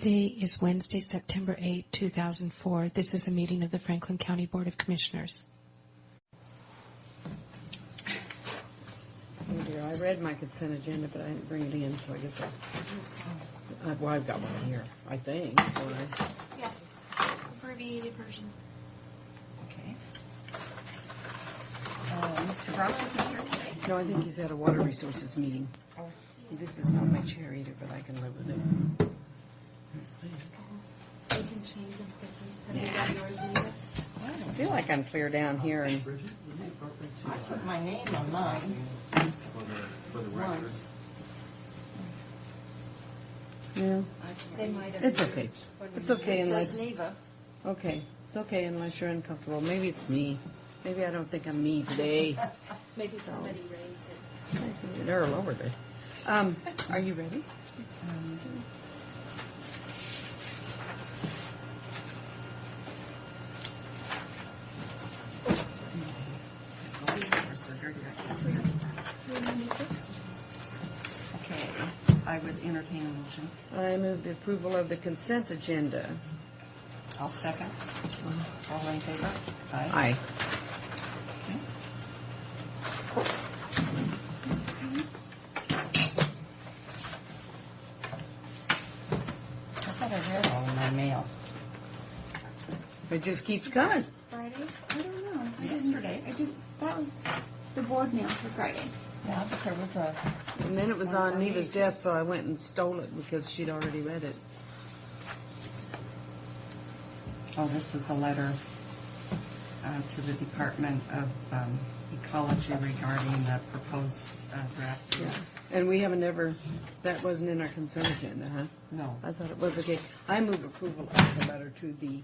Today is Wednesday, September 8, 2004. This is a meeting of the Franklin County Board of Commissioners. Oh dear, I read my consent agenda, but I didn't bring it in, so I guess well, I've got one here, I think. Yes, abbreviated version. Okay. Mr. Brock isn't here today? No, I think he's at a water resources meeting. Oh. This is not my chair either, but I can live with it. You can change them quickly. Have you got yours, Anita? I feel like I'm clear down here, and I put my name on mine. For the record. Once. yeah, They might have. it's okay. It's okay It unless says Neva. okay. It's okay unless you're uncomfortable. Maybe it's me. Maybe I don't think I'm me today. Maybe somebody raised it. They're all over it. Are you ready? Okay. I would entertain a motion. I move the approval of the consent agenda. I'll second. All in favor? Aye. I thought I read all in my mail. It just keeps coming. Fridays? I don't know. Yesterday. I did. That was the board mail for Friday. Yeah, but there was a... And then it was on Neva's desk, so I went and stole it because she'd already read it. Oh, this is a letter to the Department of Ecology regarding the proposed draft. Yes. And we haven't ever, that wasn't in our consent agenda, huh? No. I thought it was okay. I move approval of the letter to the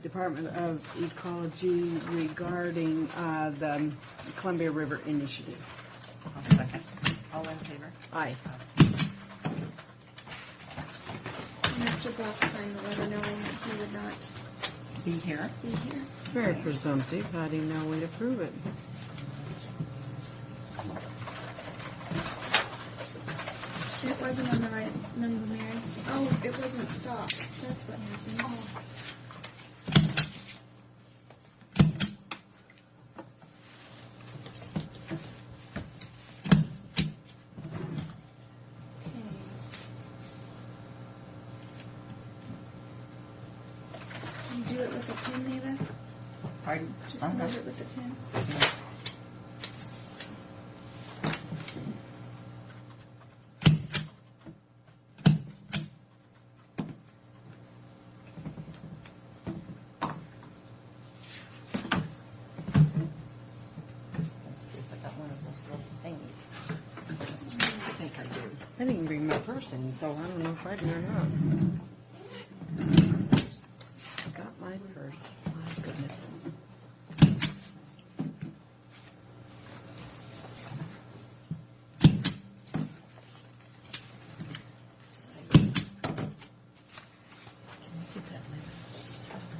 Department of Ecology regarding the Columbia River Initiative. I'll second. All in favor? Aye. Mr. Brock signed the letter knowing that he would not Be here. be here. It's very presumptive. How do you know we'd approve it? It wasn't on the right number, Mary. Oh, it wasn't stopped. That's what happened. Did you do it with a pen, Neva? Pardon? Just move it with a pen. Let's see if I got one of those little thingies. I think I do. I didn't bring my purse in, so I don't know if I do or not. I got my purse. My goodness.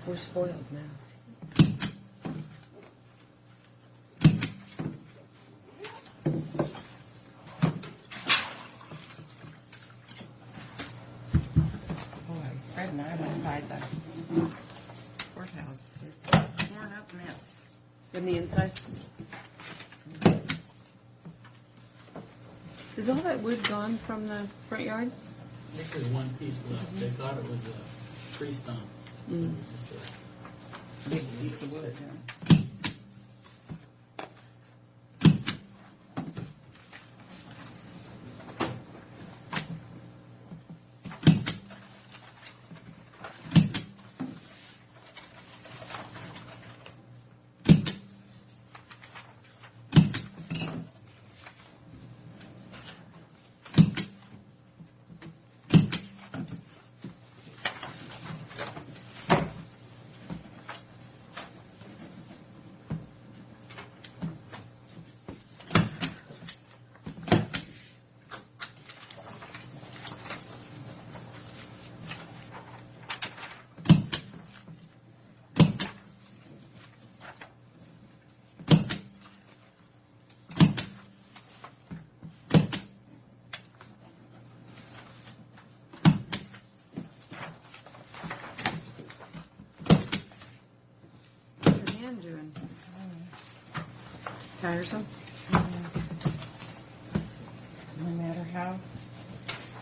We're spoiled now. Boy, Fred and I went by the courthouse. It's a torn up mess. In the inside? Is all that wood gone from the front yard? I think there's one piece left. They thought it was a tree stump. Just a Big piece of wood. tiresome? No matter how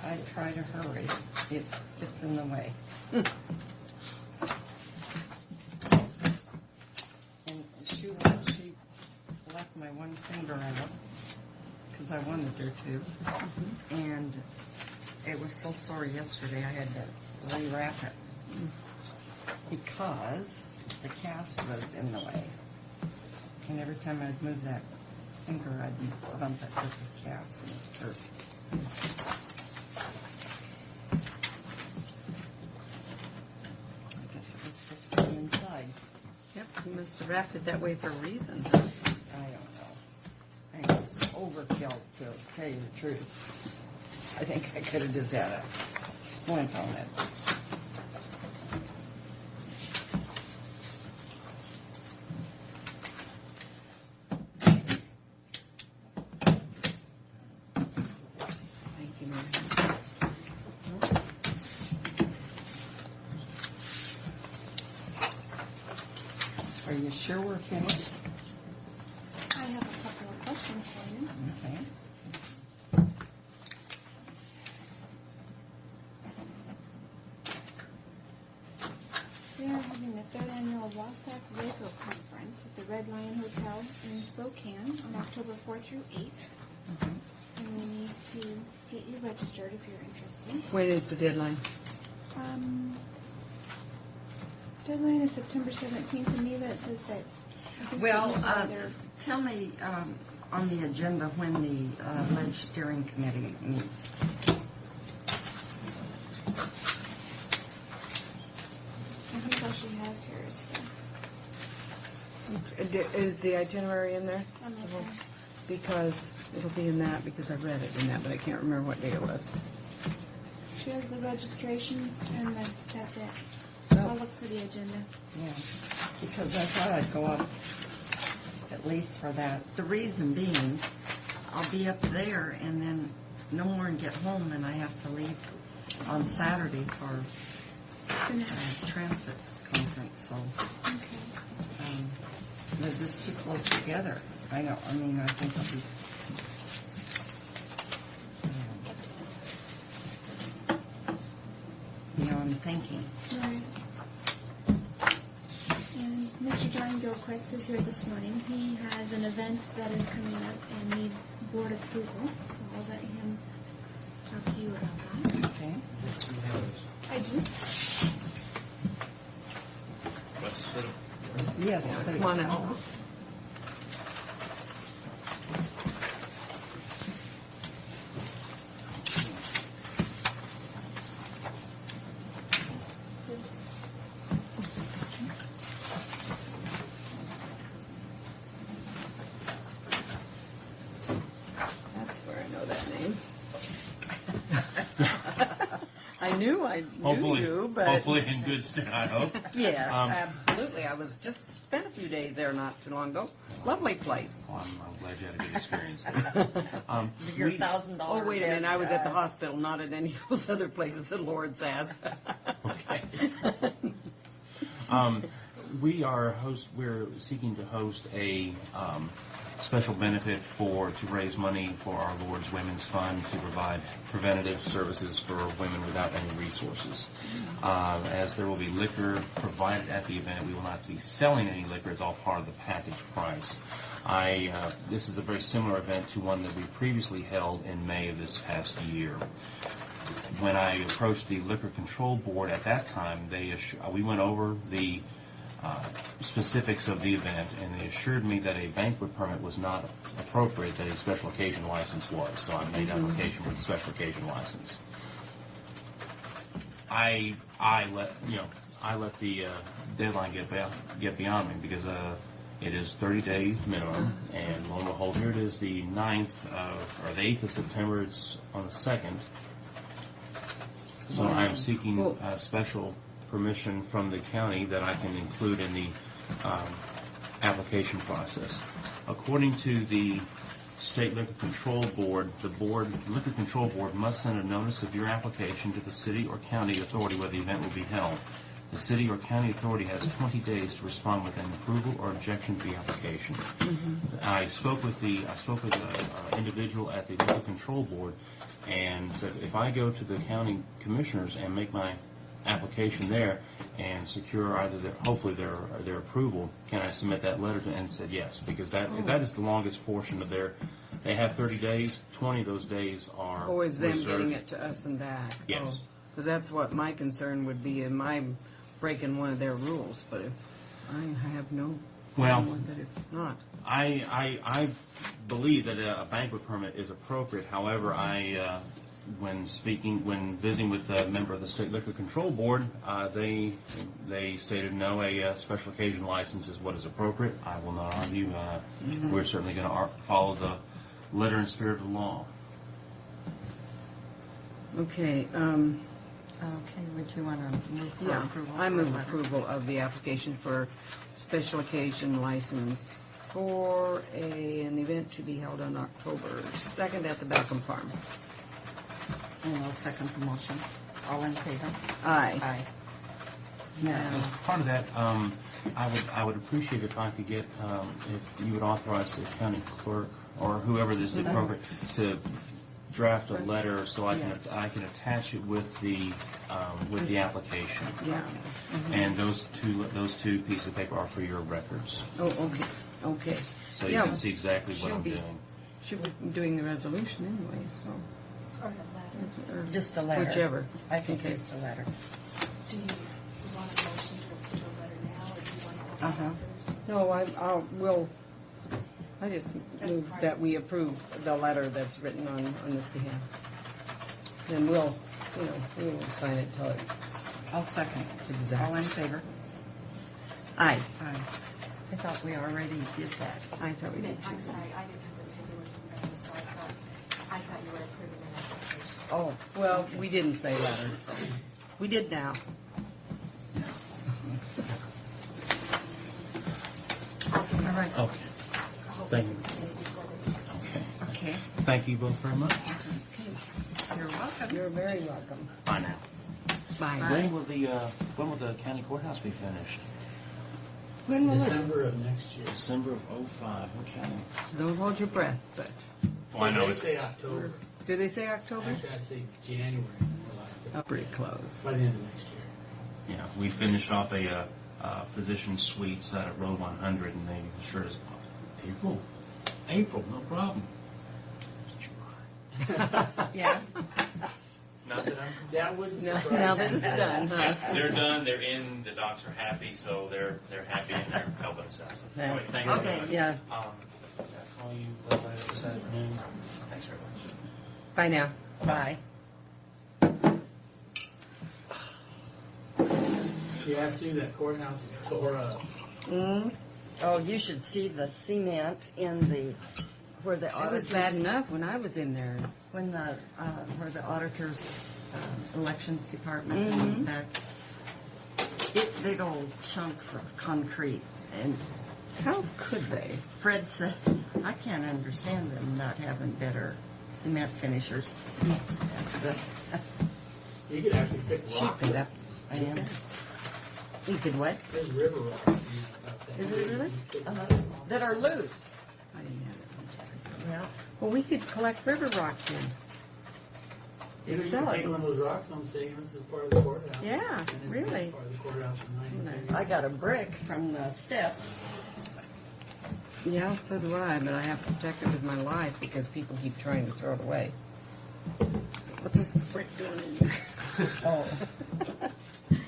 I try to hurry, it gets in the way. And she left my one finger in it because I wanted her to. And it was so sore yesterday I had to rewrap it because the cast was in the way. And every time I'd move that finger, I'd bump it with the cast and it hurt. I guess it was supposed to be inside. Yep, you must have wrapped it that way for a reason. I don't know. I think it's overkill, to tell you the truth. I think I could have just had a splint on it. Thank you, Mary. Are you sure we're finished? I have a couple of questions for you. Okay. We are having the third annual Wasatch Waco Conference at the Red Lion Hotel in Spokane on October 4th through 8th. And we need to get you registered if you're interested. When is the deadline? Deadline is September 17th, and Neva, it says that. I think Well, that you either- tell me on the agenda when the Ledge Steering Committee meets. I think all she has here is Is the itinerary in there? the. Because it'll be in that, because I read it in that, but I can't remember what day it was. She has the registrations, and that's it. Oh. I'll look for the agenda. Yeah, because I thought I'd go up at least for that. The reason being, I'll be up there and then no more and get home, and I have to leave on Saturday for The a next. transit conference, so Okay. they're just too close together. I think it'll be beyond thinking. Right. And Mr. John Gilchrist is here this morning. He has an event that is coming up and needs board approval, so I'll let him talk to you about that. Okay. I do. Yes, please. Come on in. So, That's where I know that name. I knew you, but... Hopefully in good stead, I hope. Yes, absolutely. I was just spent a few days there not too long ago. Lovely place. Well, I'm glad you had a good experience there. Your we- $1,000. Oh, wait a minute. I was at the hospital, not at any of those other places that Lawrence has. Okay. We're seeking to host a special benefit to raise money for our Lord's Women's Fund to provide preventative services for women without any resources. As there will be liquor provided at the event, we will not be selling any liquor. It's all part of the package price. This is a very similar event to one that we previously held in May of this past year. When I approached the Liquor Control Board at that time, we went over the specifics of the event, and they assured me that a banquet permit was not appropriate, that a special occasion license was. So I made application for the special occasion license. I let the deadline get beyond me because it is 30 days minimum, and lo and behold, here it is the 9th or the 8th of September. It's on the 2nd. So I am seeking special permission from the county that I can include in the application process. According to the State Liquor Control Board, the Liquor Control Board must send a notice of your application to the city or county authority where the event will be held. The city or county authority has 20 days to respond with an approval or objection to the application. I spoke with an individual at the Liquor Control Board and said, if I go to the county commissioners and make my application there and secure either hopefully their approval, can I submit that letter to? And said yes, because that is the longest portion of their. They have 30 days. 20 of those days are Or is them reserved. getting it to us and back? Yes. Because that's what my concern would be, am I breaking one of their rules? But if I have no Well, problem with it, if not. I believe that a banquet permit is appropriate. However, when visiting with a member of the State Liquor Control Board, they stated no, a special occasion license is what is appropriate. I will not argue. We're certainly going to follow the letter and spirit of the law. Okay, Okay, would you want to move for yeah, approval? I for move the letter? approval of the application for special occasion license for an event to be held on October 2nd at the Beckham Farm. And I'll second the motion. All in favor? Aye. Aye. As part of that, I would appreciate if I could get if you would authorize the county clerk or whoever is appropriate to draft a letter so I can attach it with the application. Yeah. And those two pieces of paper are for your records, Oh, okay. so you Yeah. can see exactly what Should I'm be. doing. Should be doing the resolution anyway, so. Or a letter. or Just a letter. Whichever. I think Okay. just a letter. Do you want a motion to approve a letter now, or do you want to hold Uh-huh. on first? No, I just move that we approve the letter that's written on this behalf. And we will sign it till it's I'll second. exact. All in favor? Aye. Aye. I thought we already did that. I thought we did too. I'm sorry, I didn't have the paperwork in front of me, so I thought you were approving an application. Oh, well, we didn't say letter, so. We did now. All right. Okay. Thank you. Okay. Okay. Thank you both very much. You're welcome. You're very welcome. Bye now. Bye. When will the county courthouse be finished? When will it? December of next year. December of '05. Okay. Don't hold your breath, but, Well, I know They it's say October. do they say October? Actually, I say January. Or like Pretty close. by the end of next year. Yeah, we finished off a physician suites out at Road 100, and they assured us, April, no problem. Yeah. Not that That wouldn't No, surprise now me. that it's done, huh? they're done. They're in. The docs are happy, so they're happy and they're helping us out. So, anyway, thank you. Okay. Yeah. Can I call you later this afternoon? Thanks very much. Bye now. Bye. Yeah, Sue, that courthouse is tore up. Oh, you should see the cement in the where the It was auditors bad enough when I was in there. when the where the auditors elections department went back. It's big old chunks of concrete, and How could they? Fred said, "I can't understand them not having better cement finishers." That's, You could actually pick Sheep rocks it up. up. I am. You could what? There's river rocks. up there. Is it really? That are loose. I didn't have it. Well, Well, we could collect river rock then. You And can sell take it. one of those rocks home saying this is part of the courthouse. Yeah, And it's really. Part of the courthouse from 1930. I got a brick from the steps. Yeah, so do I, but I have to protect it with my life because people keep trying to throw it away. What's this brick doing in here? Oh.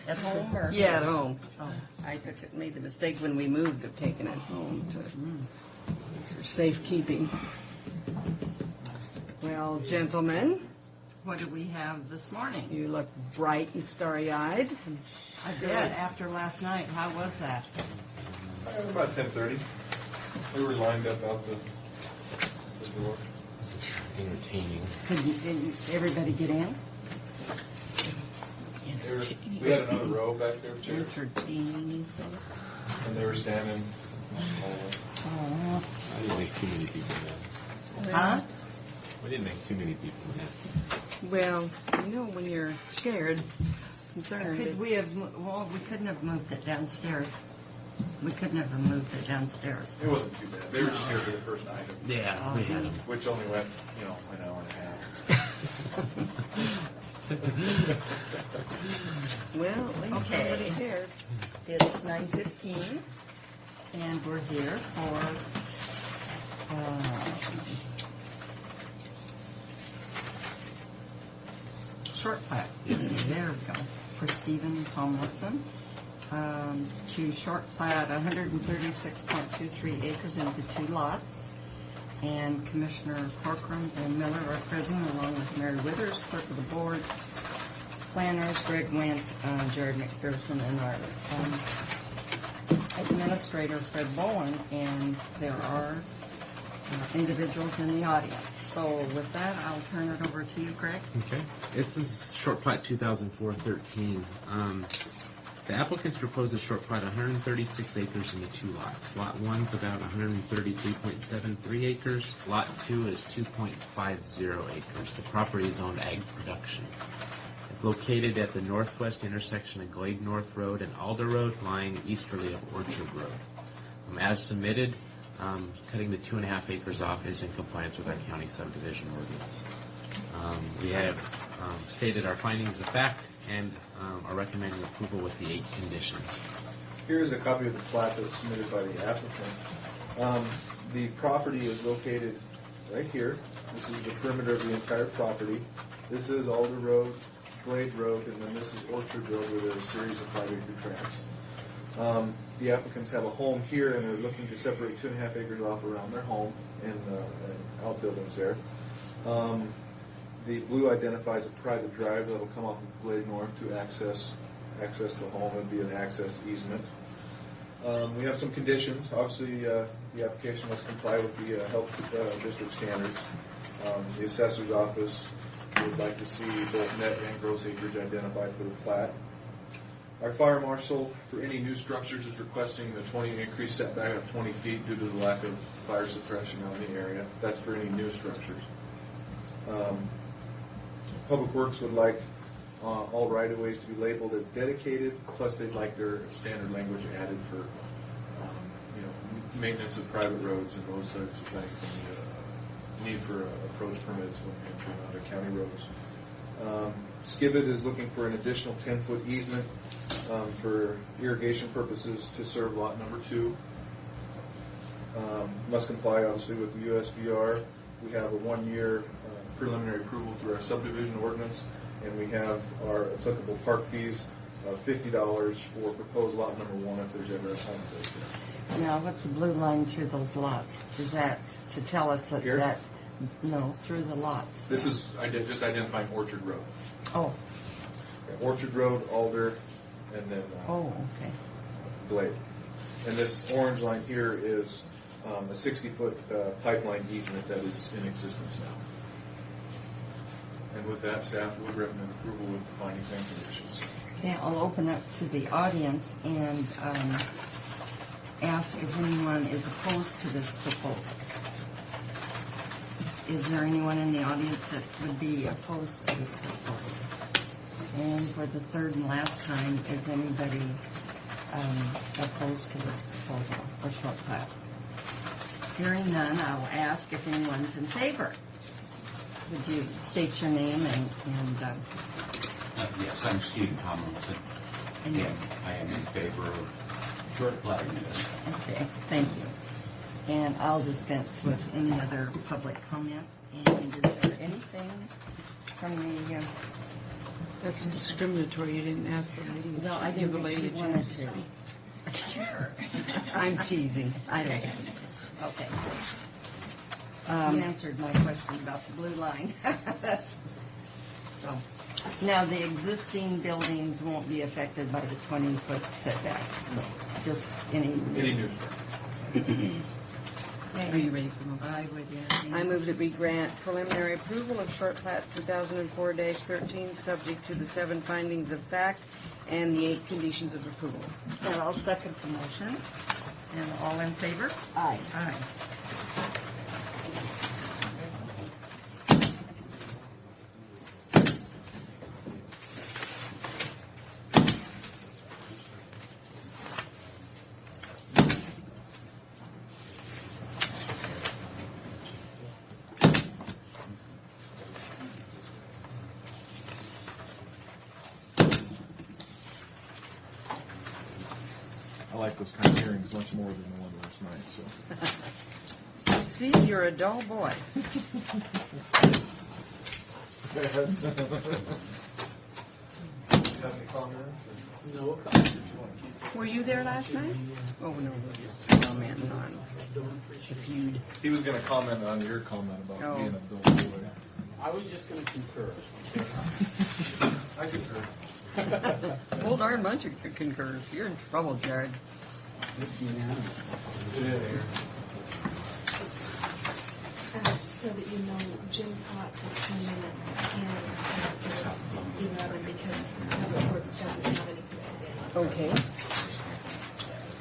At home or? Yeah, at home. Oh. I made the mistake when we moved of taking it home for safekeeping. Well, gentlemen, What do we have this morning? you look bright and starry-eyed. I bet after last night. How was that? About 10:30. We were lined up out the door. Entertaining. Did everybody get in? We had another row back there of chairs, Entertaining, you said? and they were standing. Oh. I didn't make too many people mad. Huh? We didn't make too many people mad. Well, when you're scared, concerned. Could we have, well, we couldn't have moved it downstairs. We couldn't have moved it downstairs. It wasn't too bad. They were just here for the first item, Yeah, we had them. which only went, an hour and a half. Well, at least Okay. somebody cared. It's 9:15, and we're here for short plat. There we go. For Stephen Tomlinson, to short plat 136.23 acres into 2 lots. And Commissioner Corcoran and Miller are present, along with Mary Withers, clerk of the board, planners Greg Wendt, Jared McPherson, and our administrator Fred Bowen, and there are individuals in the audience. So with that, I'll turn it over to you, Greg. Okay. It's a short plat 2004-13. The applicants propose a short plat 136 acres into 2 lots. Lot 1's about 133.73 acres. Lot 2 is 2.50 acres. The property is owned ag production. It's located at the northwest intersection of Glade North Road and Alder Road, lying easterly of Orchard Road. As submitted, cutting the 2.5 acres off is in compliance with our county subdivision ordinance. We have stated our findings of fact and are recommending approval with the 8 conditions. Here's a copy of the plat that was submitted by the applicant. The property is located right here. This is the perimeter of the entire property. This is Alder Road, Glade Road, and then this is Orchard Road, where there are a series of 5-acre tracts. The applicants have a home here, and they're looking to separate 2.5 acres off around their home and outbuildings there. The blue identifies a private drive that will come off of Glade North to access the home. It'll be an access easement. We have some conditions. Obviously, the application must comply with the health district standards. The assessor's office would like to see both net and gross acreage identified for the plat. Our fire marshal, for any new structures, is requesting the increased setback of 20 feet due to the lack of fire suppression out in the area. That's for any new structures. Public Works would like all right-of-ways to be labeled as dedicated, plus they'd like their standard language added for maintenance of private roads and those sorts of things, and need for approach permits when entering onto county roads. Skibbit is looking for an additional 10-foot easement for irrigation purposes to serve lot number 2. Must comply, obviously, with the USVR. We have a 1-year preliminary approval through our subdivision ordinance, and we have our applicable park fees of $50 for proposed lot number 1 if there's ever a conflict there. Now, what's the blue line through those lots? Is that to tell us that Here? No, through the lots. This is just identifying Orchard Road. Oh, Orchard Road, Alder, and then okay. Glade. And this orange line here is a 60-foot pipeline easement that is in existence now. And with that, staff would recommend approval with the findings and conditions. Okay, I'll open up to the audience and ask if anyone is opposed to this proposal. Is there anyone in the audience that would be opposed to this proposal? And for the third and last time, is anybody opposed to this proposal for short plat? Hearing none, I'll ask if anyone's in favor. Would you state your name and Yes, I'm Stephen Tomlinson, and I am in favor of short platting this. okay, thank you. And I'll dispense with any other public comment. And is there anything from the... That's discriminatory. You didn't ask the lady. No, I Give didn't the think lady she a wanted chance to to. speak. I'm teasing. I don't. Okay. You answered my question about the blue line. So, now the existing buildings won't be affected by the 20-foot setbacks. Just any new structure. Are you ready for motion? I would, yeah. I move that we grant preliminary approval of short plat 2004-13, subject to the 7 findings of fact and the 8 conditions of approval. And I'll second the motion. And all in favor? Aye. Aye. I like those kind of hearings much more than the one last night, so. See, you're a dull boy. You have any comments? No. Were you there last night? Oh, no, we're just commenting on the feud. He was gonna comment on your comment about Oh. being a dull boy. I was just going to concur. I concur. Whole darn bunch of concurs. You're in trouble, Jared. So that you know, Jim Potts has come in and asked for 11 because Public Works doesn't have anything today. Okay.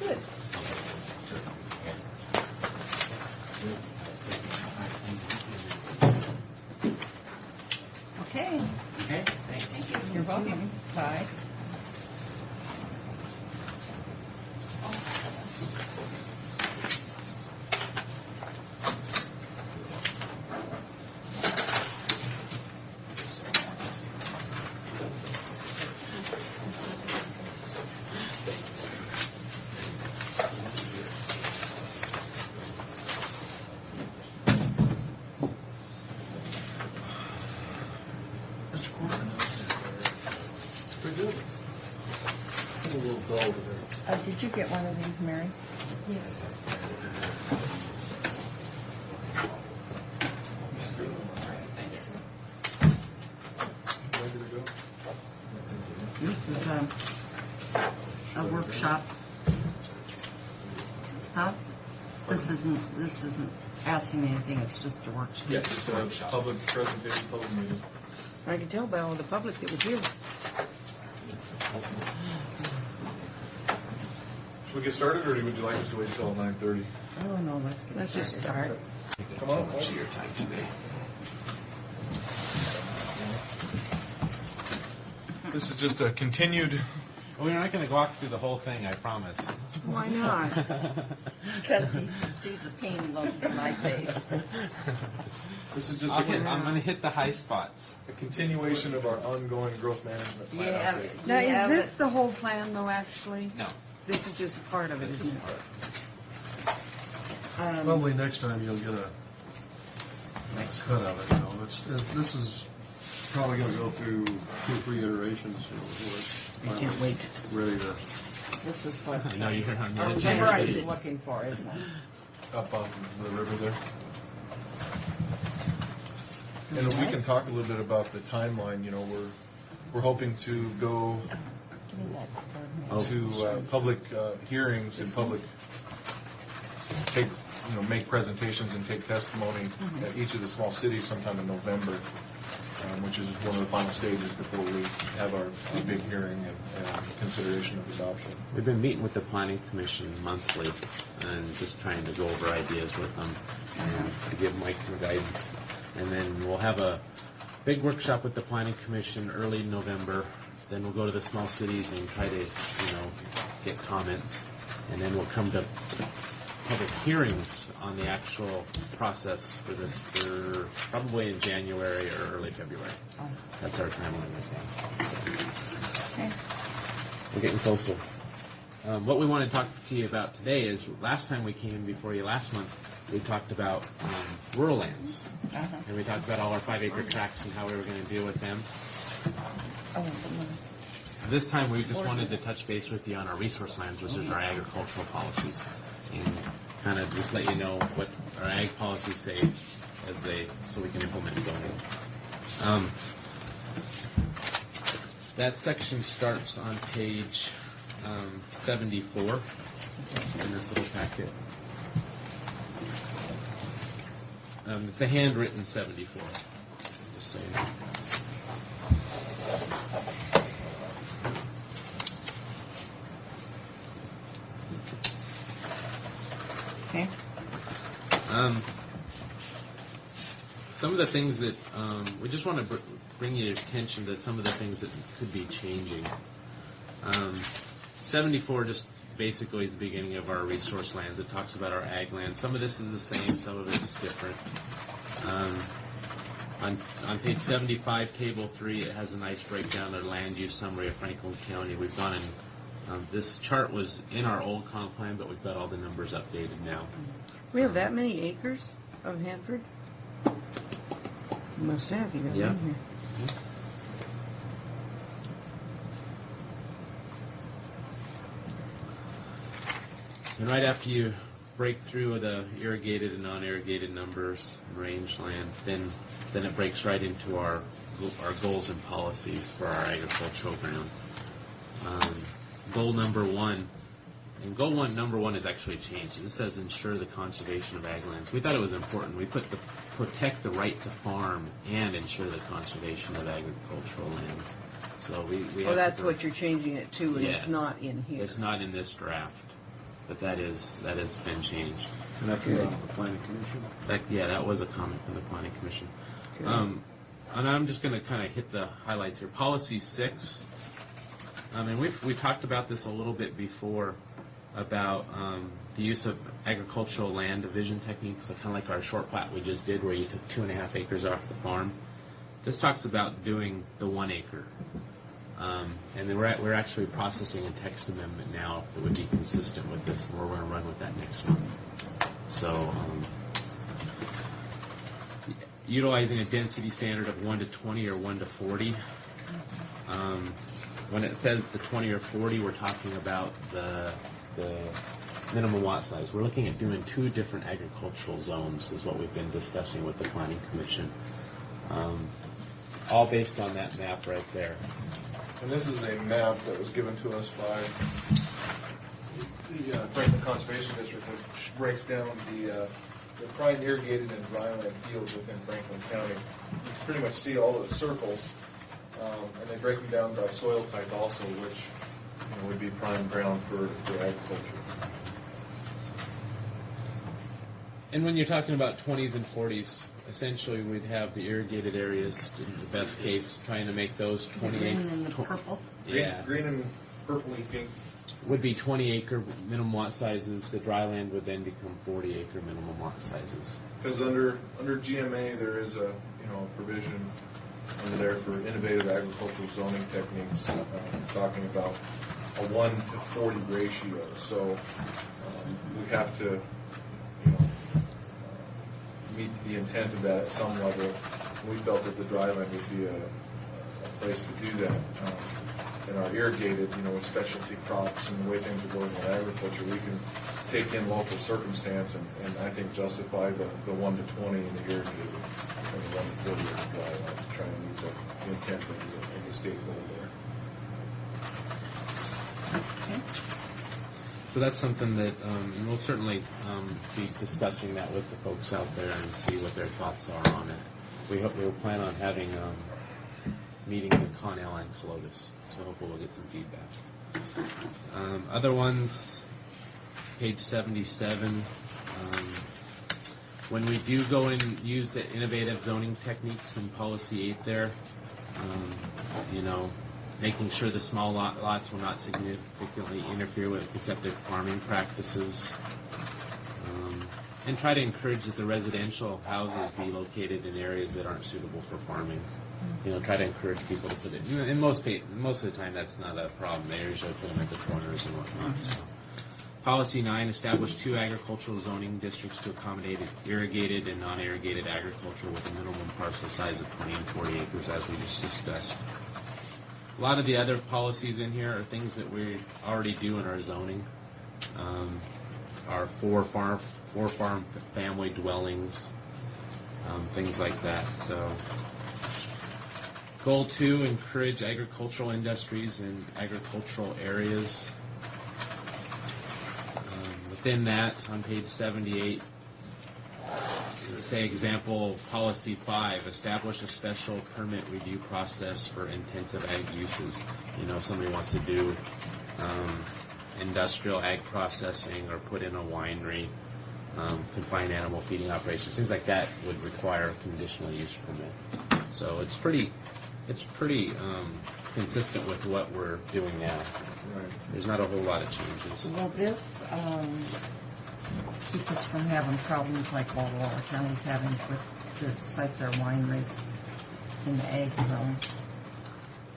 Good. Okay. Okay, thanks. You're welcome. Bye. Did you get one of these, Mary? Yes. This is a workshop. Huh? This isn't asking anything, it's just a workshop. Yeah, just a public presentation, public meeting. I could tell by all the public that was here. Should we get started, or would you like us to wait till 9:30? Oh, no, let's get started. Let's just start. Come on. Your time today. This is just a continued. Well, we're not going to go walk through the whole thing, I promise. Why not? Because he sees the pain look in my face. This is just I'm going to hit the high spots. a continuation of our ongoing growth management plan. Yeah. update. Now, Yeah, is this the whole plan, though, actually? No. This is just a part of it, isn't it? Probably next time you'll get a cut of it, you know. This is probably gonna go through 2-3 iterations, you know, before I can't wait. it's ready to. This is what I know you're on the Everybody's looking for, isn't it? Up on the river there. And we can talk a little bit about the timeline. You know, we're hoping to go Give me that. to public hearings and public make presentations and take testimony at each of the small cities sometime in November, which is one of the final stages before we have our big hearing and consideration of adoption. We've been meeting with the Planning Commission monthly and just trying to go over ideas with them and to give Mike some guidance. And then we'll have a big workshop with the Planning Commission early November. Then we'll go to the small cities and try to, get comments. And then we'll come to public hearings on the actual process for this for probably in January or early February. That's our timeline, I think. Okay. We're getting closer. What we want to talk to you about today is last time we came before you last month, we talked about rural lands. And we talked about all our 5-acre tracts and how we were going to deal with them. This time we just wanted to touch base with you on our resource lands, which is our agricultural policies, and kind of just let you know what our ag policies say so we can implement zoning. That section starts on page 74 in this little packet. It's a handwritten 74, just so you know. Okay. Some of the things that we just want to bring your attention to some of the things that could be changing. 74 just basically is the beginning of our resource lands. It talks about our ag land. Some of this is the same, some of it's different. On page 75, table 3, it has a nice breakdown of land use summary of Franklin County. We've gone and This chart was in our old comp plan, but we've got all the numbers updated now. We have that many acres of Hanford? You must have, you got it Yeah. in here. And right after you break through the irrigated and non-irrigated numbers and rangeland, then it breaks right into our goals and policies for our agricultural ground. Goal number one, and goal number one is actually changed. It says ensure the conservation of ag lands. We thought it was important. We put the protect the right to farm and ensure the conservation of agricultural lands. So we Oh, have that's to- what you're changing it to, and Yes. it's not in here. It's not in this draft, but that has been changed. And that came out of the planning commission. That was a comment from the planning commission. Okay. And I'm just going to kind of hit the highlights here. Policy 6. And we talked about this a little bit before about the use of agricultural land division techniques, kind of like our short plat we just did, where you took 2.5 acres off the farm. This talks about doing the 1 acre. And then we're actually processing a text amendment now that would be consistent with this, and we're going to run with that next month. So, utilizing a density standard of 1 to 20 or 1 to 40. When it says the 20 or 40, we're talking about the minimum lot size. We're looking at doing 2 different agricultural zones, is what we've been discussing with the Planning Commission. All based on that map right there. And this is a map that was given to us by the Franklin Conservation District, which breaks down the prime irrigated and dryland fields within Franklin County. You can pretty much see all of the circles, and they break them down by soil type also, which would be prime ground for agriculture. And when you're talking about 20s and 40s, essentially we'd have the irrigated areas, in the best case, trying to make those 20 Green acre. and the purple. Yeah. Green and purpley pink. Would be 20 acre minimum lot sizes. The dryland would then become 40 acre minimum lot sizes. Because under GMA there is a provision under there for innovative agricultural zoning techniques, talking about a 1 to 40 ratio. So we have to meet the intent of that at some level. We felt that the dryland would be a place to do that. In our irrigated, with specialty crops and the way things are going in agriculture, we can take in local circumstance and I think justify the 1 to 20 in the irrigated and the 1 to 40 in the dryland to try and meet the intent of the state goal there. Okay. So that's something that, and we'll certainly be discussing that with the folks out there and see what their thoughts are on it. We'll plan on having meetings in Connell and Colotis, so hopefully we'll get some feedback. Other ones, page 77. When we do go and use the innovative zoning techniques in policy 8 there, making sure the small lots will not significantly interfere with conceptive farming practices, and try to encourage that the residential houses be located in areas that aren't suitable for farming. Try to encourage people to put it. And most of the time, that's not a problem. They usually put them at the corners and whatnot. So. Policy 9, establish 2 agricultural zoning districts to accommodate irrigated and non-irrigated agriculture with a minimum parcel size of 20 and 40 acres, as we just discussed. A lot of the other policies in here are things that we already do in our zoning. Our four farm family dwellings, things like that. So, goal 2, encourage agricultural industries in agricultural areas. Within that, on page 78, say example policy 5, establish a special permit review process for intensive ag uses. If somebody wants to do industrial ag processing or put in a winery, confined animal feeding operations, things like that would require a conditional use permit. So it's pretty consistent with what we're doing now. Right. There's not a whole lot of changes. Will this keep us from having problems like Walwala County's having to site their wineries in the ag zone?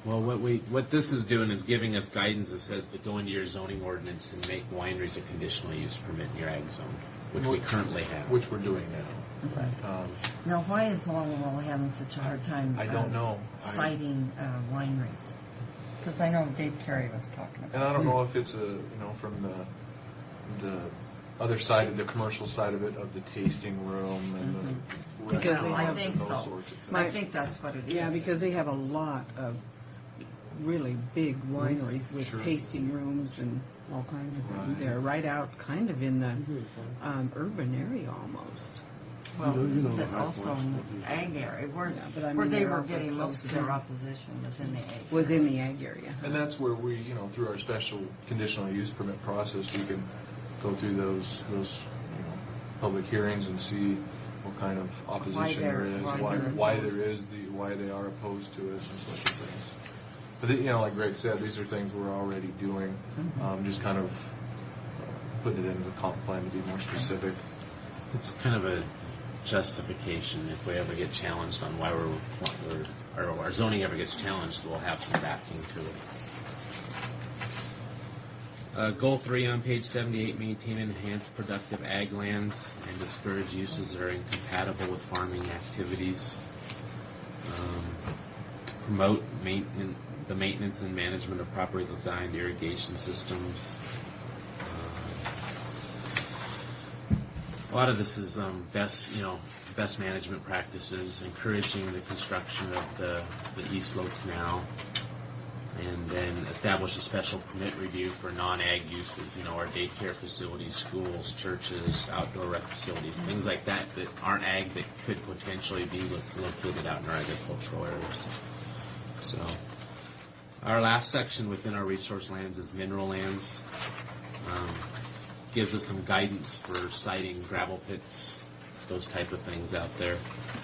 Well, what this is doing is giving us guidance that says to go into your zoning ordinance and make wineries a conditional use permit in your ag zone, which we currently have. Which we're doing now. Now, why is Walla having such a hard time? I don't know. Citing wineries, because I know Dave Carey was talking about. And I don't know if it's from the other side of the commercial side of it, of the tasting room and the Because they restaurants I have- think and those so. sorts of things. I think that's what it is. Yeah, because they have a lot of really big wineries with Sure. tasting rooms and all kinds of things. They're right out kind of in the urban area almost. Well, You know but the also High in Points. the ag area, where, Yeah, but I where mean, they they're were awfully getting most of close their to- opposition was in the ag. Was in the ag area. And that's where we, through our special conditional use permit process, we can go through those public hearings and see what kind of opposition there is, why they are opposed to it, and such things. But like Greg said, these are things we're already doing, just kind of putting it into the comp plan to be more specific. It's kind of a justification if we ever get challenged on why or our zoning ever gets challenged, we'll have some backing to it. Goal 3 on page 78, maintain and enhance productive ag lands and discourage uses that are incompatible with farming activities. Promote the maintenance and management of properly designed irrigation systems. A lot of this is best management practices, encouraging the construction of the East Low Canal, and then establish a special permit review for non-ag uses, our daycare facilities, schools, churches, outdoor rec facilities, things like that that aren't ag that could potentially be located out in our agricultural areas. So, our last section within our resource lands is mineral lands. Gives us some guidance for siting gravel pits, those type of things out there.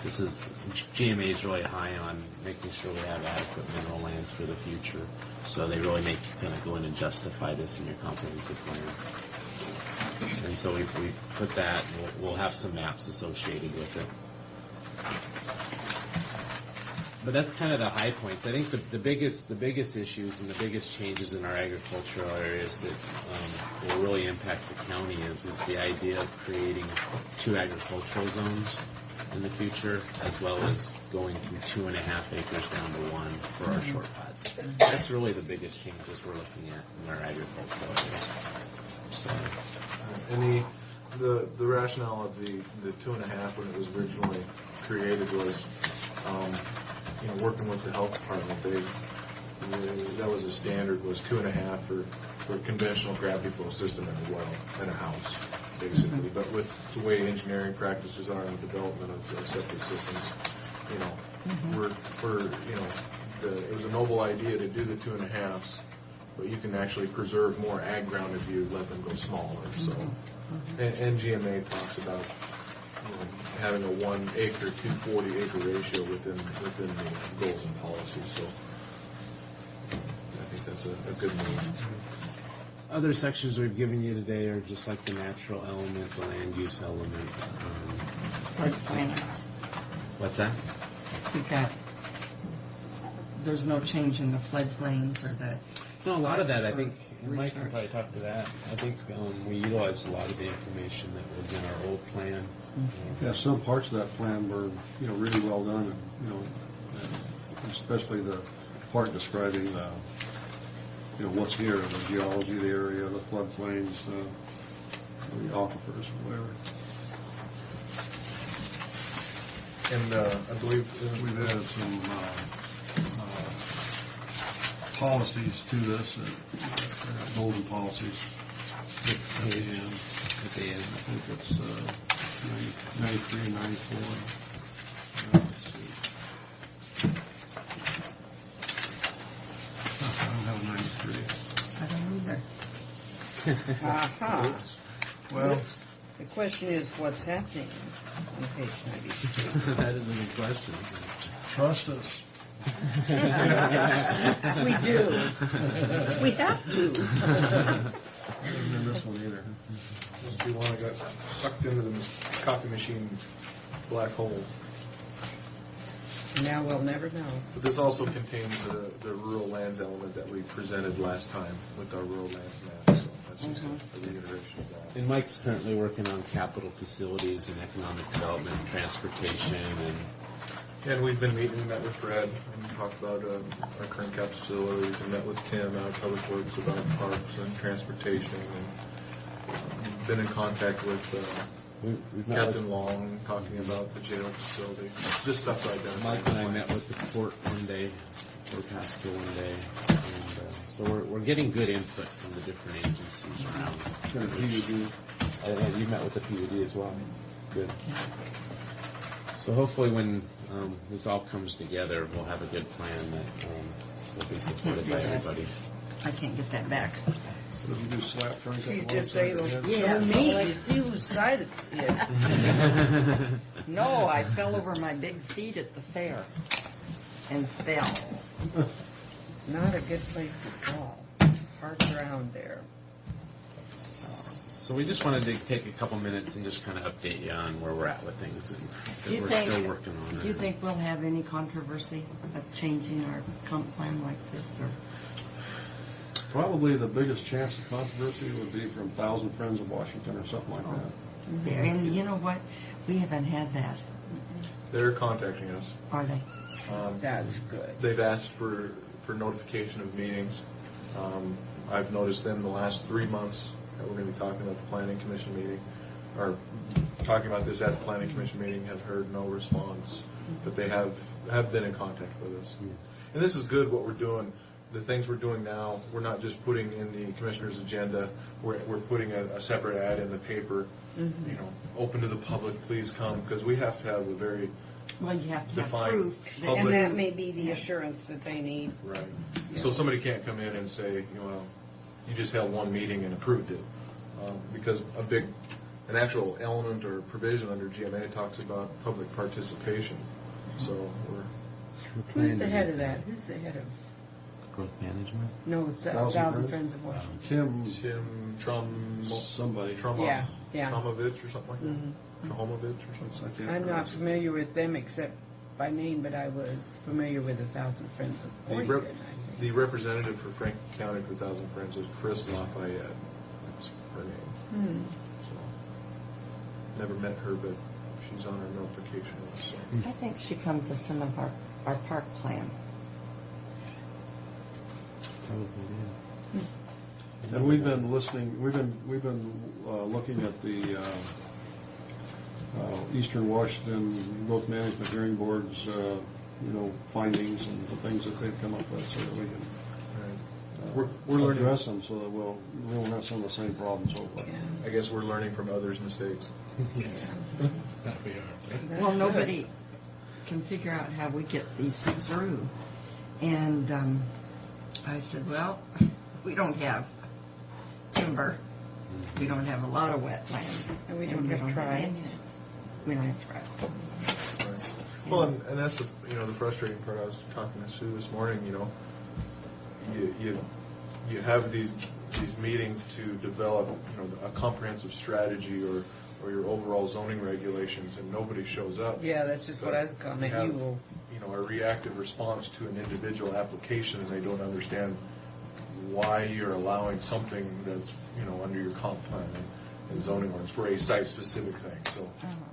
GMA is really high on making sure we have adequate mineral lands for the future. So they really kind of go in and justify this in your comprehensive plan. And so we've put that, we'll have some maps associated with it. But that's kind of the high points. I think the biggest issues and the biggest changes in our agricultural areas that will really impact the county is the idea of creating 2 agricultural zones in the future, as well as going from 2.5 acres down to 1 for our short plots. That's really the biggest changes we're looking at in our agricultural areas. So, And the rationale of the 2.5 when it was originally created was, working with the health department, that was a standard, was 2.5 for conventional gravity flow system in a well, in a house, basically. But with the way engineering practices are in the development of septic systems, it was a noble idea to do the 2.5s, but you can actually preserve more ag ground if you let them go smaller. So, and GMA talks about having a 1 acre to 40 acre ratio within the goals and policies. So I think that's a good move. other sections we've given you today are just like the natural element, the land use element. Floodplains. What's that? We've got, there's no change in the floodplains or the. No, a lot of that, I think, and Mike can Recharge. probably talk to that. I think we utilized a lot of the information that was in our old plan. Yeah, some parts of that plan were, really well done, and especially the part describing, what's here, the geology of the area, the floodplains, the aquifers, whatever. And I believe We've added some policies to this, golden policies at the end. At the end. I think it's 93 and 94. Let's see. I don't have a 93. I don't either. Aha. Well, The question is, what's happening on page 92? That is a good question. trust us. We do. We have to. I didn't remember this one either. must be one that got sucked into the copy machine black hole. Now we'll never know. But this also contains the rural lands element that we presented last time with our rural lands map, so that's just a reiteration of that. And Mike's currently working on capital facilities and economic development, transportation, And we've been meeting, we met with Brad and talked about our current cap facilities, and met with Tim out of Public Works about parks and transportation, and been in contact with we've met Captain Long, talking about the jail facility, just stuff like that. Mike and I met with the port one day, or Pasco one day, and so we're getting good input from the different agencies around. And PUD. And you met with the PUD as well. Good. So hopefully when this all comes together, we'll have a good plan that will be supported by everybody. I can't get that back. So you do slap Frank up You one just side say, of the head? Yeah. "Show me, you see whose side it is." No, I fell over my big feet at the fair and fell. Not a good place to fall. Hard ground there. So we just wanted to take a couple minutes and just kind of update you on where we're at with things, and Do because you we're think- still working on it. Do you think we'll have any controversy of changing our comp plan like this, or? Probably the biggest chance of controversy would be from Thousand Friends of Washington or something like that. And you know what? We haven't had that, They're contacting us. are they? That's good. They've asked for notification of meetings. I've noticed them the last 3 months that we're going to be talking about the planning commission meeting, or talking about this at the planning commission meeting, have heard no response, but they have been in contact with us. And this is good what we're doing. The things we're doing now, we're not just putting in the commissioner's agenda, we're putting a separate ad in the paper, open to the public, please come, because we have to have a very Well, you have to have Define proof. public- And that may be the assurance that they need. Right. So somebody can't come in and say, you just held one meeting and approved it. Because an actual element or provision under GMA talks about public participation. So Who's the head of that? Who's the head of? Growth management? No, it's Thousand Thousand Friends? Friends of Washington. Tim, Tim somebody. Yeah, yeah. Tromovich or something like that? Tromovich or something? I'm not familiar with them except by name, but I was familiar with the Thousand Friends of Oregon, I think. The representative for Franklin County for Thousand Friends is Chris Lafayette. That's her name. So, never met her, but she's on our notification list. So. I think she come to some of our park plan. And we've been listening. We've been looking at the Eastern Washington Growth Management Hearing Board's findings and the things that they've come up with, so that we can We're learning. address them, so that we won't have some of the same problems. Hopefully. I guess we're learning from others' mistakes. Well, nobody can figure out how we get these through. And I said, well, we don't have timber. We don't have a lot of wetlands. And we don't have tribes. inlets. We don't have tribes. Well, and that's the frustrating part. I was talking to Sue this morning. You have these meetings to develop a comprehensive strategy or your overall zoning regulations, and nobody shows up. Yeah, that's just what I was calling it. You will. A reactive response to an individual application, and they don't understand why you're allowing something that's under your comp plan and zoning ordinance for a site-specific thing. So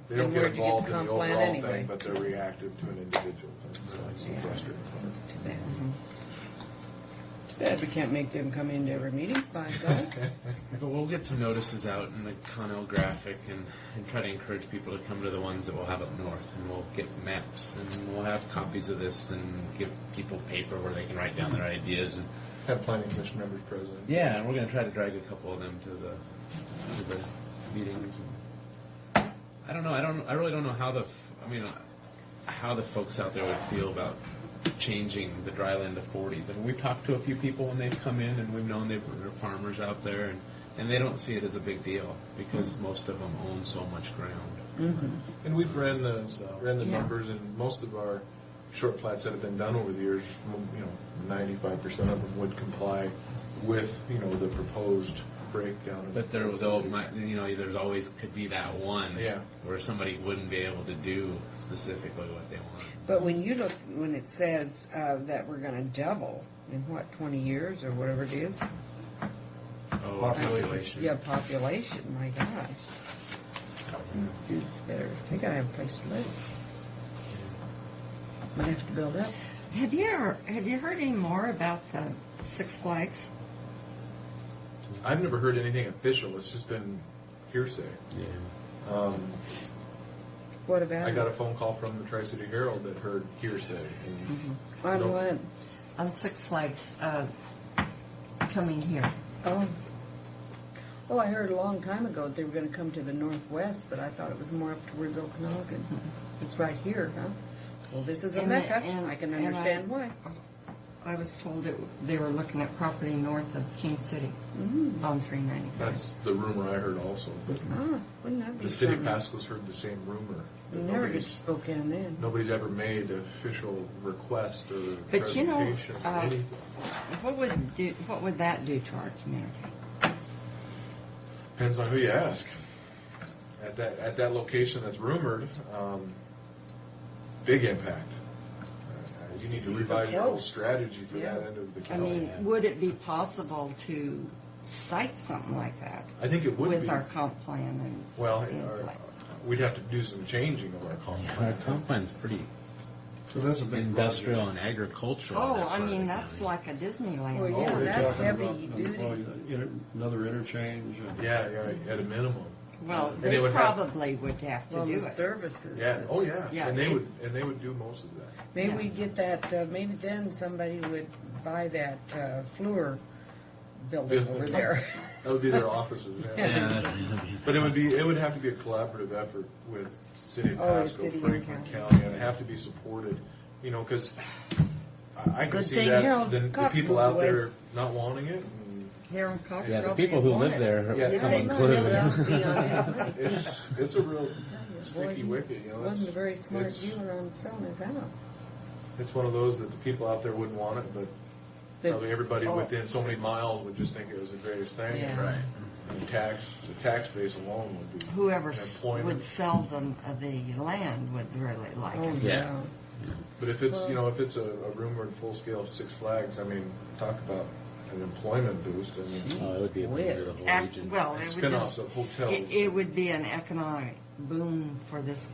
they don't And get where'd you get involved the in the comp plan overall anyway? thing, but they're reactive to an individual thing. So that's the frustrating part. It's too bad. Too bad we can't make them come into every meeting, by God. But we'll get some notices out in the Connell graphic and try to encourage people to come to the ones that we'll have up north, and we'll get maps, and we'll have copies of this and give people paper where they can write down their ideas. And Have planning commission members present. yeah, and we're going to try to drag a couple of them to the meetings. I don't know. I really don't know how how the folks out there would feel about changing the dryland to 40s. I mean, we've talked to a few people when they've come in, and we've known they're farmers out there, and they don't see it as a big deal because most of them own so much ground. And we've ran the numbers, and most of our short plats that have been done over the years, 95% of them would comply with the proposed breakdown. But there's always could be that one Yeah. where somebody wouldn't be able to do specifically what they want. But when it says that we're going to double in 20 years or whatever it is? Oh, Population. Yeah, population, my gosh. These dudes they gotta have a place to live. Might have to build up. Have you heard any more about the Six Flags? I've never heard anything official. It's just been hearsay. Yeah. What about I got a phone call from the Tri-City Herald that heard hearsay. And on no- what? On Six Flags coming here. Oh, I heard a long time ago that they were going to come to the northwest, but I thought it was more up towards Okanagan. It's right here, huh? Well, this is a And- mecca. and- I can and understand why. I was told they were looking at property north of King City on 395. That's the rumor I heard also. But Wouldn't that be the city of something? Pasco's heard the same rumor. We never get to Spokane then. Nobody's ever made an official request or But you know, presentation or anything. What would that do to our community? Depends on who you ask. At that location that's rumored, big impact. You need to It's so revise your whole close. strategy for Yeah. that end of the I county. mean, would it be possible to cite something like that I think it would with be. our comp plan and Well, and we'd have to do some changing of our comp Our plan. comp plan's pretty So that's a big industrial project. and agricultural. Oh, in that I part of mean, the that's county. like a Disneyland. Well, Oh, yeah, they're that's talking heavy about, duty. well, another interchange. And Yeah, at a minimum. Well, And they they would have- probably would have to Well, do the it. services. Yeah. Oh, yeah. Yeah, And they it- would do most of that. Maybe Yeah. we'd get that, maybe then somebody would buy that Fluor building over there. That would be their offices. Yeah. Yeah, But it would have to be a collaborative effort with City of Oh, Pasco, city and Franklin county. County, and it'd have to be supported. Because I can Good see thing that Harold the Cox people moved out away. there not wanting it. And Here in Cox Yeah, the Grove, people they who want live it. there Yeah, come they might included. really not see on it. it's a real Boy, sticky he wicket. You know, wasn't a very smart it's, dealer on selling his house. it's one of those that the people out there wouldn't want it, but The- probably everybody oh. within so many miles would just think it was the greatest thing. Yeah. Right. And the tax base alone would be Whoever employment. would sell them the land would really like Oh, it. Yeah. yeah. But if it's if it's a rumored full scale Six Flags, I mean, talk about an employment boost. I mean, Oh, it would be a boon to the whole region. Well, it would spin-offs just of hotels. it would be an economic boom for this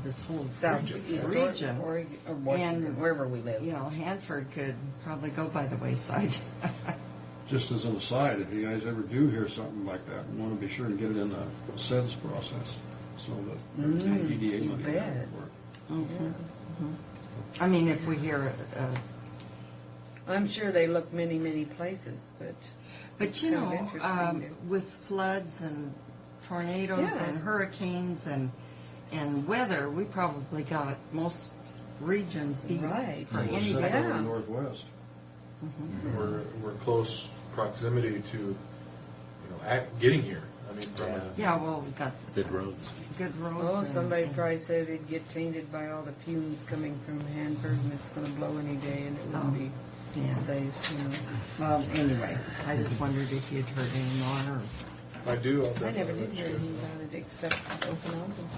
this whole Southeast region. or Washington, And- wherever we live. Hanford could probably go by the wayside. just as an aside, if you guys ever do hear something like that, you want to be sure to get it in the SEDS process so that EDA you money bet. will work. I mean, if we hear, I'm sure they look many, many places, but but you Kind of know, interesting. with floods and tornadoes Yeah. and hurricanes and weather, we probably got most regions beat Right. for We're any set Yeah. on the northwest. We're close proximity to getting here. I mean, from Yeah, well, we got Good roads. good roads. oh, and- somebody probably said they'd get tainted by all the fumes coming from Hanford, and it's going to blow any day, and it wouldn't be yeah. safe. You know. Well, anyway, I just wondered if you'd heard any more. Or, I do. I'll I definitely never let did you hear know. anything about it except Okanagan.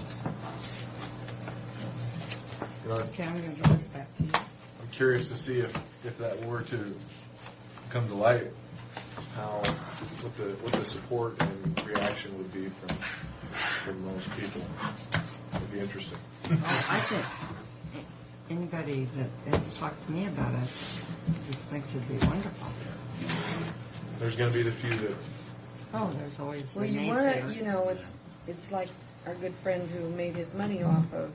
You know, okay, I'm going to give this back to you. I'm curious to see if that were to come to light, what the support and reaction would be from most people. It'd be interesting. Well, I think anybody that has talked to me about it just thinks it'd be wonderful. There's going to be the few that Oh, there's always Well, the you want naysayers. to, you know, it's like our good friend who made his money off of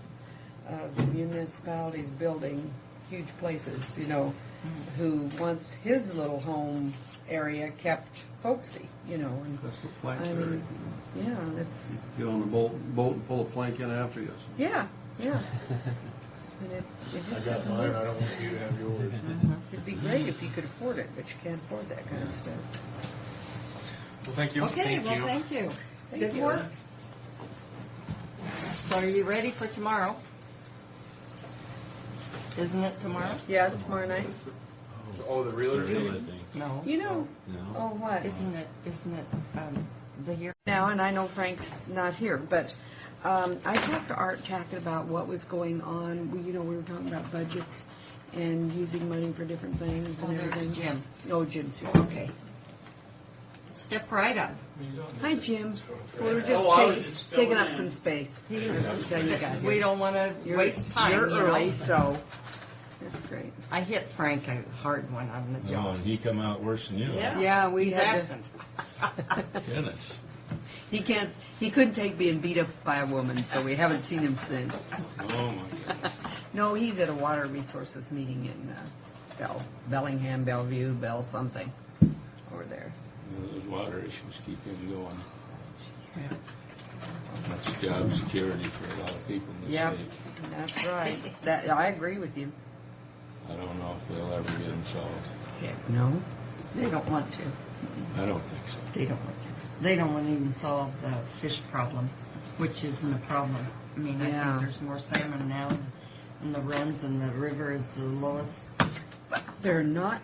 the municipalities building huge places, you know, who wants his little home area kept folksy, you know. And That's the plank I area. mean, yeah, that's Get on the boat and pull a plank in after you. yeah. And it I just got doesn't mine. I work. don't want you to have yours. It'd be great if you could afford it, but you can't afford that kind of stuff. Well, thank you. Okay, well, thank you. Good you. work. So are you ready for tomorrow? Isn't it tomorrow? Yeah, tomorrow night. Oh, the realtor Real, I meeting? think. No. You know, No. oh, what? Isn't it the year? Now, and I know Frank's not here, but I talked to Art Tackett about what was going on. We were talking about budgets and using money for different things Oh, and there's everything. Jim. Oh, Jim's here. Okay. Step right up. Hi, Jim. We're just Oh, I was just taking filling up in. some space. He is So you got we here. don't want to You're- waste time. You're you know. early, so that's great. I hit Frank a hard one on the Oh, jaw. and he come out worse than you. Yeah, we He's had absent. Goodness. He couldn't take being beat up by a woman, so we haven't seen him since. Oh, my goodness. No, he's at a water resources meeting in Bellingham, Bellevue, Bell something over there. Those water issues keep him going. That's job security for a lot of people in the Yep, state. that's right. That I agree with you. I don't know if they'll ever get them solved. No. They don't want to. I don't think so. They don't want to. They don't want to even solve the fish problem, which isn't a problem. I mean, I Yeah. think there's more salmon now in the runs, and the river is the lowest. They're not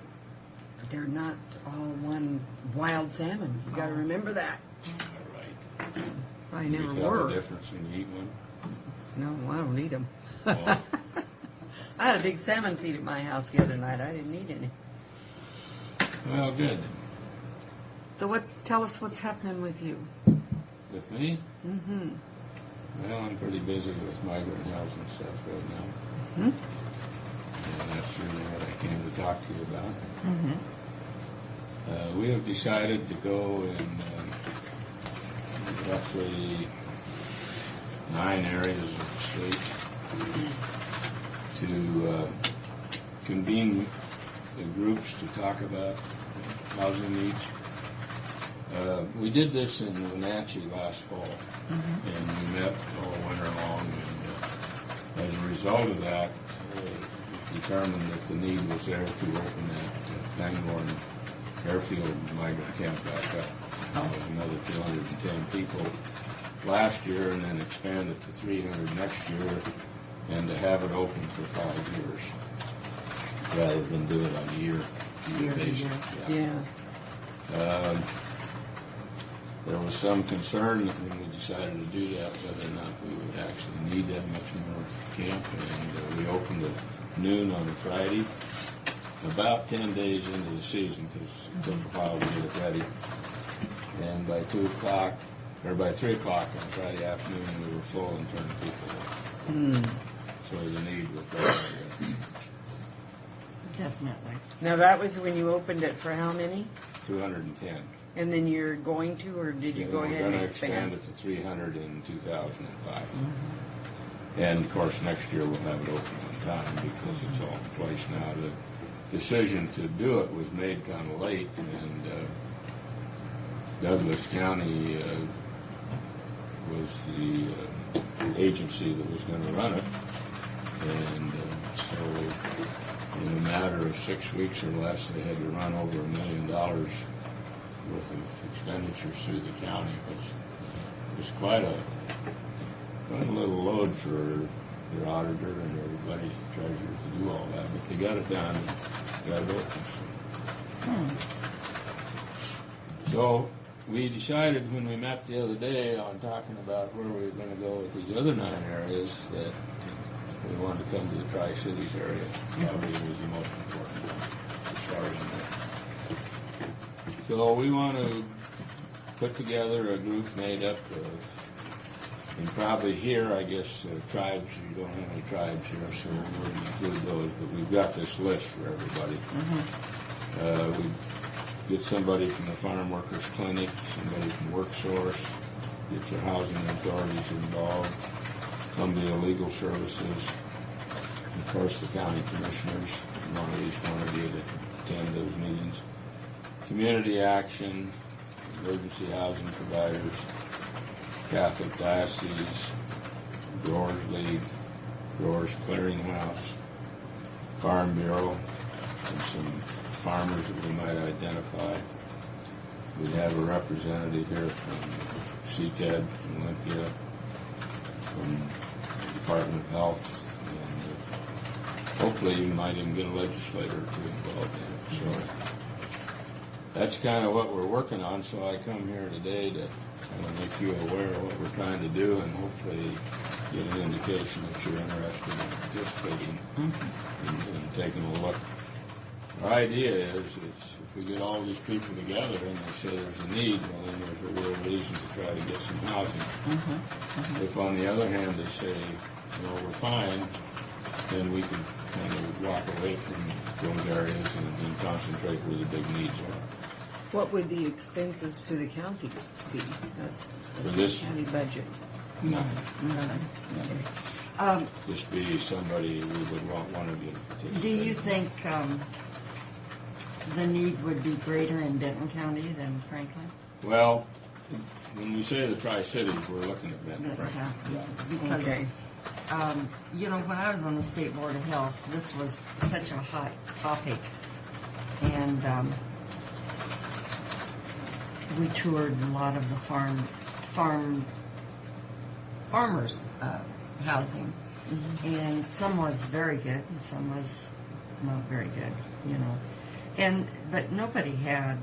all one wild salmon. You got to remember that. All right. I Can never you tell the were. difference when you eat one? No, I don't eat them. Oh. I had a big salmon feed at my house the other night. I didn't eat any. Well, good. So tell us what's happening with you. With me? Mm-hmm. Well, I'm pretty busy with migrant housing stuff right now. Hmm? And that's really what I came to talk to you about. Mm-hmm. We have decided to go in roughly 9 areas of the state to convene the groups to talk about housing needs. We did this in Wenatchee last fall, and we met all winter long, and as a result of that, we determined that the need was there to open that Pangborn Airfield migrant camp back up. With another 210 people last year, and then expand it to 300 next year, and to have it open for 5 years, rather than do it on a year basis. Yeah. There was some concern that when we decided to do that, whether or not we would actually need that much more camp, and we opened at noon on a Friday, about 10 days into the season, because it took a while to get it ready. And by 2 o'clock, or by 3 o'clock on Friday afternoon, we were full and turned people away. So the need was there. Definitely. Now that was when you opened it for how many? 210. And then you're going to, or did you go ahead and We're going to expand? expand it to 300 in 2005. And of course, next year we'll have it open on time because it's all in place now. The decision to do it was made kind of late, and Douglas County was the agency that was going to run it. And so in a matter of 6 weeks or less, they had to run over $1 million worth of expenditures through the county, which was quite a little load for their auditor and everybody, treasurer, to do all that. But they got it done and got it open. So we decided when we met the other day on talking about where we were going to go with these other 9 areas that we wanted to come to the Tri-Cities area. Probably was the most important one to start in. So we want to put together a group made up of, and probably here, I guess, tribes. You don't have any tribes here, so we wouldn't include those, but we've got this list for everybody. We get somebody from the Farm Workers Clinic, somebody from WorkSource, get your housing authorities involved, Columbia Legal Services, of course the county commissioners, one of each one of you to attend those meetings. Community Action, emergency housing providers, Catholic Diocese, Growers League, Growers Clearinghouse, Farm Bureau, and some farmers that we might identify. We have a representative here from CTED, from Olympia, from the Department of Health, and hopefully you might even get a legislator or two involved in it. So that's kind of what we're working on, so I come here today to kind of make you aware of what we're trying to do and hopefully get an indication that you're interested in participating and taking a look. Our idea is if we get all these people together and they say there's a need, well, then there's a real reason to try to get some housing. If, on the other hand, they say, we're fine, then we can kind of walk away from those areas and concentrate where the big needs are. What would the expenses to the county be? That's For this? county budget. Nothing. Nothing. Just be somebody we would want to get participating. Do you think the need would be greater in Benton County than Franklin? Well, when we say the Tri-Cities, we're looking at Benton. Because, Okay. when I was on the State Board of Health, this was such a hot topic. And we toured a lot of the farmers' housing. And some was very good and some was not very good, But nobody had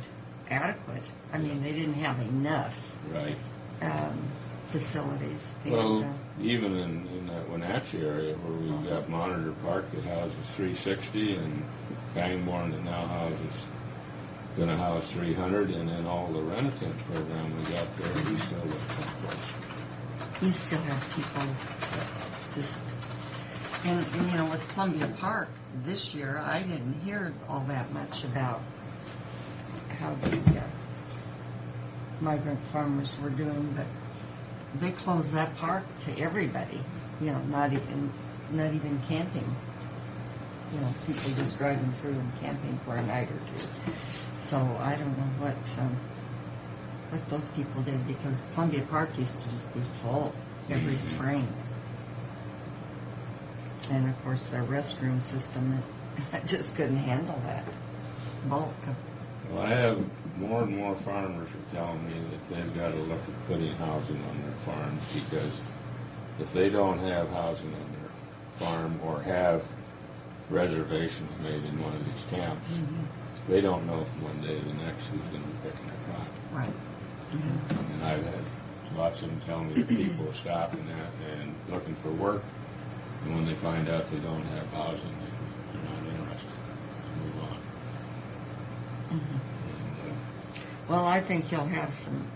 adequate. I mean, they didn't have enough Right. facilities. Well, even in that Wenatchee area where we've got Monitor Park that houses 360 and Bangborn that now going to house 300, and then all the rent-a-tent program we got there, we still got someplace. You still have people just... And with Columbia Park this year, I didn't hear all that much about how the migrant farmers were doing, but they closed that park to everybody. Not even camping. People just driving through and camping for a night or two. So I don't know what those people did, because Columbia Park used to just be full every spring. And of course their restroom system that just couldn't handle that bulk of... Well, I have more and more farmers are telling me that they've got to look at putting housing on their farms, because if they don't have housing on their farm or have reservations made in one of these camps, they don't know from one day to the next who's going to be picking their crop. Right. And I've had lots of them tell me that people are stopping that and looking for work, and when they find out they don't have housing, they're not interested. They move on. And, Well, I think you'll have some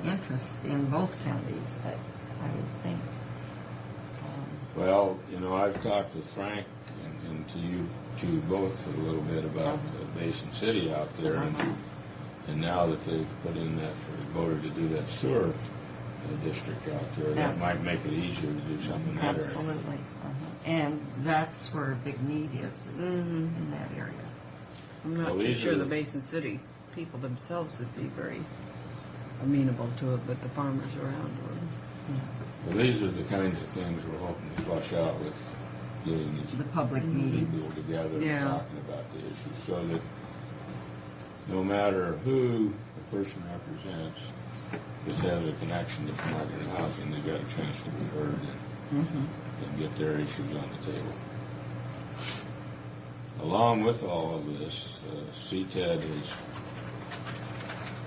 interest in both counties, I would think. well, I've talked with Frank and to you two both a little bit about Basin City out there, and now that they've put in that, or voted to do that sewer district out there, that might make it easier to do something in that area. Absolutely. And that's where a big need is in that area. I'm not Well, too these sure are the the- Basin City people themselves would be very amenable to it, but the farmers around would. Well, these are the kinds of things we're hoping to flush out with getting these The public meetings. people together Yeah. and talking about the issues, so that no matter who the person represents, this has a connection to migrant housing, they've got a chance to be heard and get their issues on the table. Along with all of this, CTED has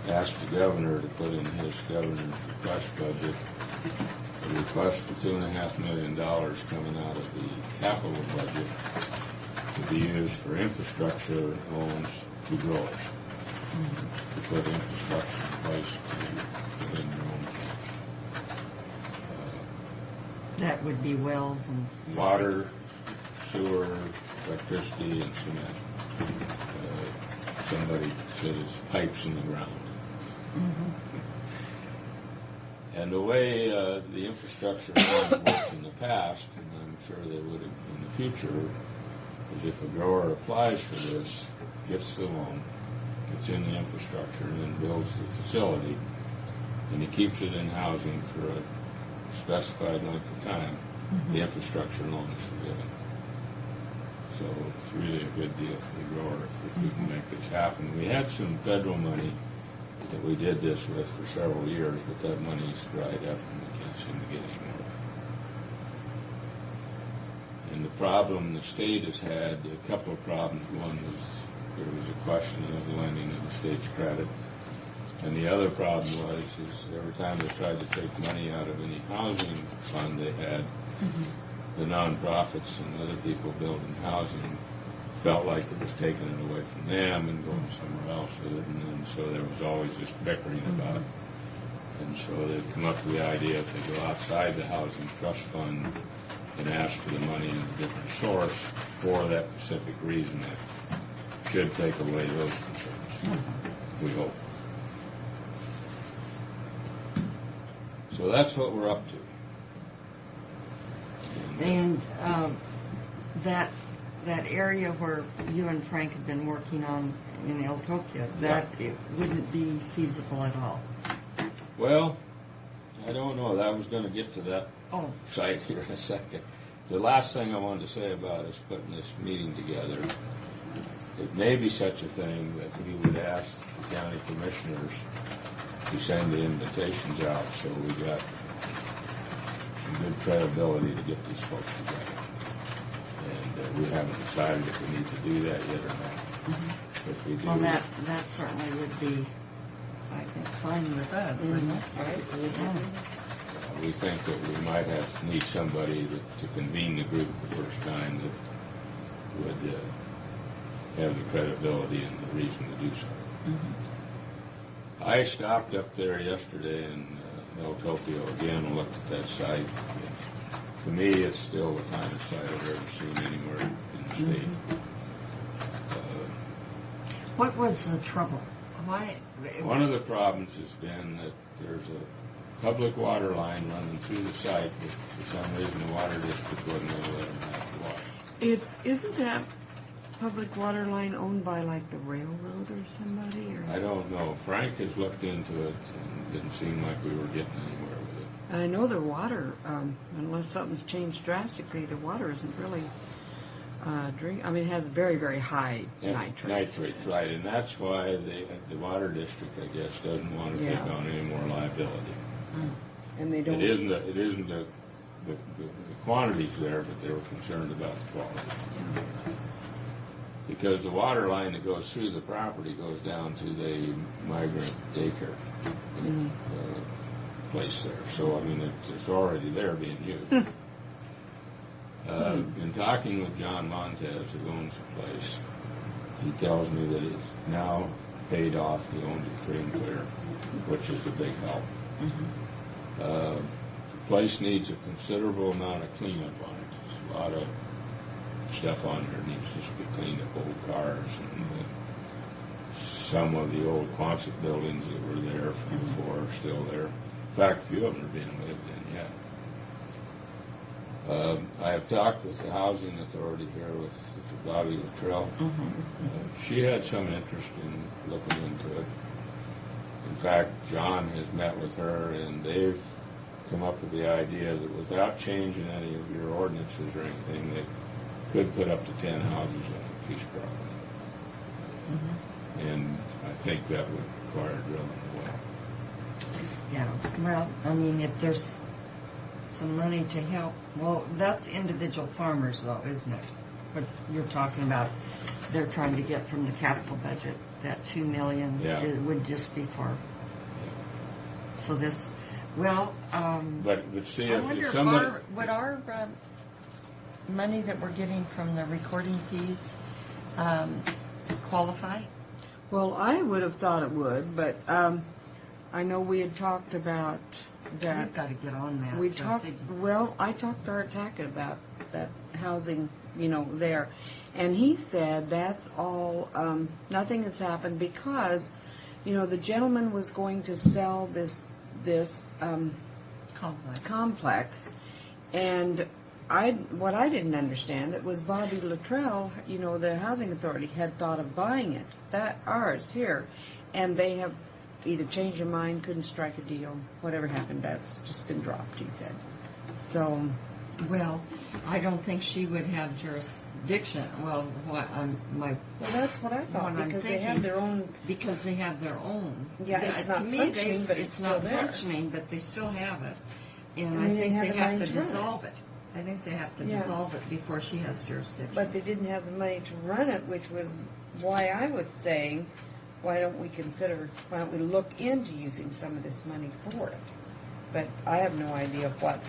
asked the governor to put in his governor's request budget a request for $2.5 million coming out of the capital budget to be used for infrastructure loans to growers, to put infrastructure in place to get in their own camps. That would be wells and... Water, sewer, electricity, and cement. Somebody said it's pipes in the ground. And the way the infrastructure loans worked in the past, and I'm sure they would in the future, is if a grower applies for this, gets the loan, gets in the infrastructure, and then builds the facility, and he keeps it in housing for a specified length of time, the infrastructure loan is forgiven. So it's really a good deal for the grower if we can make this happen. We had some federal money that we did this with for several years, but that money's dried up and we can't seem to get any more. And the problem the state has had, a couple of problems. One was there was a question of lending of the state's credit. And the other problem is every time they tried to take money out of any housing fund they had, the nonprofits and other people building housing felt like it was taking it away from them and going somewhere else with it, and so there was always this bickering about it. And so they've come up with the idea if they go outside the housing trust fund and ask for the money in a different source for that specific reason, that should take away those concerns. We hope. So that's what we're up to. And that area where you and Frank have been working on in Eltopia, that it wouldn't be feasible at all. Well, I don't know. I was going to get to that site here in a second. The last thing I wanted to say about us putting this meeting together, it may be such a thing that we would ask the county commissioners to send the invitations out so we got some good credibility to get these folks together. And we haven't decided if we need to do that yet or not. If we do, Well, that certainly would be, I think, fine with us, wouldn't it? we think that we might need somebody to convene the group the first time that would have the credibility and the reason to do so. I stopped up there yesterday in Eltopia again and looked at that site. To me, it's still the finest site I've ever seen anywhere in the state. What was the trouble? Why? One of the problems has been that there's a public water line running through the site, but for some reason the water district wasn't going to let them have the water. Isn't that public water line owned by like the railroad or somebody? Or? I don't know. Frank has looked into it and didn't seem like we were getting anywhere with it. I know the water, unless something's changed drastically, the water isn't really it has very, very high nitrates. Nitrates, right. And that's why the water district, I guess, doesn't want to take on any more liability. And they don't. It isn't the quantities there, but they were concerned about the quality. Because the water line that goes through the property goes down to the migrant daycare place there. So, I mean, it's already there being used. In talking with John Montez, who owns the place, he tells me that it's now paid off. He owns it free and clear, which is a big help. The place needs a considerable amount of cleanup on it. There's a lot of stuff on there needs to be cleaned up, old cars and some of the old Quonset buildings that were there from before are still there. In fact, a few of them are being lived in yet. I have talked with the housing authority here with Bobby Luttrell. She had some interest in looking into it. In fact, John has met with her, and they've come up with the idea that without changing any of your ordinances or anything, they could put up to 10 houses on a piece of property. And I think that would require drilling away. Yeah, well, I mean, if there's some money to help, well, that's individual farmers, though, isn't it? What you're talking about, they're trying to get from the capital budget, that $2 million, it would just be for. So this, well, but see, I wonder if would our money that we're getting from the recording fees qualify? Well, I would have thought it would, but I know we had talked about that. We've got to get on that. I talked to Art Tackett about that housing, there. And he said that's all, nothing has happened because, the gentleman was going to sell this complex. And what I didn't understand, that was Bobby Luttrell, the housing authority, had thought of buying it, ours here. And they have either changed their mind, couldn't strike a deal, whatever happened, that's just been dropped, he said. So. Well, I don't think she would have jurisdiction. Well, that's what I thought, because they have their own. Because they have their own. Yeah, it's not functioning, but it's not still there. functioning, but they still have it. And I think they have to dissolve it. I think they have to Yeah. dissolve it before she has jurisdiction. But they didn't have the money to run it, which was why I was saying, why don't we look into using some of this money for it? But I have no idea what.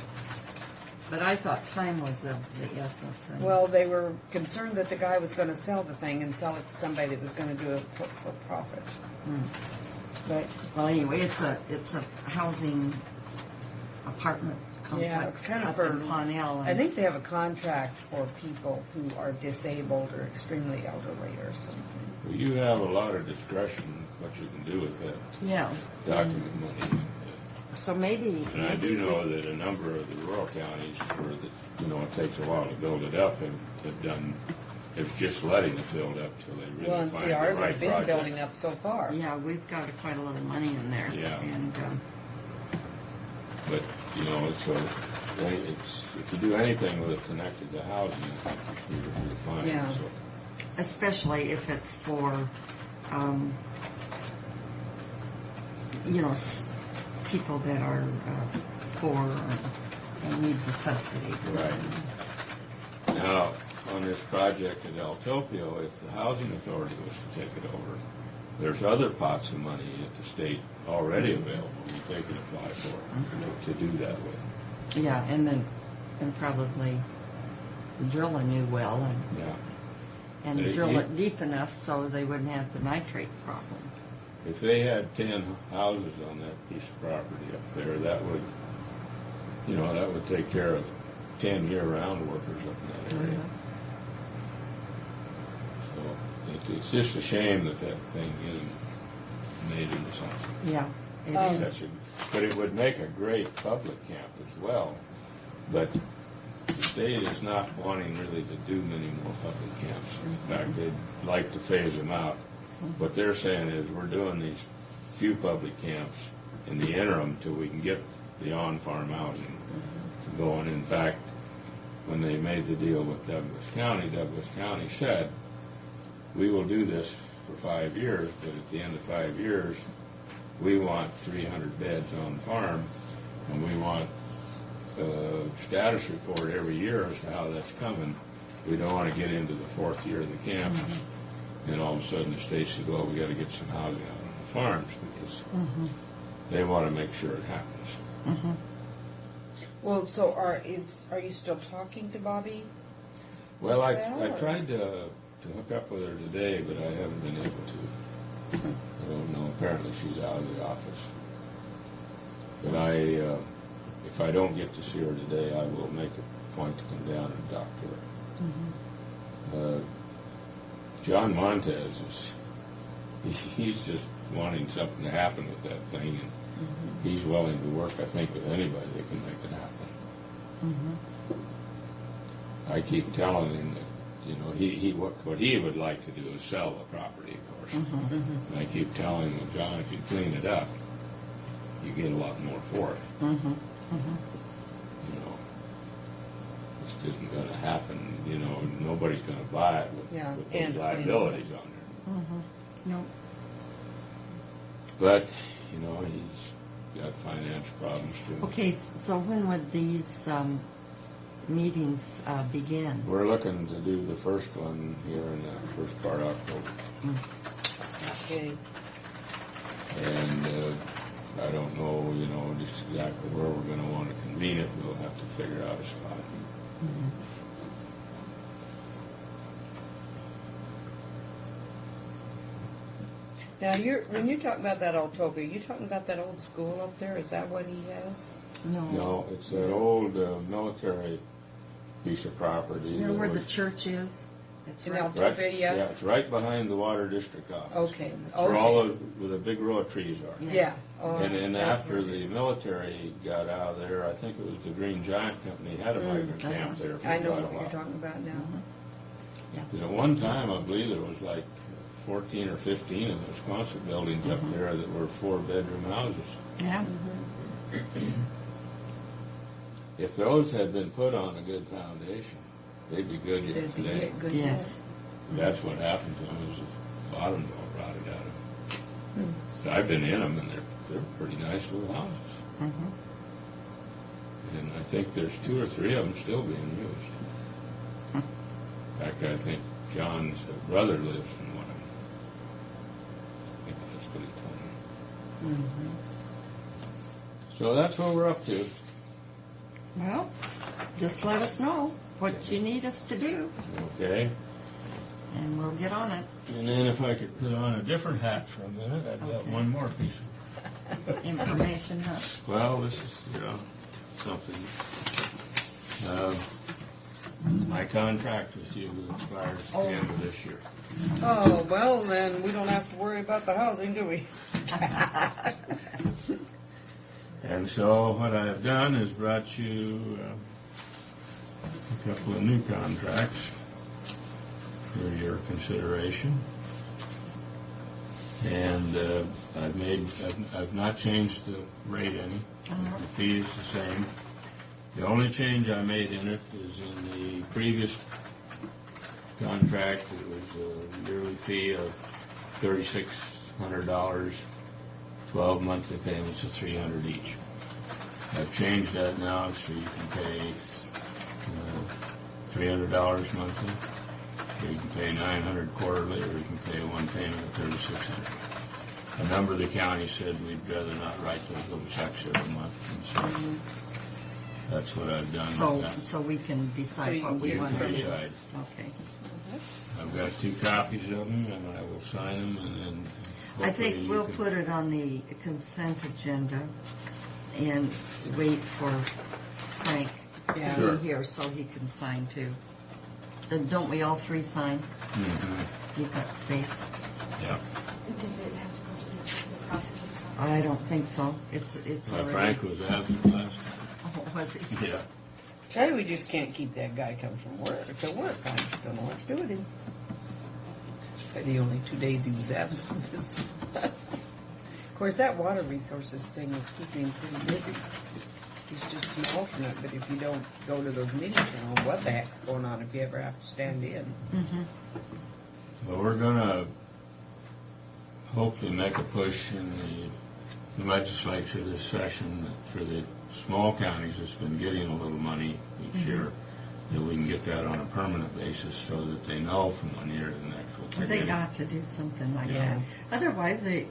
But I thought time was of the essence. And Well, they were concerned that the guy was going to sell the thing and sell it to somebody that was going to do it for profit. But well, anyway, it's a housing apartment complex yeah, it's kind of up for. in Parnell. I think they have a contract for people who are disabled or extremely elderly or something. Well, you have a lot of discretion what you can do with that Yeah. document money. So maybe. And I do know that a number of the rural counties where it takes a while to build it up have done. It's just letting it build up till they really Well, and find see, ours the right has been project. building up so far. Yeah, we've got quite a lot of money in there. Yeah. And But so if you do anything with it connected to housing, I think you're fine. Yeah. So, especially if it's for, people that are poor and need the subsidy. right. Now, on this project at El Topio, if the housing authority was to take it over, there's other pots of money at the state already available that they could apply for to do that with. Yeah, and probably drill a new well Yeah. and They- drill it deep enough so they wouldn't have the nitrate problem. If they had 10 houses on that piece of property up there, that would take care of 10 year-round workers up in that area. So it's just a shame that thing isn't made into something. Yeah, it is. But it would make a great public camp as well. But the state is not wanting really to do many more public camps. In fact, they'd like to phase them out. What they're saying is we're doing these few public camps in the interim till we can get the on-farm housing going. In fact, when they made the deal with Douglas County said, we will do this for 5 years, but at the end of 5 years, we want 300 beds on farm, and we want a status report every year as to how that's coming. We don't want to get into the 4th year of the camp, and all of a sudden the state said, well, we got to get some housing out on the farms, because they want to make sure it happens. Well, so are you still talking to Bobby? Well, I Or- tried to hook up with her today, but I haven't been able to. I don't know. Apparently, she's out of the office. But if I don't get to see her today, I will make a point to come down and talk to her. John Montez he's just wanting something to happen with that thing, and he's willing to work, I think, with anybody that can make it happen. I keep telling him that, what he would like to do is sell the property, of course. And I keep telling him, well, John, if you clean it up, you get a lot more for it. This isn't going to happen. Nobody's going to buy it with and those liabilities on there. No. But, he's got finance problems too. Okay, so when would these meetings begin? We're looking to do the first one here in the first part of October. Okay. And I don't know, just exactly where we're going to want to convene it. We'll have to figure out a spot. Now, when you talk about that old Toby, are you talking about that old school up there? Is that what he has? No, it's that old military piece of property. You know that where the was- church is? It's In right. El Right, Toby, yeah? yeah, it's right behind the water district office. Okay. It's where all where the big row of trees are. Yeah. Oh, And that's after what it the is. military got out of there, I think it was the Green Giant Company had a migrant camp there for I know quite a what you're while. talking about now. Because at one time, I believe there was like 14 or 15 of those Quonset buildings up there that were 4-bedroom houses. Yeah. If those had been put on a good foundation, they'd be good yet That'd be today. good. Yes. That's what happened to them, is the bottoms all rotted out of them. So I've been in them, and they're pretty nice little houses. And I think there's 2 or 3 of them still being used. In fact, I think John's brother lives in one of them. I think that's what he told me. So that's what we're up to. Well, just let us know what you need us to do, Okay? and we'll get on it. And then if I could put on a different hat for a minute, I've got Okay. one more piece of Information, huh? Well, this is, something. My contract with you expires at the end of this year. Oh, well, then we don't have to worry about the housing, do we? And so what I've done is brought you a couple of new contracts for your consideration. And I've not changed the rate any. The fee is the same. The only change I made in it is in the previous contract. It was a yearly fee of $3,600, 12 monthly payments of $300 each. I've changed that now so you can pay $300 monthly, or you can pay $900 quarterly, or you can pay one payment of $3,600. A number of the counties said we'd rather not write those little checks every month, and so that's what I've done. So we can decide So you what can we get want to from do. Decide. Okay. I've got 2 copies of them, and I will sign them, and then I hopefully think you we'll can- put it on the consent agenda and wait for Frank Yeah. to Sure. be here so he can sign too. Don't we all 3 sign? Mhm. You've got space. Yeah. Does it have to go to the prosecutor's office? I don't think so. It's already. Frank was absent last Oh, was he? time. Yeah. Tell you, we just can't keep that guy come from work to work. I just don't know what to do with him. But the only 2 days he was absent was. Of course, that water resources thing is keeping him pretty busy. He's just an alternate, but if you don't go to those meetings, you know what the heck's going on if you ever have to stand in. Well, we're gonna hopefully make a push in the legislature this session for the small counties that's been getting a little money each year, that we can get that on a permanent basis so that they know from one year to the next what they're They getting. got to do something like Yeah. that. Otherwise, they're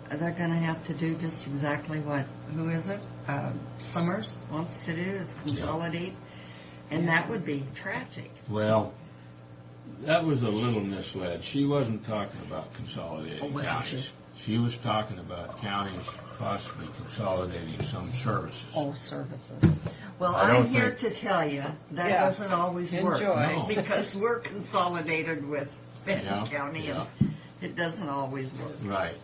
going to have to do just exactly what, who is it? Summers wants to do, is consolidate. And that would be tragic. Well, that was a little misled. She wasn't talking about consolidating Oh, wasn't counties. She was talking about counties possibly consolidating some services. Oh, services. Well, I don't I'm here think- to tell you, that Yeah. doesn't always work. Enjoy. No. Because we're consolidated with Benton Yeah, County, yeah. and it doesn't always work. Right.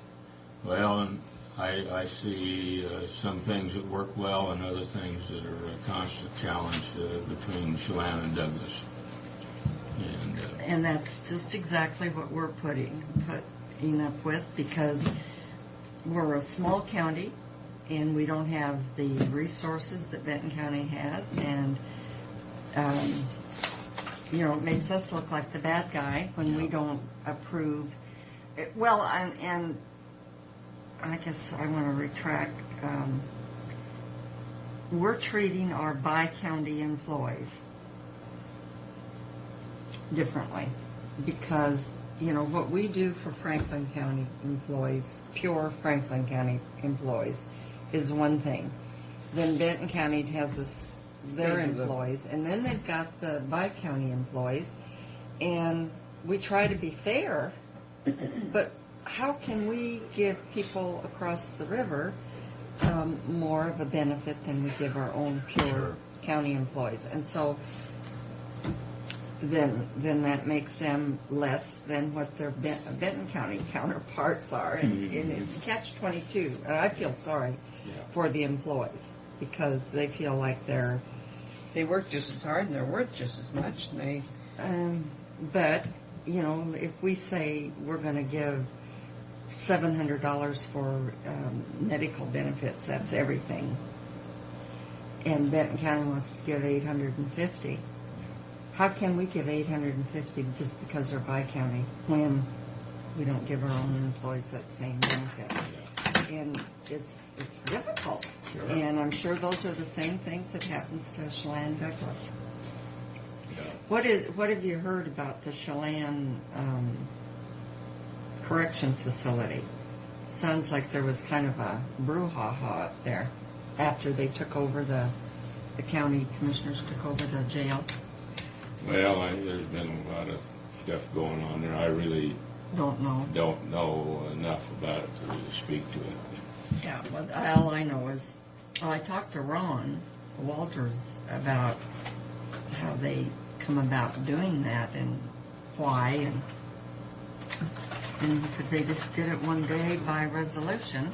Well, and I see some things that work well and other things that are a constant challenge between Chelan and Douglas. And And that's just exactly what we're putting up with, because we're a small county and we don't have the resources that Benton County has, and it makes us look like the bad guy when we don't approve. Well, and I guess I want to retract. We're treating our bi-county employees differently, because what we do for Franklin County employees, pure Franklin County employees, is one thing. Then Benton County has their They do the- employees, and then they've got the bi-county employees, and we try to be fair, but how can we give people across the river more of a benefit than we give our own pure Sure. county employees? And so then that makes them less than what their Benton County counterparts are, and it's catch-22. And I feel sorry for the employees, because they feel like they're. They work just as hard and they're worth just as much. And they But if we say we're going to give $700 for medical benefits, that's everything, and Benton County wants to give $850. How can we give $850 just because they're bi-county when we don't give our own employees that same benefit? And it's difficult. And I'm sure those are the same things that happens to Chelan Douglas. What have you heard about the Chelan correction facility? Sounds like there was kind of a brouhaha up there after they took over the county commissioners took over the jail. Well, there's been a lot of stuff going on there. I really Don't know enough about it to really speak to it. Yeah, well, all I know is, I talked to Ron Walters about how they come about doing that and why, and he said they just did it one day by resolution.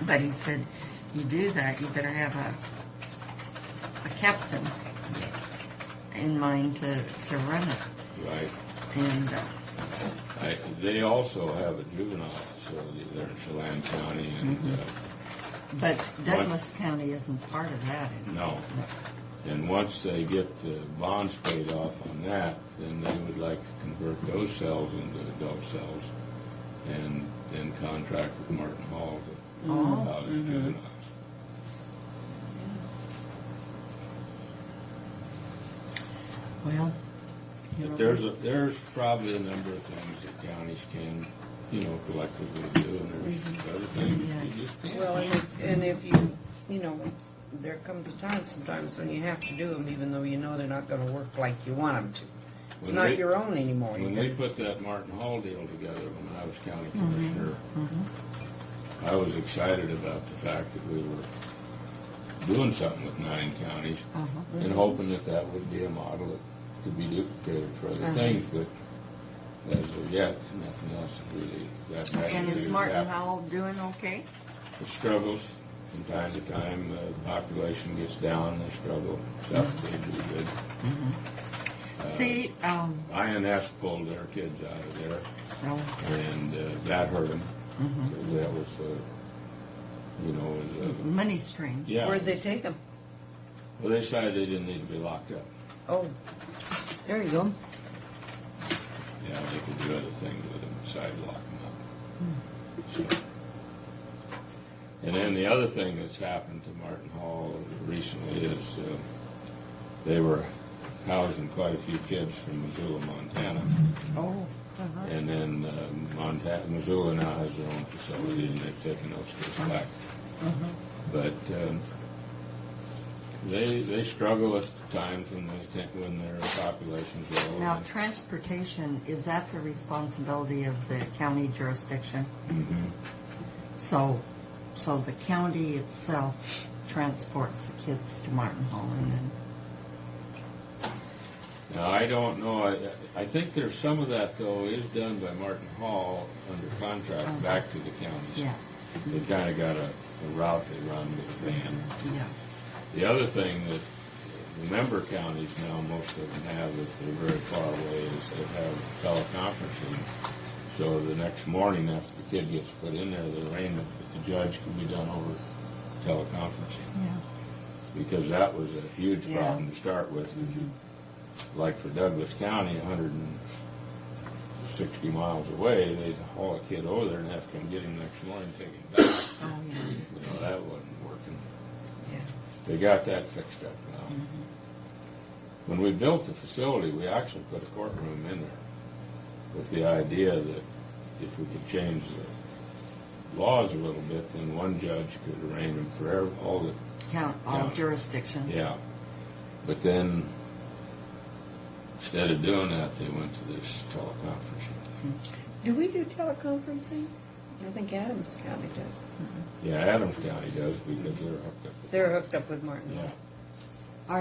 But he said, you do that, you better have a captain in mind to run it. Right. And they also have a juvenile facility there in Chelan County, and but Douglas County isn't part of that, is no. And once they get the bonds paid off on that, then they would like to convert those cells into adult cells, and then contract with Martin Hall to house juveniles. Well, But there's probably a number of things that counties can, collectively do, and there's other things you just can't. Well, and if you, there comes a time sometimes when you have to do them, even though you know they're not going to work like you want them to. It's When not they- your own anymore. When they put that Martin Hall deal together when I was county commissioner, I was excited about the fact that we were doing something with 9 counties and hoping that would be a model that could be duplicated for other things, but as of yet, nothing else is really that bad. and is Martin Howell doing okay? It struggles from time to time. The population gets down, they struggle. Stuff they do good. See, INS pulled their kids out of there, no. and that hurt them. That was, Money stream. yeah. Where'd they take them? Well, they decided they didn't need to be locked up. Oh, there you go. Yeah, they could do other things with them besides lock them up. So. And then the other thing that's happened to Martin Hall recently is they were housing quite a few kids from Missoula, Montana. Oh. And then Missoula now has their own facility, and they've taken those kids back. But they struggle at times when their population's low. Now, transportation, is that the responsibility of the county jurisdiction? So the county itself transports the kids to Martin Hall, and then Now, I don't know. I think there's some of that, though, is done by Martin Hall under contract back to the counties. yeah, They kind of got a route they run with a van. yeah. The other thing that the member counties now, most of them have, if they're very far away, is they have teleconferencing. So the next morning after the kid gets put in there, the arraignment with the judge can be done over teleconferencing. Yeah. Because that was a huge Yeah. problem to start with. Like for Douglas County, 160 miles away, they'd haul a kid over there and have to come get him next morning and take him back. Oh, yeah. That wasn't working. Yeah. They got that fixed up now. When we built the facility, we actually put a courtroom in there with the idea that if we could change the laws a little bit, then one judge could arraign them for all the Count all counties. jurisdictions. Yeah. But then, instead of doing that, they went to this teleconferencing thing. Do we do teleconferencing? I think Adams County does. Yeah, Adams County does because they're hooked up with They're hooked up with Martin. Yeah.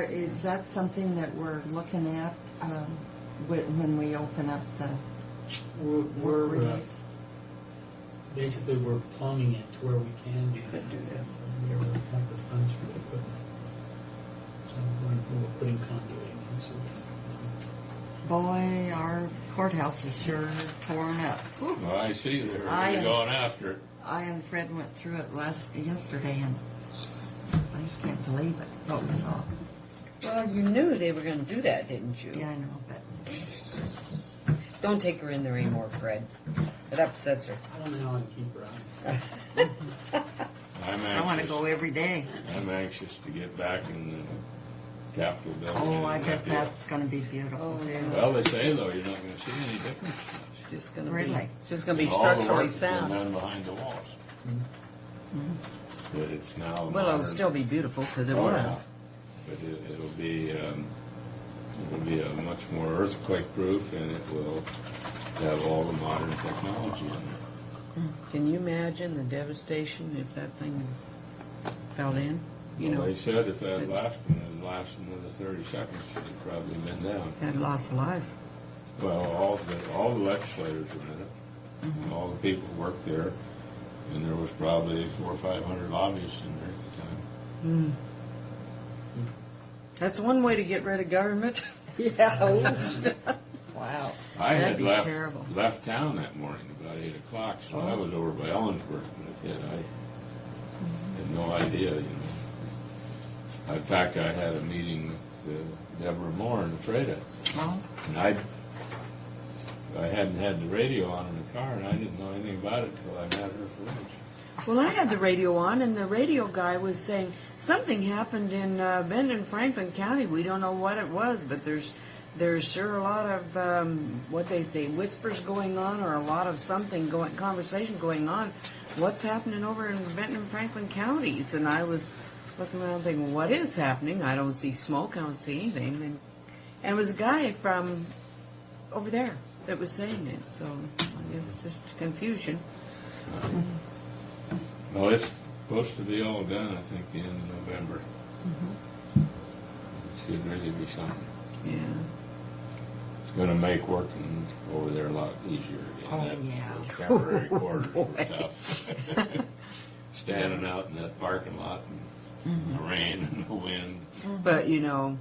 Is that something that we're looking at when we open up the We're release? basically we're plumbing it to where we can do that. We don't have the funds for the equipment. So we're putting conduit in so we Boy, our courthouse is sure torn up. Whew. Well, I see they're I really am- going after it. I and Fred went through it yesterday, and I just can't believe it, what we saw. Well, you knew they were going to do that, didn't you? Yeah, I know, but Don't take her in there anymore, Fred. It upsets her. I don't know how I can keep her out. want to go every day. I'm anxious to get back in the Capitol building. Oh, I and bet be up. that's going to be beautiful. Oh, yeah. Well, they say though you're not going to see any difference. Just gonna Really? be, it's just gonna be All the structurally work's been sound. done behind the walls. But it's now Well, modern. it'll still be beautiful because it Oh, yeah. was. But it'll be a much more earthquake proof, and it will have all the modern technology in it. Can you imagine the devastation if that thing fell in? You Well, know, they said if that lasted another 30 seconds, it'd probably been down. had lost a life. Well, all the legislators were in it, and all the people who worked there, and there was probably 400 or 500 lobbyists in there at the time. That's one way to get rid of government. Yeah. Wow. I That'd had be left terrible. left town that morning about 8 o'clock, so I was over by Ellensburg when it hit. I had no idea, you know. In fact, I had a meeting with Deborah Moore in Freda, Well, and I hadn't had the radio on in the car, and I didn't know anything about it until I met her for lunch. Well, I had the radio on, and the radio guy was saying something happened in Bend and Franklin County. We don't know what it was, but there's sure a lot of what they say whispers going on, or a lot of conversation going on. What's happening over in Benton and Franklin counties? And I was looking around thinking, what is happening? I don't see smoke. I don't see anything. And it was a guy from over there that was saying it. So I guess just confusion. Well, it's supposed to be all done, I think, the end of November. It should really be something. Yeah. It's going to make working over there a lot easier again. Oh, That- yeah. Those temporary Oh, quarters were boy. tough. Standing out in that parking lot in the rain and the wind. But, you know,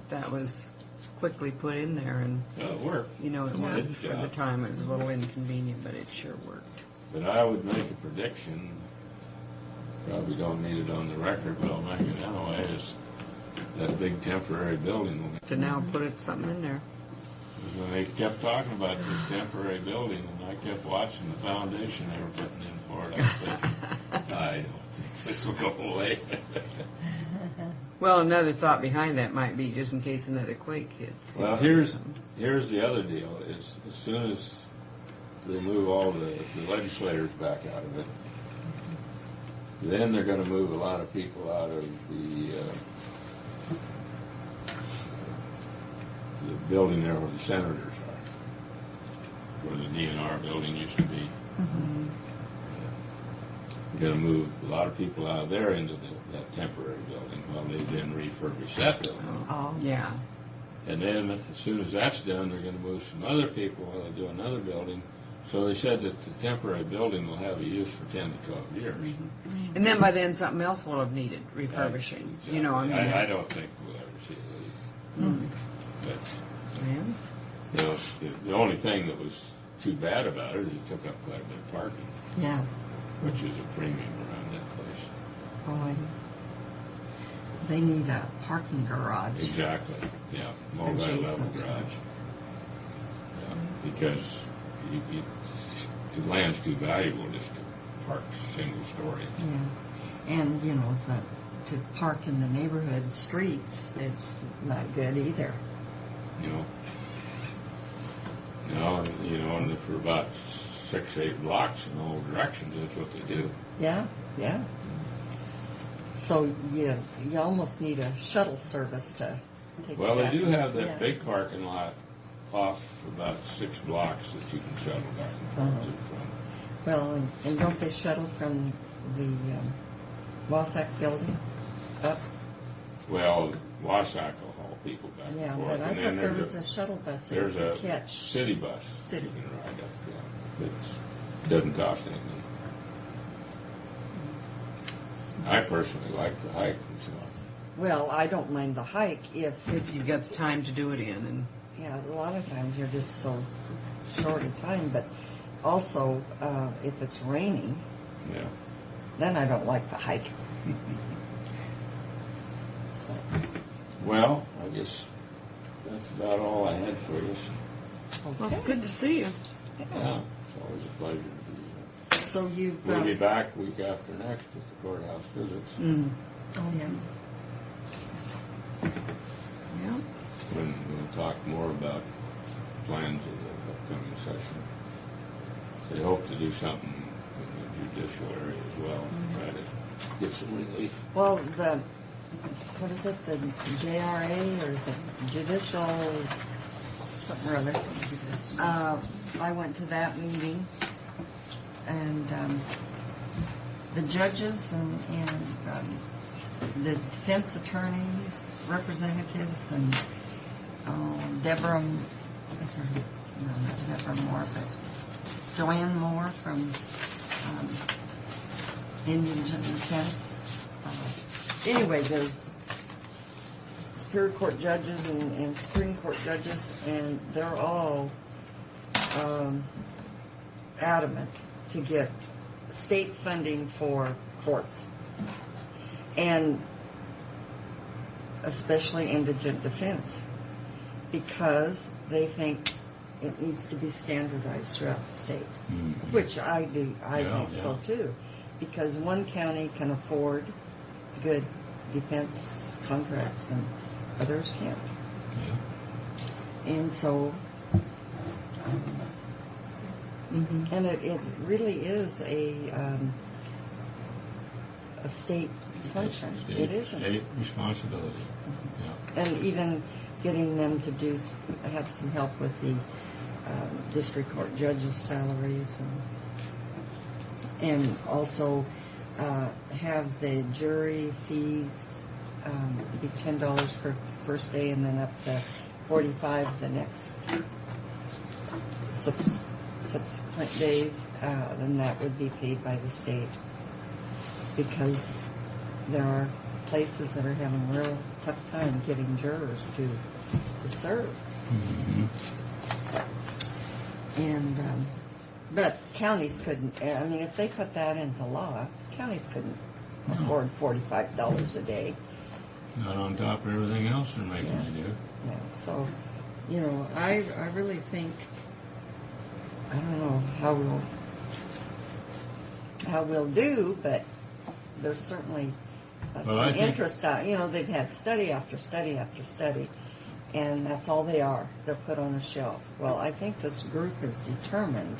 that was quickly put in there, and, Well, it worked. you know, it It worked did for the the job. time. It was a little inconvenient, but it sure worked. But I would make a prediction, probably don't need it on the record, but I'll make it anyway, is that big temporary building will To now put something in there. When they kept talking about this temporary building, and I kept watching the foundation they were putting in for it, I was thinking, I don't think this will go away. Well, another thought behind that might be just in case another quake hits. Well, here's the other deal: is as soon as they move all the legislators back out of it, then they're going to move a lot of people out of the building there where the senators are, where the DNR building used to be. They're going to move a lot of people out of there into that temporary building while they then refurbish that building. Oh, Yeah. And then as soon as that's done, they're going to move some other people while they do another building. So they said that the temporary building will have a use for 10 to 12 years. And then by then something else will have needed refurbishing. Exactly. You know, I mean. I don't think we'll ever see it leave. But, Man. you know, the only thing that was too bad about it is it took up quite a bit of parking, yeah. which is a premium around that place. Boy. They need a parking garage. Exactly, yeah, multi-level Adjacent. garage. Yeah, because the land's too valuable just to park single story. Yeah. And, you know, to park in the neighborhood streets, it's not good either. You know, and for about 6-8 blocks in all directions, that's what they do. Yeah, yeah. So you almost need a shuttle service to take Well, you they back. do have that Yeah. big parking lot off about 6 blocks that you can shuttle back and forth to from. Well, and don't they shuttle from the Wasack building up? Well, Wasack will haul people back Yeah, and forth. but I and thought then there there's was a shuttle bus that There's you a could catch. city bus City. you can ride up. Yeah. It doesn't cost anything. I personally like the hike myself. Well, I don't mind the hike if If you've got the time to do it in. And yeah, a lot of times you're just so short of time, but also if it's raining, Yeah. then I don't like the hike. So, Well, I guess that's about all I had for you. well, it's good to see you. Yeah, it's always a pleasure to be here. So you've. We'll be back week after next with the courthouse visits. Oh, yeah. Yeah. We'll talk more about plans of the upcoming session. They hope to do something in the judicial area as well, to try to get some relief. Well, what is it, the JRA or the judicial, something or other. I went to that meeting, and the judges and the defense attorneys, representatives, and Deborah, no, not Deborah Moore, but Joanne Moore from Indigent Defense. Anyway, there's Superior Court judges and Supreme Court judges, and they're all adamant to get state funding for courts, and especially indigent defense, because they think it needs to be standardized throughout the state, which I do. I think so too, because one county can afford good defense contracts and others can't. And so, and it really is a state function. It isn't. State responsibility. And even getting them to have some help with the district court judges' salaries, and also have the jury fees be $10 for first day, and then up to $45 the next subsequent days. Then that would be paid by the state, because there are places that are having a real tough time getting jurors to serve. And but counties couldn't. I mean, if they put that into law, counties couldn't afford $45 a day. Not on top of everything else they're making you do. Yeah. So, I really think, I don't know how we'll do, but there's certainly some interest out. They've had study after study after study, and that's all they are. They're put on a shelf. Well, I think this group is determined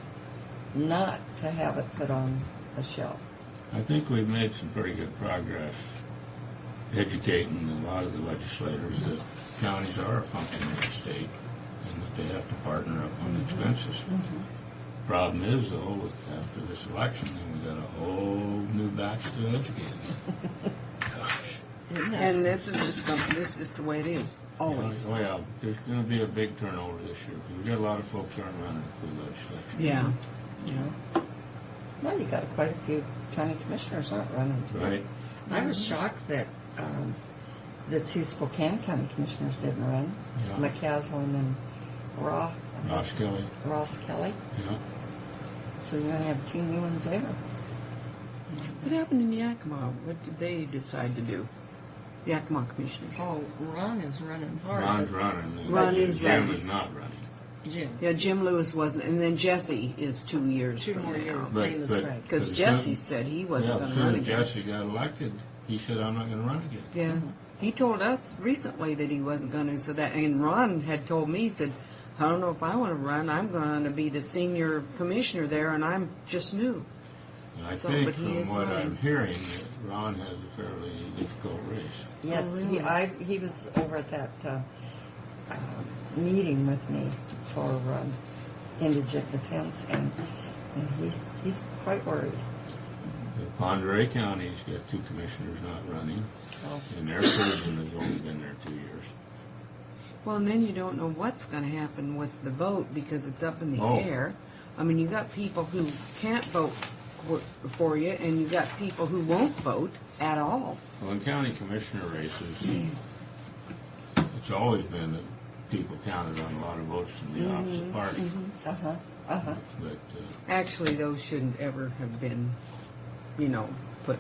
not to have it put on a shelf. I think we've made some pretty good progress educating a lot of the legislators that counties are a functioning state and that they have to partner up on expenses. Problem is, though, after this election, then we got a whole new batch to educate again. Gosh. And this is the way it is, always. Yeah, there's going to be a big turnover this year because we got a lot of folks aren't running for the legislature. Yeah. Well, you got quite a few county commissioners aren't running. Right. I was shocked that the two Spokane County commissioners didn't run. Yeah. McCaslin and Ross Kelly. Ross Kelly. Yeah. So you're going to have two new ones there. What happened in Yakima? What did they decide to do? Yakima commissioners. Oh, Ron is running hard. Ron's running. Ron is Jim running. is not running. Jim. Yeah, Jim Lewis wasn't, and then Jesse is 2 years. Two from more now. years, But- same as but- Frank. Because But Jesse as said he wasn't As going to soon run as again. Jesse got elected, he said, I'm not going to run again. Yeah, he told us recently that he wasn't going to. So that, and Ron had told me, he said, I don't know if I want to run. I'm going to be the senior commissioner there, and I'm just new. And I So, think but he from is what running. I'm hearing, that Ron has a fairly difficult race. Yes, Oh, really? he was over at that meeting with me for indigent defense, and he's quite worried. The Ponderay County's got two commissioners not running, Oh. and their prison has only been there 2 years. Well, and then you don't know what's going to happen with the vote because it's up in the Oh. air. I mean, you got people who can't vote for you, and you got people who won't vote at all. Well, in county commissioner races, it's always been that people counted on a lot of votes from the opposite party. But Actually, those shouldn't ever have been, put.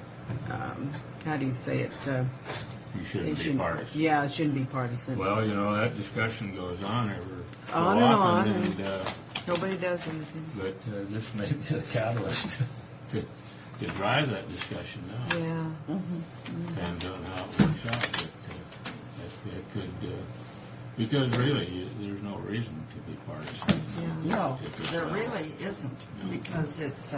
How do you say it? you They shouldn't be shouldn't. partisan. Yeah, it shouldn't be partisan. Well, that discussion goes on ever so On and often, on, and Nobody does anything. but this may be the catalyst to drive that discussion now. Yeah. Depends on how it works out, but that could, because really, there's no reason to be partisan. Yeah. No, there really isn't, because it's,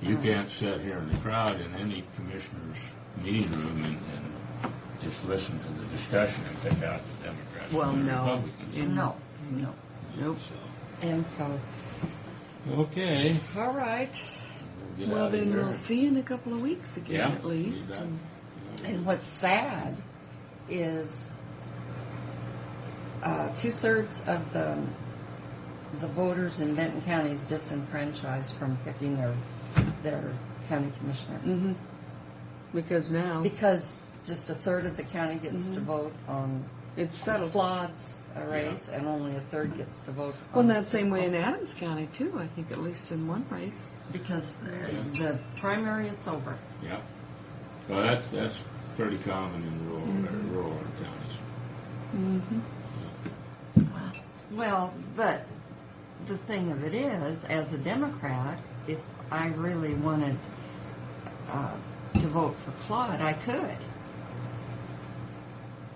You can't sit here in the crowd in any commissioner's meeting room and just listen to the discussion and pick out the Democrats Well, and the no. Republicans. no. Nope. And so, Okay. all right. We'll get Well, out of then here. we'll see you in a couple of weeks again, Yeah, at least. we'll be back. And what's sad is 2/3 of the voters in Benton County is disenfranchised from picking their county commissioner. Mm-hmm. Because now Because just 1/3 of the county gets to vote on it's settled. Claude's race, and only 1/3 gets to vote Well, on that same way in Adams County, too, I think, at least in one race. because the primary, it's over. Yeah. Well, that's pretty common in rural counties. Mm-hmm. Well, but the thing of it is, as a Democrat, if I really wanted to vote for Claude, I could.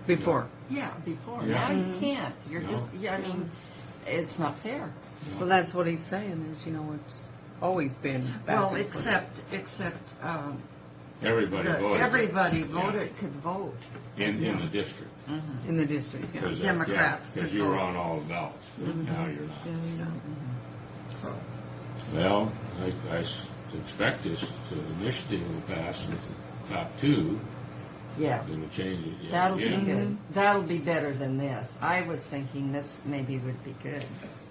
Before. Yeah, before. Yeah. Now you can't. You're No. just, yeah, I mean, it's not fair. Well, that's what he's saying is, it's always been back Well, and forth. except Everybody voted. everybody Yeah. voted could vote. In the district. in the district, yeah. Because Democrats Because could you were vote. on all the ballots. Now you're not. Yeah, you know. So, Well, I expect this initiative will pass with the top two. yeah. Going to change it yet That'll be again. good. That'll be better than this. I was thinking this maybe would be good.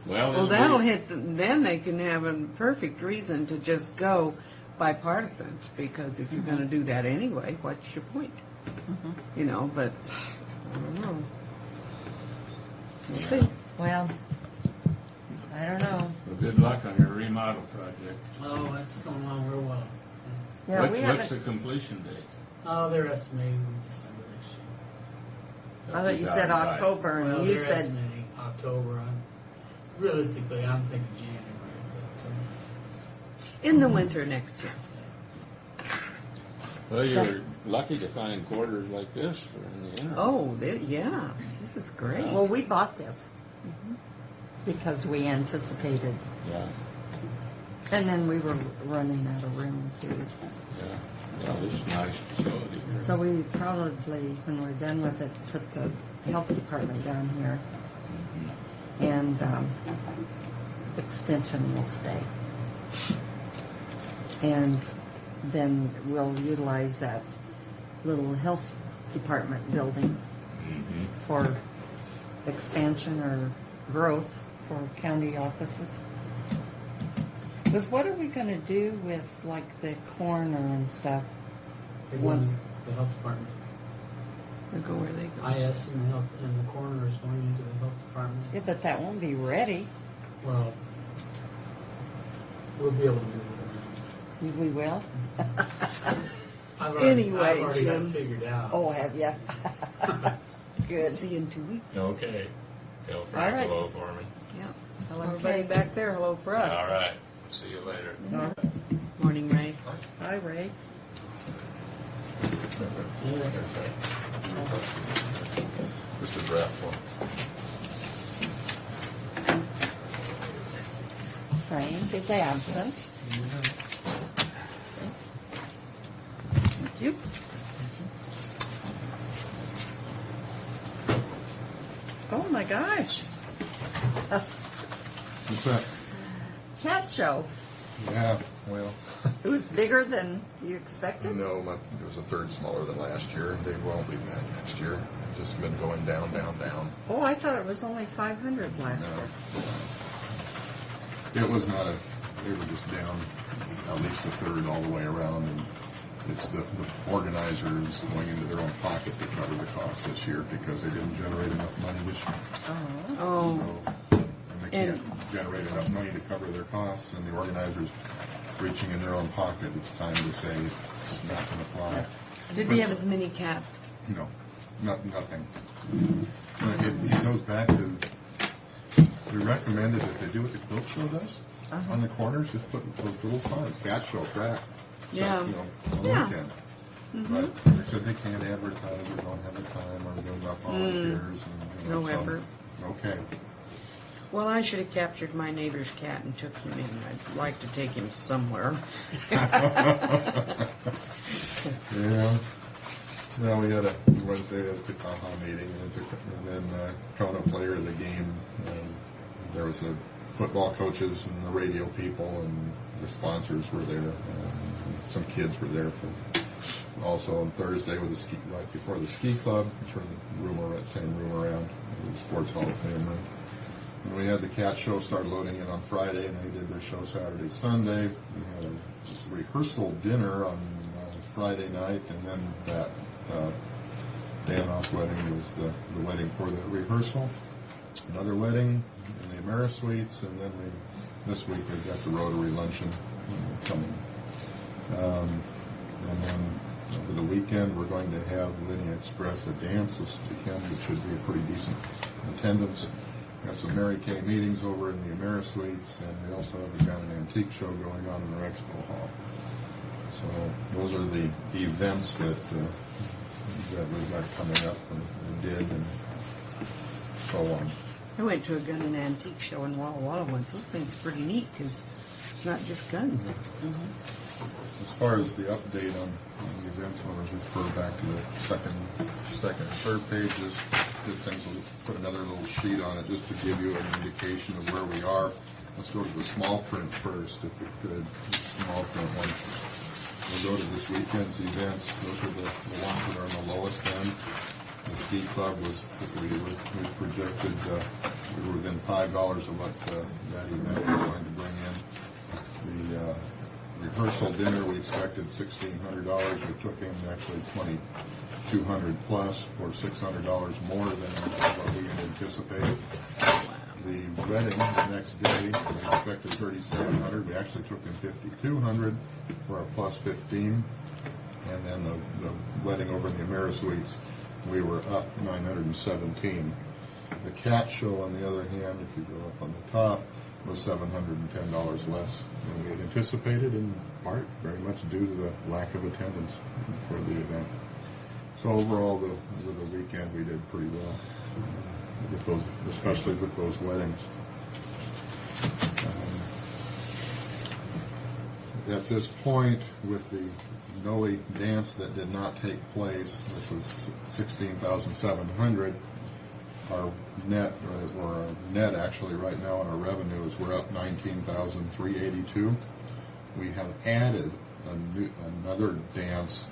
Well, that'll hit, then they can have a perfect reason to just go bipartisan, because if you're going to do that anyway, what's your point? But I don't know. We'll see. Well, I don't know. Well, good luck on your remodel project. Oh, that's going along real well. Yeah, we What's the haven't. completion date? Oh, they're estimating December next year. I thought you said 2005. October, and Well, you they're said estimating October. Realistically, I'm thinking January. In the winter next year. Well, you're lucky to find quarters like this for in the interim. Oh, yeah. This is great. well, we bought this because we anticipated, Yeah, and then we were running out of room too. yeah. Well, this is nice facility here. So we probably, when we're done with it, put the health department down here, and extension will stay. And then we'll utilize that little health department building Mhm. for expansion or growth for county offices. But what are we going to do with, like, the coroner and stuff? They Once- won the health department. They'll go where they go. IS and the coroner is going into the health department. Yeah, but that won't be ready. Well, we'll be able to move it around. We will? Anyway, I've already got Jim. it figured out. Oh, have ya? Good. See you in 2 weeks. Okay. Tell All Frank right. hello for me. Yeah. Well, Everybody okay. back there, hello for us. All right. See you later. Morning, Ray. Hi, Ray. Just a draft form. Frank is absent. Thank you. Oh, my gosh. What's that? Cat show. Yeah, well, It was bigger than you expected? no, it was a third smaller than last year, and they won't be back next year. It's just been going down, down, down. Oh, I thought it was only 500 last No. year. It was not they were just down at least a third all the way around, and it's the organizers going into their own pocket to cover the cost this year because they didn't generate enough money this year. Oh, So, and they can't generate enough money to cover their costs, and the organizers reaching in their own pocket, it's time to say it's not going to fly. did we have as many cats? No, nothing. It goes back to, we recommended that they do what the quilt show does. on the corners, just put those little signs, cat show track. Yeah. You know, on the Yeah. weekend. Mm-hmm. But they said they can't advertise or don't have the time or they're not volunteers. And, No effort. Okay. Well, I should have captured my neighbor's cat and took him in. I'd like to take him somewhere. Yeah. Well, we had a Wednesday at the Kaha meeting, and then Kona player of the game. There was the football coaches and the radio people, and the sponsors were there. Some kids were there for. Also on Thursday with the ski, right before the ski club, turned the same room around the Sports Hall of Fame room. And we had the cat show start loading in on Friday, and they did their show Saturday, Sunday. We had a rehearsal dinner on Friday night, and then that Danoff wedding was the wedding for the rehearsal. Another wedding in the AmeriSuites, and then this week we've got the Rotary Luncheon coming. And then over the weekend we're going to have Linnea Express a dance this weekend, which should be a pretty decent attendance. Got some Mary Kay meetings over in the AmeriSuites, and we also have got an antique show going on in our expo hall. So those are the events that we've got coming up and did and so on. I went to a gun and antique show in Walla Walla once. Those things are pretty neat because it's not just guns. Mm-hmm. As far as the update on the events, I want to refer back to the second and third pages. Did things, we'll put another little sheet on it just to give you an indication of where we are. Let's go to the small print first, if we could. The small print one. We'll go to this weekend's events. Those are the ones that are on the lowest end. The ski club was, we projected, we were within $5 of what that event was going to bring in. The rehearsal dinner, we expected $1,600. We took in actually $2,200 plus, or $600 more than what we had anticipated. The wedding the next day, we expected $3,700. We actually took in $5,200 for a plus 15. And then the wedding over in the AmeriSuites, we were up $917. The cat show, on the other hand, if you go up on the top, was $710 less than we had anticipated, in part very much due to the lack of attendance for the event. So overall, with the weekend, we did pretty well, with those, especially with those weddings. At this point, with the Noe dance that did not take place, which was $16,700. Our net, or our net actually right now on our revenue is we're up $19,382. We have added another dance.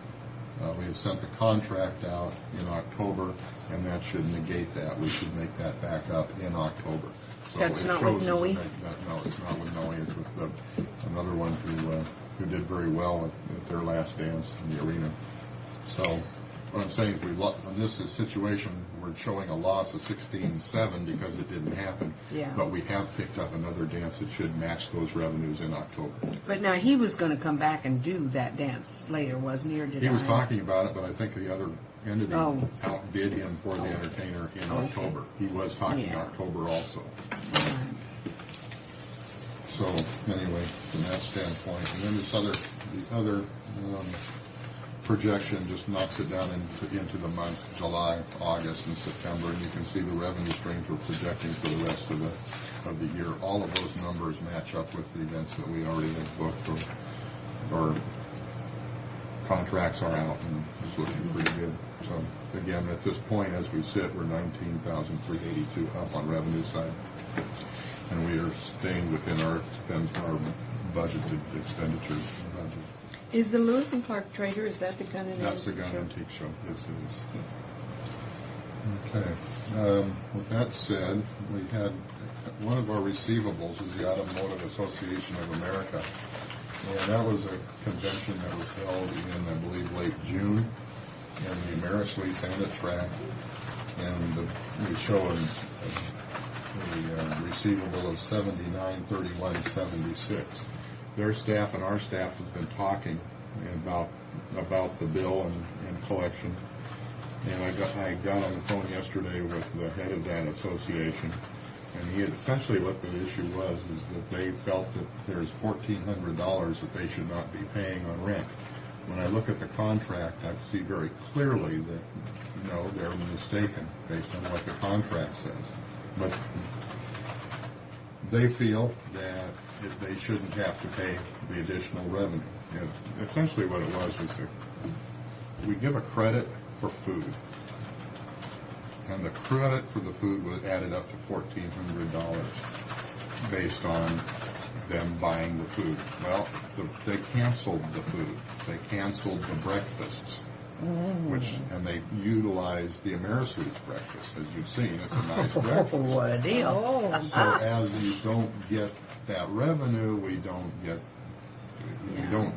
We have sent the contract out in October, and that should negate that. We should make that back up in October. So That's not with Noe? No, it's not with Noe. It's with another one who did very well at their last dance in the arena. So what I'm saying is, in this situation, we're showing a loss of 16.7 because it didn't happen. Yeah. But we have picked up another dance that should match those revenues in October. But now he was going to come back and do that dance later, wasn't he? Or did He was talking about it, but I think the other entity outbid him for the entertainer in October. He was talking October also. So anyway, from that standpoint, and then the other projection just knocks it down into the months July, August, and September, and you can see the revenue streams we're projecting for the rest of the year. All of those numbers match up with the events that we already have booked, or contracts are out, and it's looking pretty good. So again, at this point, as we sit, we're $19,382 up on revenue side, and we are staying within our budgeted expenditures budget. Is the Lewis and Clark Trader, is that the gun and antique show? That's the gun antique show, yes it is. Okay. With that said, we had one of our receivables is the Automotive Association of America. And that was a convention that was held in, I believe, late June in the AmeriSuites and at Track. And we show a receivable of $79,3176. Their staff and our staff has been talking about the bill and collection. And I got on the phone yesterday with the head of that association, And essentially what the issue was is that they felt that there's $1,400 that they should not be paying on rent. When I look at the contract, I see very clearly that, no, they're mistaken based on what the contract says. But they feel that they shouldn't have to pay the additional revenue. Essentially what it was that we give a credit for food. And the credit for the food was added up to $1,400 based on them buying the food. Well, they canceled the food. They canceled the breakfasts, and they utilized the AmeriSuites breakfast. As you've seen, it's a nice breakfast. What a deal. So as you don't get that revenue, we don't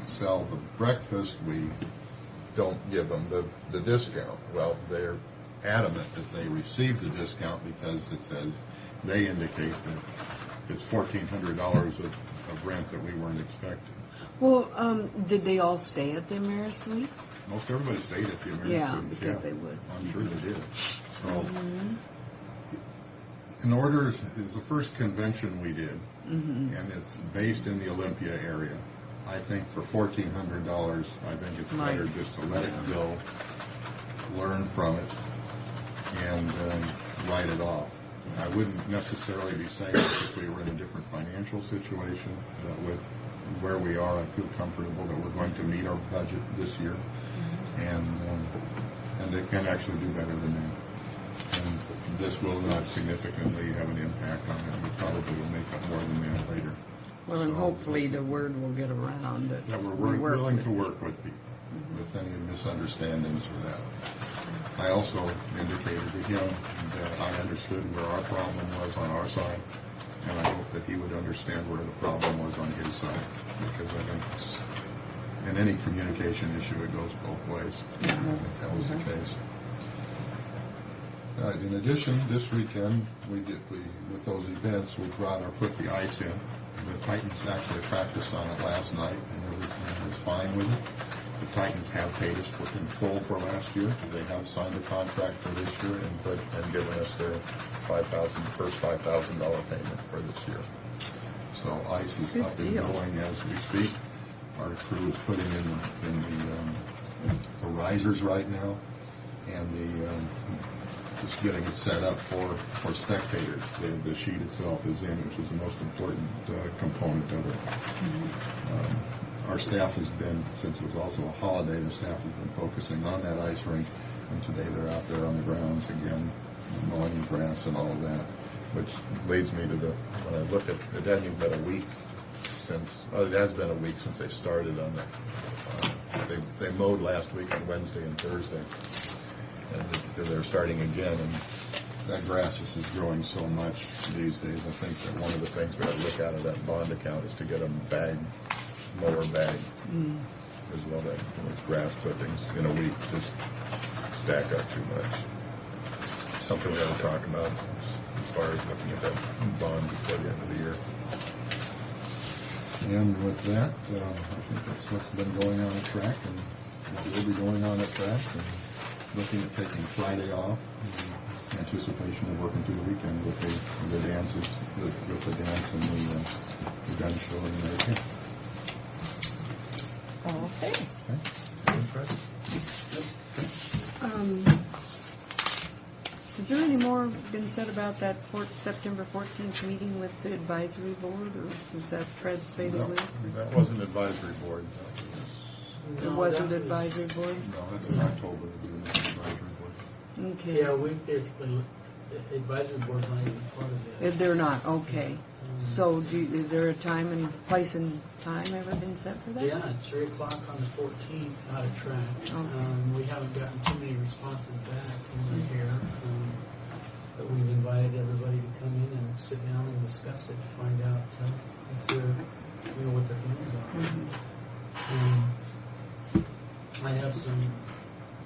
sell the breakfast, we don't give them the discount. Well, they're adamant that they receive the discount because it says they indicate that it's $1,400 of rent that we weren't expecting. Well, did they all stay at the AmeriSuites? Most everybody stayed at the AmeriSuites. Yeah, because they would. I'm sure they did. So, in order, it's the first convention we did, and it's based in the Olympia area. I think for $1,400, I think it's better just to let it go, learn from it, and write it off. I wouldn't necessarily be saying that if we were in a different financial situation, but with where we are, I feel comfortable that we're going to meet our budget this year, and it can actually do better than that. And this will not significantly have an impact on it. We probably will make up more than that later. Well, and hopefully the word will get around that we're willing to work with people, with any misunderstandings or that. I also indicated to him that I understood where our problem was on our side, and I hope that he would understand where the problem was on his side, because I think in any communication issue it goes both ways. I think that was the case. In addition, this weekend with those events, we put the ice in. The Titans actually practiced on it last night, and everything was fine with it. The Titans have paid us in full for last year. They have signed a contract for this year and given us their first $5,000 payment for this year. So ice is up and going as we speak. Our crew is putting in the risers right now, and just getting it set up for spectators. The sheet itself is in, which is the most important component of it. Our staff has been, since it was also a holiday, the staff has been focusing on that ice rink, and today they're out there on the grounds again, mowing the grass and all of that, which leads me to when I look at, it hasn't even been a week since, it has been a week since they started on the, they mowed last week on Wednesday and Thursday, and they're starting again, and that grass is growing so much these days. I think that one of the things we ought to look at of that bond account is to get a mower bag as well. That those grass clippings in a week just stack up too much. Something we ought to talk about as far as looking at that bond before the end of the year. And with that, I think that's what's been going on at track and what will be going on at track. And looking at taking Friday off in anticipation of working through the weekend with the dances, with the dance and the gun show and everything. Okay. Has there any more been said about that September 14th meeting with the advisory board, or was that Fred's bailiwick? That wasn't advisory board. It wasn't advisory board? No, that's in October. It'll be the next advisory board. Okay. Yeah, we basically, the advisory board's not even part of it. They're not, okay. So is there a time and place and time ever been set for that? Yeah, it's 3 o'clock on the 14th, out of track. Okay. We haven't gotten too many responses back when we're here, but we've invited everybody to come in and sit down and discuss it to find out if they're, what their feelings are. I have some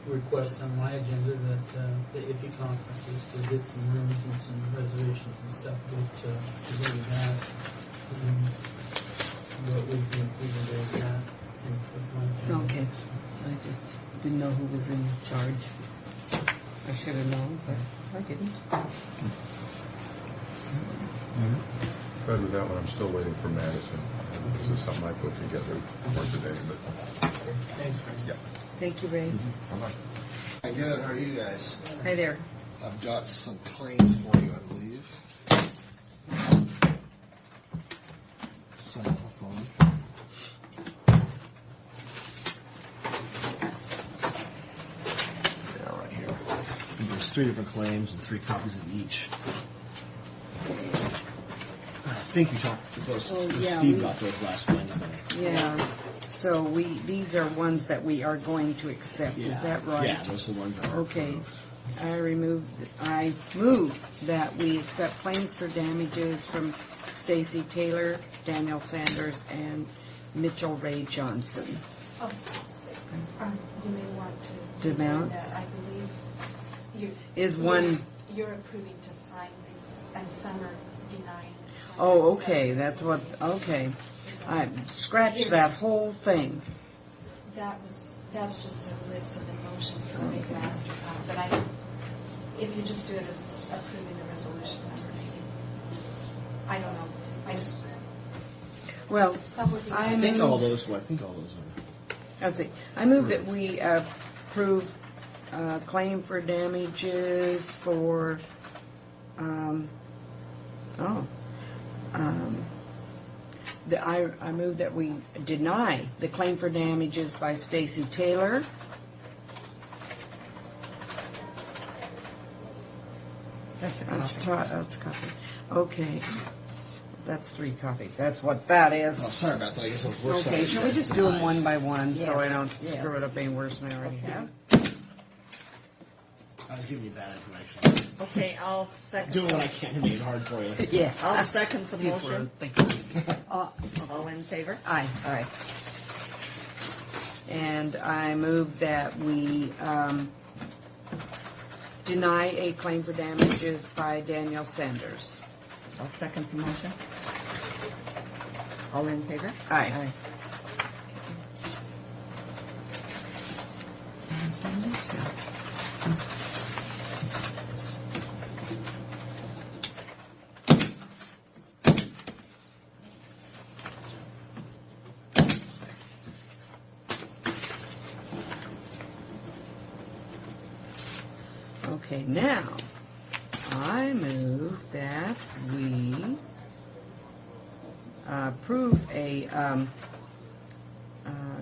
requests on my agenda that the IFI conferences to get some rooms and some reservations and stuff to go to that. But we can go with that. Okay. I just didn't know who was in charge. I should have known, but I didn't. Other than that one, I'm still waiting for Madison. This is something I put together for today, but Thanks, Frank. yeah. Thank you, Ray. Hi, good. How are you guys? Hi there. I've got some claims for you, I believe. Cell phone. Yeah, right here. And there's 3 different claims and 3 copies of each. I think you talked to those. Steve got those last Wednesday. Yeah. So these are ones that we are going to accept. Is that right? Yeah, those are the ones that are Okay. approved. I move that we accept claims for damages from Stacy Taylor, Daniel Sanders, and Mitchell Ray Johnson. Oh, you may want to. Demounts? That I believe you're approving to sign these, and some are denying. Some Oh, are okay. That's what. Okay. I scratched that whole thing. That's just a list of the motions that we make master of. But if you just do it as approving the resolution number, maybe. I don't know. I just. Well, Some would be. I I think move- all those are. Let's see. I move that we approve claim for damages for. I move that we deny the claim for damages by Stacy Taylor. That's a That's copy. that's a copy. Okay. That's 3 copies. That's what that Oh, is. sorry about that. I guess those were Okay, shall we just do them one by one so I don't Yes, screw yes. it up any worse than I already have? I was giving you bad information. Okay, I'll second. Doing what I can to make it hard for you. Yeah. I'll second the See if we're motion. thinking. All in favor? Aye. Aye. And I move that we deny a claim for damages by Daniel Sanders. I'll second the motion. All in favor? Aye. And sign this now. Okay, now I move that we approve a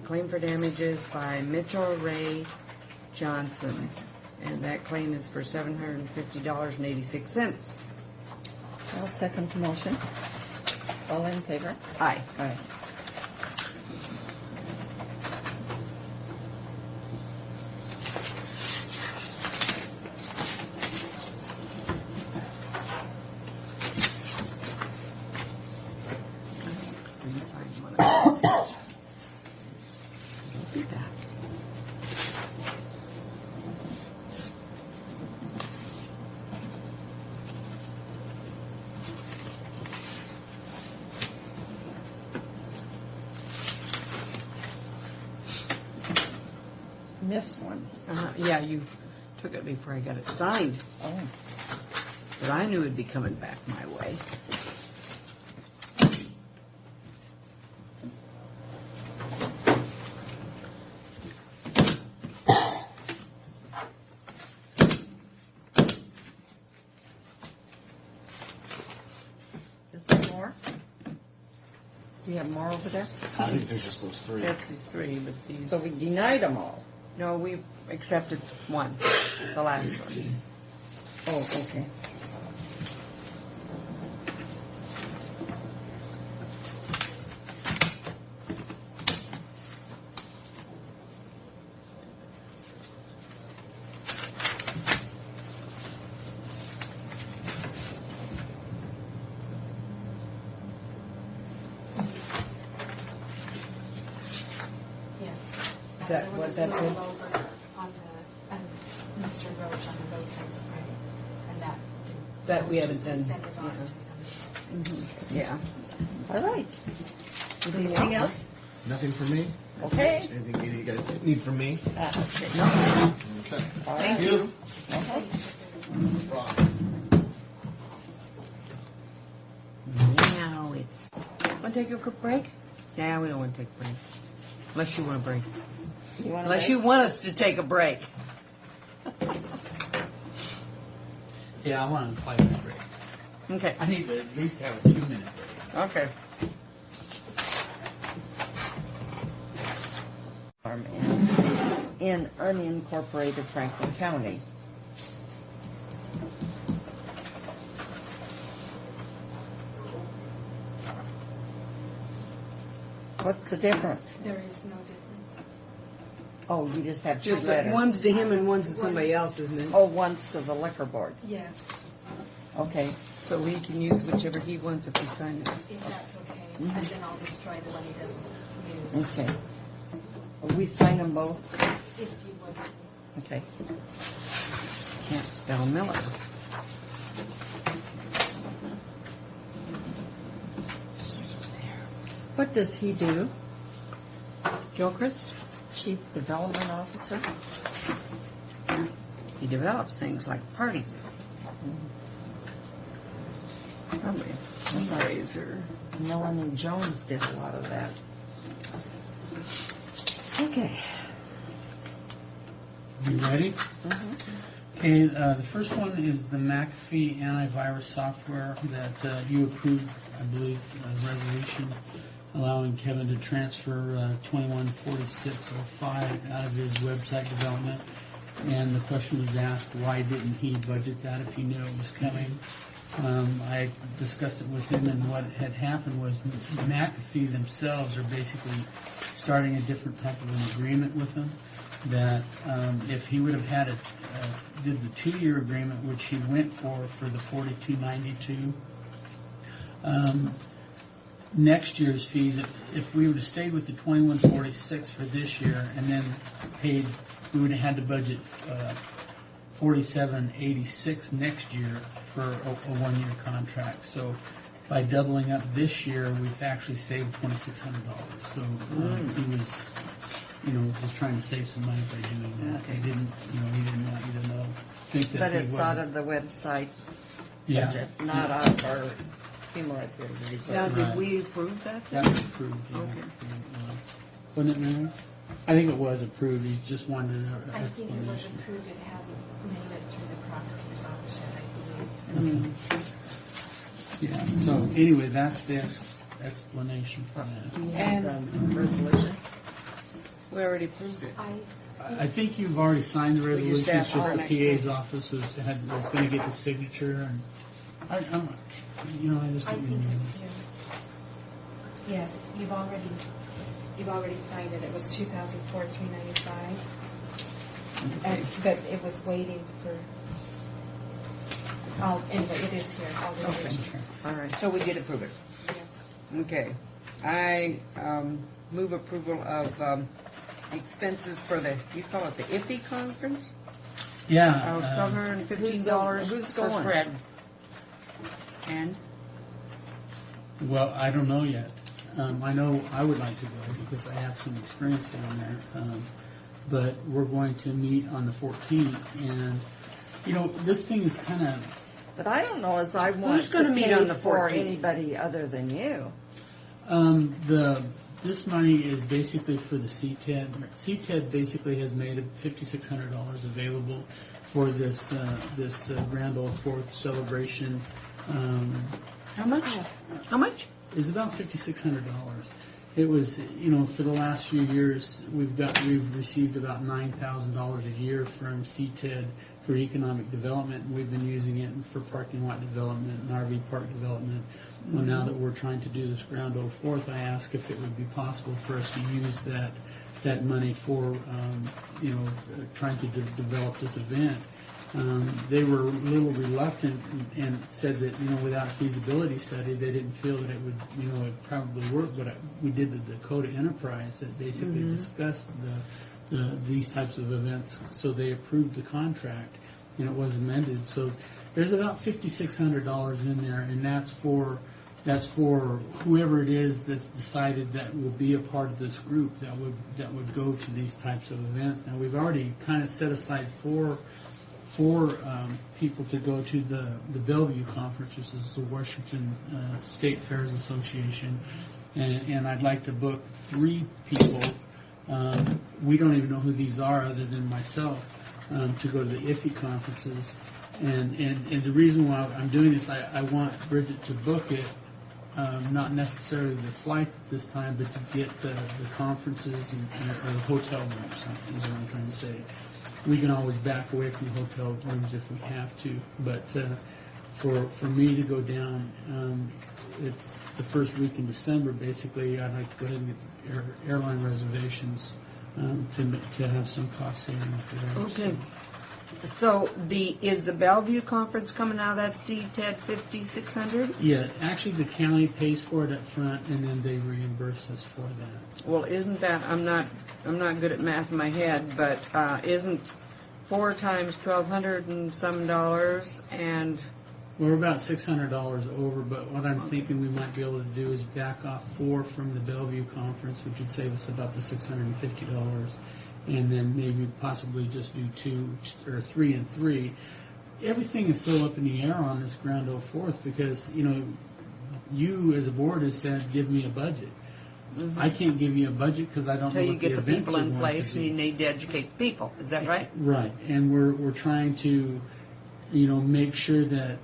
claim for damages by Mitchell Ray Johnson, and that claim is for $750.86. I'll second the motion. All in favor? Aye. Aye. Let me sign one of those. Look at that. Missed one. Yeah, you took it before I got it signed, Oh. but I knew it'd be coming back my way. Is there more? Do you have more over there? I think there's just those 3. That's these 3, but these. So we denied them all. No, we accepted one, the last one. Oh, okay. Yes. Is that The one what was that's moved in? over on Mr. Roach on the road sign spray, and That we was haven't just to done. send it on yeah. to somebody else. Yeah. All right. Anything else? Nothing from me? Okay. Anything you guys need from me? No. Okay. Thank you. No problem. athletes. Want to take a quick break? Yeah, we don't want to take a break. Unless you want a break. Unless you want us to take a break. Yeah, I want a 5-minute break. Okay. I need to at least have a 2-minute break. Okay. Farm in unincorporated Franklin County. What's the difference? There is no difference. Oh, you just have two Just letters. one's to him and one's to somebody else, isn't it? Oh, one's to the liquor board. Yes, Okay. So he can use whichever he wants if he signs it. if that's okay. And then I'll destroy the one he doesn't use. Okay. We sign them both? If you would, please. Okay. Can't spell Miller. What does he do? Gilchrist? Chief Development Officer? He develops things like parties. Probably fundraiser. Melanie Jones did a lot of that. Okay. You ready? Okay, the first one is the McAfee antivirus software that you approved, I believe, a resolution allowing Kevin to transfer 214605 out of his website development. And the question was asked, why didn't he budget that if he knew it was coming? I discussed it with him, and what had happened was McAfee themselves are basically starting a different type of an agreement with them. That if he would have had did the 2-year agreement, which he went for the $42.92. Next year's fees, if we would have stayed with the $21.46 for this year, and then paid, we would have had to budget $47.86 next year for a 1-year contract. So by doubling up this year, we've actually saved $2,600. So he was, just trying to save some money by doing that. He didn't, he didn't want you to think that. But he it's wasn't. out of the website Yeah. budget, not out of our cumulative reserve. Now, did Right. we approve that? That was approved. Yeah. Okay. It was. Wasn't it, Mary? I think it was approved. He just wanted an I think it was explanation. approved, it hadn't made it through the prosecutor's office yet, I believe. Yeah. So anyway, that's the explanation for that. Do you have the resolution? We already approved it. I think you've already signed the We just resolution. It's asked just for the an PA's office was going to get the signature, and I just I didn't think know. it's here. Yes, you've already signed it. It was $2,004,395. But it was waiting for. Anyway, it is here. All the resolutions. All right, so we did approve it. Yes. Okay. I move approval of expenses for you call it the IFE conference? Yeah. Of $115 who's for going? Fred. And? Well, I don't know yet. I know I would like to go because I have some experience down there. But we're going to meet on the 14th, and this thing is kind of. But I don't know as I want Who's gonna to meet pay on the for 14th? anybody other than you. This money is basically for the CTED. CTED basically has made $5,600 available for this Grand Old Fourth celebration. How much? How much? Is about $5,600. It was, for the last few years, we've received about $9,000 a year from CTED for economic development, and we've been using it for parking lot development and RV park development. Well, now that we're trying to do this Grand Old Fourth, I asked if it would be possible for us to use that money for, trying to develop this event. They were a little reluctant and said that, without a feasibility study, they didn't feel that it would, it probably work. But we did the Dakota Enterprise that basically discussed these types of events. So they approved the contract, and it was amended. So there's about $5,600 in there, and that's for whoever it is that's decided that will be a part of this group that would go to these types of events. Now we've already kind of set aside four 4 people to go to the Bellevue Conference, which is the Washington State Fairs Association, and I'd like to book 3 people. We don't even know who these are other than myself to go to the IFFE conferences. And the reason why I'm doing this, I want Bridget to book it, not necessarily the flights at this time, but to get the conferences or the hotel rooms, is what I'm trying to say. We can always back away from the hotel rooms if we have to, but for me to go down, it's the first week in December, basically. I'd like to go ahead and get the airline reservations to have some cost saving there. Okay. So is the Bellevue Conference coming out of that CTED 5600? Yeah, actually the county pays for it up front, and then they reimburse us for that. Well, isn't that, I'm not good at math in my head, but isn't 4 times $1,200 and some dollars, and We're about $600 over, but what I'm thinking we might be able to do is back off 4 from the Bellevue Conference, which would save us about the $650, and then maybe possibly just do 2 or 3 and 3. Everything is still up in the air on this Grand Ole Fourth because, you as a board has said, give me a budget. Mm-hmm. I can't give you a budget because I don't know what the events are going to be. Until you get the people in place and you need to educate the people. Is that right? Right. And we're trying to, make sure that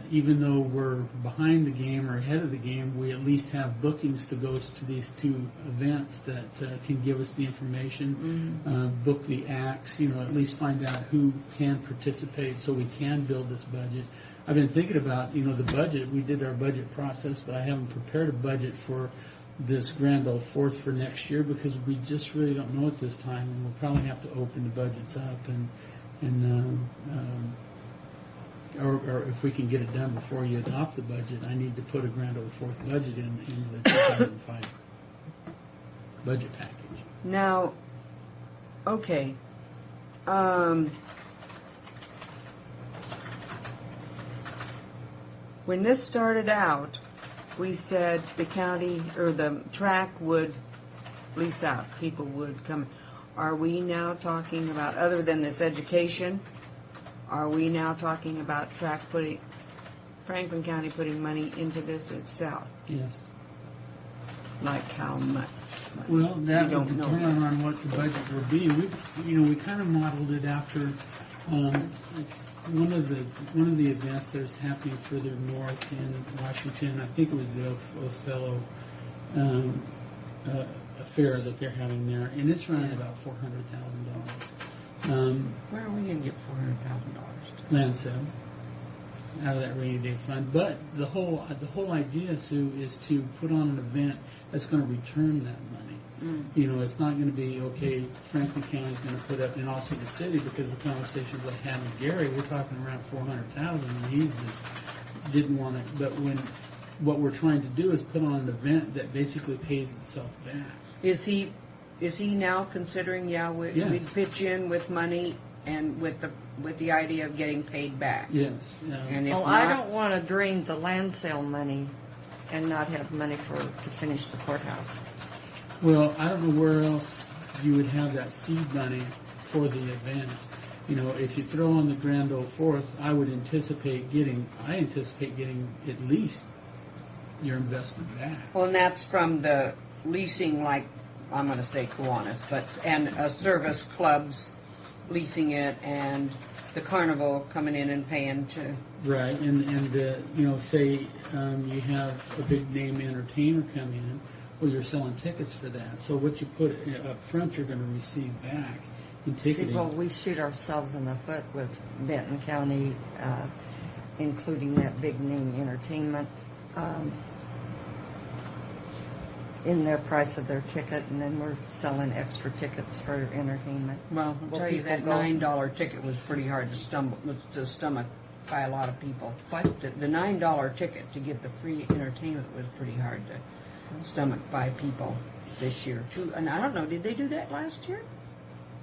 even though we're behind the game or ahead of the game, we at least have bookings to go to these 2 events that can give us the information, book the acts, at least find out who can participate so we can build this budget. I've been thinking about, the budget. We did our budget process, but I haven't prepared a budget for this Grand Ole Fourth for next year because we just really don't know at this time, and we'll probably have to open the budgets up or if we can get it done before you adopt the budget, I need to put a Grand Ole Fourth budget into the 2005 budget package. Now, okay. When this started out, we said the county or the track would lease out. People would come. Are we now talking about, other than this education, are we now talking about Franklin County putting money into this itself? Yes. Like how much? Well, that will determine on what the budget will be. We kind of modeled it after one of the events that's happening further north in Washington. I think it was the Othello affair that they're having there, and it's running about $400,000. Where are we going to get $400,000? Land sale out of that rainy day fund. But the whole idea, Sue, is to put on an event that's going to return that money. It's not going to be, Franklin County's going to put up, and also the city, because the conversations I had with Gary, we're talking around $400,000, and he's just didn't want it. But what we're trying to do is put on an event that basically pays itself back. Is he now considering, we'd pitch in with money and with the idea of getting paid back? Yes. And if I don't want to drain the land sale money and not have money to finish the courthouse. Well, I don't know where else you would have that seed money for the event. If you throw on the Grand Ole Fourth, I anticipate getting at least your investment back. Well, and that's from the leasing, like I'm going to say Kiwanis, and service clubs leasing it, and the carnival coming in and paying to. Right, and say you have a big name entertainer come in. Well, you're selling tickets for that. So what you put up front, you're going to receive back in ticketing. See, well, we shoot ourselves in the foot with Benton County, including that big name entertainment in their price of their ticket, and then we're selling extra tickets for entertainment. Well, I'll tell you that $9 ticket was pretty hard to stomach by a lot of people. What? The $9 ticket to get the free entertainment was pretty hard to stomach by people this year too. And I don't know, did they do that last year?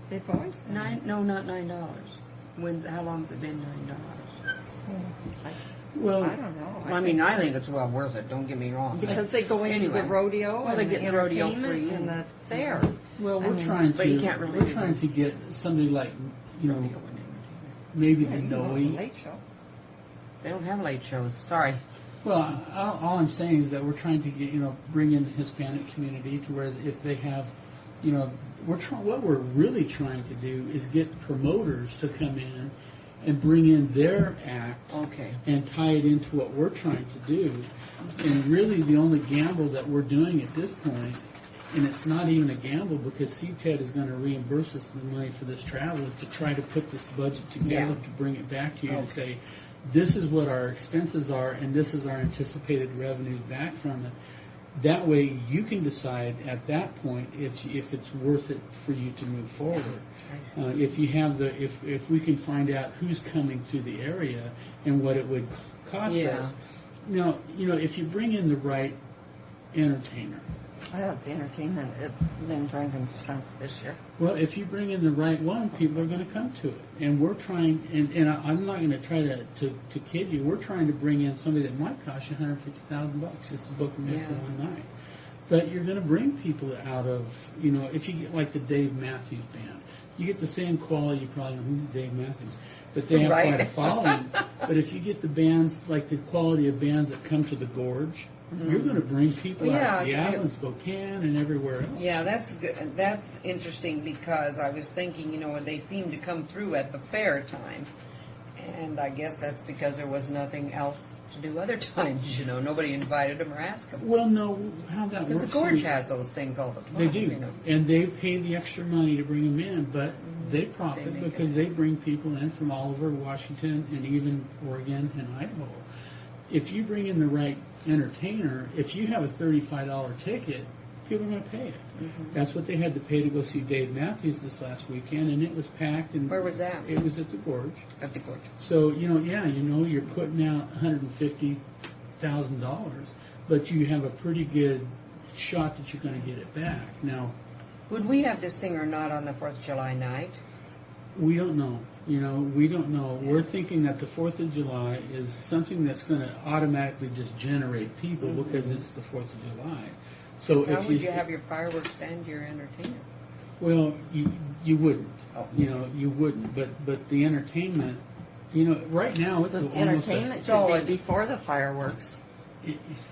They've always done No, not $9. How long has it been $9? Well, I don't know. I think it's well worth it. Don't get me wrong. Because they go into the rodeo and they the get the rodeo entertainment free and the fair. Well, we're trying to get somebody like maybe Yeah, the you know, the knowing. late show. They don't have late shows. Sorry. Well, all I'm saying is that we're trying to get, bring in the Hispanic community to where if they have, what we're really trying to do is get promoters to come in and bring in their act Okay. and tie it into what we're trying to do. And really the only gamble that we're doing at this point, and it's not even a gamble because CTED is going to reimburse us the money for this travel, is to try to put this budget together Yeah. to bring it back to you and Okay. say, this is what our expenses are and this is our anticipated revenues back from it. That way you can decide at that point if it's worth it for you to move forward. If you have if we can find out who's coming through the area and what it would cost Yeah. us. Now, if you bring in the right entertainer, I have the entertainment at Lynn Frankenstein this year. well, if you bring in the right one, people are going to come to it. And we're trying, and I'm not going to try to kid you, we're trying to bring in somebody that might cost you $150,000 just to book them in for one night. But you're going to bring people out of, if you get like the Dave Matthews Band, you get the same quality, you probably know who's Dave Matthews, but they have Right. quite a following. But if you get the bands, like the quality of bands that come to the Gorge, you're going to bring people out of Seattle and Spokane and everywhere else. Yeah, that's good. That's interesting because I was thinking, they seem to come through at the fair time, and I guess that's because there was nothing else to do other times. Nobody invited them or asked them. Well, no, how that Because works. the Gorge is- has those things all the time. They do, and they pay the extra money to bring them in, but they profit make because it. they bring people in from all over Washington and even Oregon and Idaho. If you bring in the right entertainer, if you have a $35 ticket, people are going to pay it. That's what they had to pay to go see Dave Matthews this last weekend, and it was packed. And Where was that? It was at the Gorge. At the Gorge. So, you're putting out $150,000, but you have a pretty good shot that you're going to get it back. Now, Would we have to sing or not on the 4th of July night? we don't know. We don't know. We're thinking that the 4th of July is something that's going to automatically just generate people because it's the 4th of July. So how if would you have your fireworks and your entertainment? well, you wouldn't. You wouldn't. But the entertainment, right now it's The almost entertainment should be before the fireworks.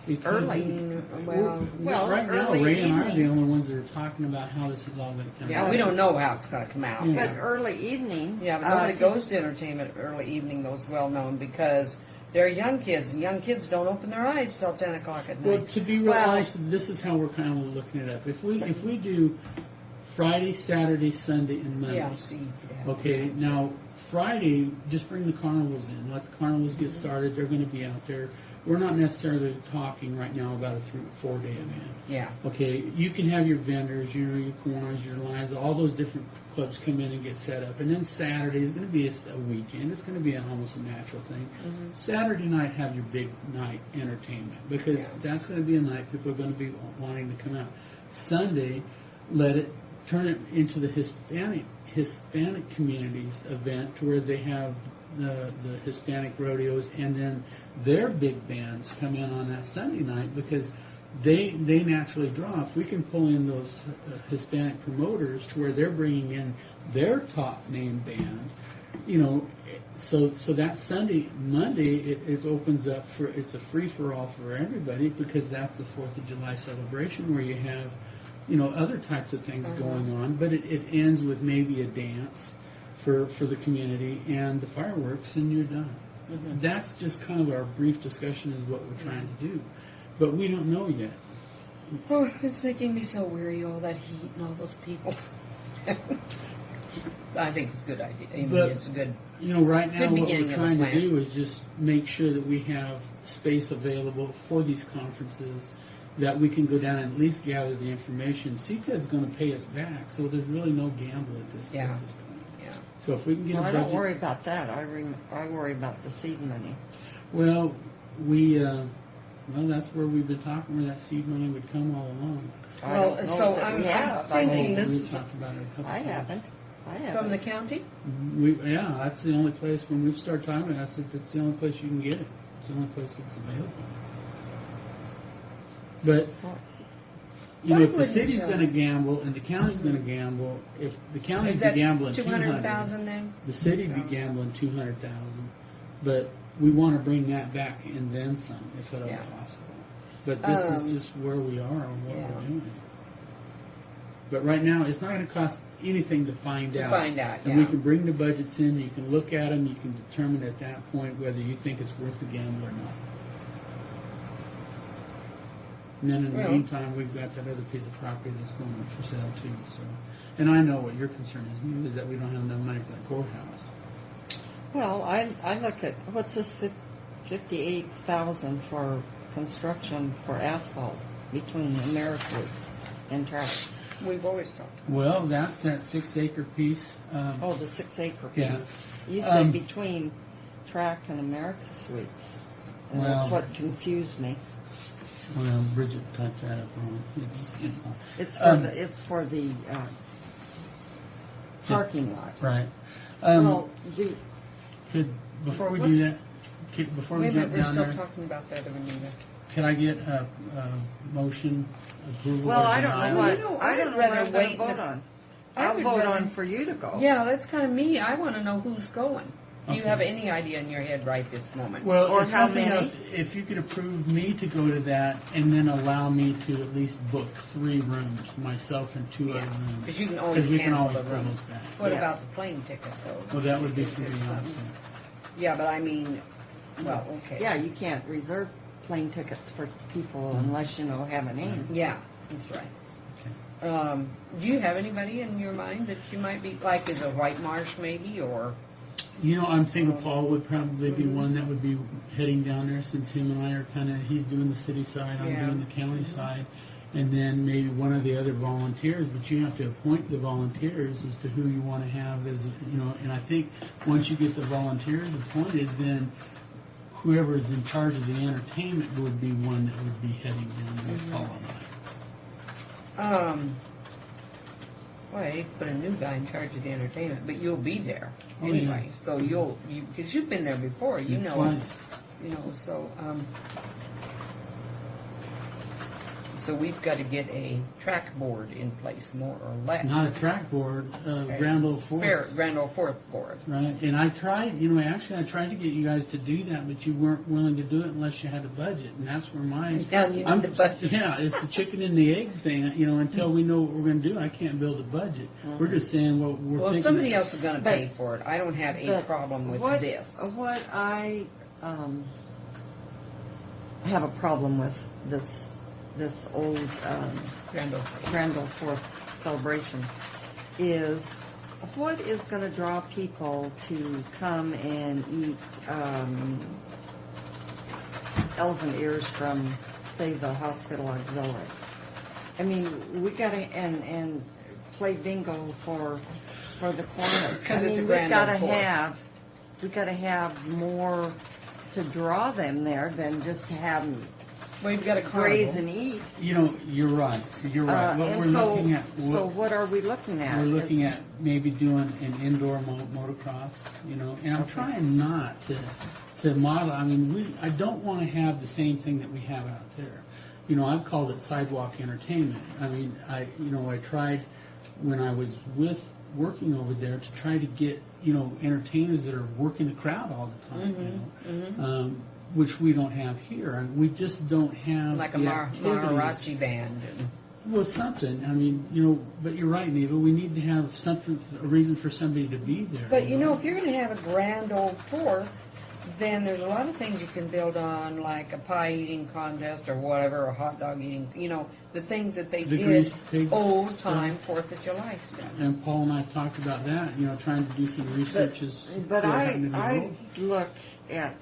It could Early. be. Well, right now, early Ray and I are the evening. only ones that are talking about how this is all going to come Yeah, out. we don't know how it's going to come out. Yeah. But early evening. Yeah, but nobody goes to entertainment early evening, those well known, because they're young kids, and young kids don't open their eyes till 10 o'clock at Well, night. to be realized, this is how we're kind of looking it up. If we do Friday, Saturday, Sunday, and Monday. Yeah, see. Okay, now Friday, just bring the carnivals in. Let the carnivals get started. They're going to be out there. We're not necessarily talking right now about a 3-4 day event. Yeah. Okay, you can have your vendors, your Kiwanis, your lines, all those different clubs come in and get set up. And then Saturday is going to be a weekend. It's going to be almost a natural thing. Saturday night, have your big night entertainment because that's going to be a night people are going to be wanting to come out. Sunday, turn it into the Hispanic community's event to where they have the Hispanic rodeos and then their big bands come in on that Sunday night because they naturally draw. If we can pull in those Hispanic promoters to where they're bringing in their top name band, so that Monday it opens up it's a free for all for everybody because that's the 4th of July celebration where you have other types of things going on, but it ends with maybe a dance for the community and the fireworks, and you're done. That's just kind of our brief discussion is what we're trying to do, but we don't know yet. Oh, it's making me so weary, all that heat and all those people. I think it's a good idea. I mean, But, it's a good. Right now good what beginning we're of a trying to plan. do is just make sure that we have space available for these conferences, that we can go down and at least gather the information. CTED's going to pay us back, so there's really no gamble at this point. Yeah. So if we can get Well, a I budget, don't worry about that. I worry about the seed money. well, that's where we've been talking, where that seed money would come all along. I Well, don't know so that I'm we have. I thinking mean, this We've is talked about it a couple I times. haven't. from the county. That's the only place, when we start talking about it, that's the only place you can get it. It's the only place that's available. But You Why know, if the wouldn't city's you? going to gamble and the county's going to gamble, if the Is county's that gambling 200,000 then? the city'd be gambling 200,000. But we want to bring that back and then some, if at all Yeah. possible. But this is just where we are and what we're doing. But right now, it's not going to cost anything to find out. And we can bring the budgets in, you can look at them, you can determine at that point whether you think it's worth the gamble or not. And then in the meantime, we've got that other piece of property that's going up for sale too. So, and I know what your concern is that we don't have enough money for the courthouse. Well, I look at, what's this, 58,000 for construction for asphalt between Amerisuites and Track? We've always talked. Well, that's that 6-acre piece. The 6-acre piece. Yeah. You said between Track and Amerisuites. And that's Well- what confused me. Well, Bridget typed that up wrong. It's for the parking lot. Right. Well, Before we do that, before we Wait a jump minute, we're down still there, talking about that, Anita. can I get a motion approval? Well, or I don't denial? know what, You know, I don't know I'd what rather I'm going wait to vote and- on. I I'll would vote rather- on for you to go. Yeah, that's kind of me. I want to know who's going. Do you Okay. have any idea in your head right this moment? Well, Or if how nothing many? else, if you could approve me to go to that and then allow me to at least book 3 rooms, myself and 2 other rooms. Because you can always we can cancel always the pull rooms. those back. What Yes. about the plane ticket, though? Well, that would be Is for it the something- option. Yeah, but I mean, well, okay. Yeah, you can't reserve plane tickets for people unless you have a name. Yeah, that's right. Do you have anybody in your mind that you might be, like, is it White Marsh maybe, or? You know, I'm thinking Paul would probably be one that would be heading down there, since him and I are kind of, he's doing the city side, I'm Yeah. doing the county side, and then maybe one of the other volunteers, but you have to appoint the volunteers as to who you want to have as, and I think once you get the volunteers appointed, then whoever is in charge of the entertainment would be one that would be heading down there with Paul and I. Well, they put a new guy in charge of the entertainment, but you'll be there Oh, anyway. yeah. So because you've been there before, you know. Twice. So we've got to get a track board in place, more or less. Not a track board, Grand Ole Fourth. Grand Ole Fourth board. Right, and I tried, I tried to get you guys to do that, but you weren't willing to do it unless you had a budget, and that's where mine. Yeah, you need the budget. Yeah, it's the chicken and the egg thing. Until we know what we're going to do, I can't build a budget. We're just saying what we're Well, thinking. if somebody else is going to pay for it, I don't have a But problem with this. What I have a problem with this old Grand Ole. Grand Ole Fourth celebration is what is going to draw people to come and eat elephant ears from, say, the hospital auxiliary. I mean, we got to and play bingo for the corners. Because it's a we've Grand got to Ole Fourth. have more to draw them there than just to have them Well, you've got a graze carnival. and eat. You're right. You're right. What And we're so, looking at. so what are we looking at? We're looking Is- at maybe doing an indoor motocross, and I'm trying not to model. I mean, I don't want to have the same thing that we have out there. I've called it sidewalk entertainment. I mean, I tried when I was working over there to try to get, entertainers that are working the crowd all the time, which we don't have here. And we just don't have Like a the activities. mariachi band. Well, something. I mean, but you're right, Neva. We need to have something, a reason for somebody to be there. But if you're going to have a Grand Ole Fourth, then there's a lot of things you can build on, like a pie eating contest or whatever, a hot dog eating. The things that they The did grease pig old stuff. time 4th of July stuff. And Paul and I talked about that, trying to do some research. But I look at,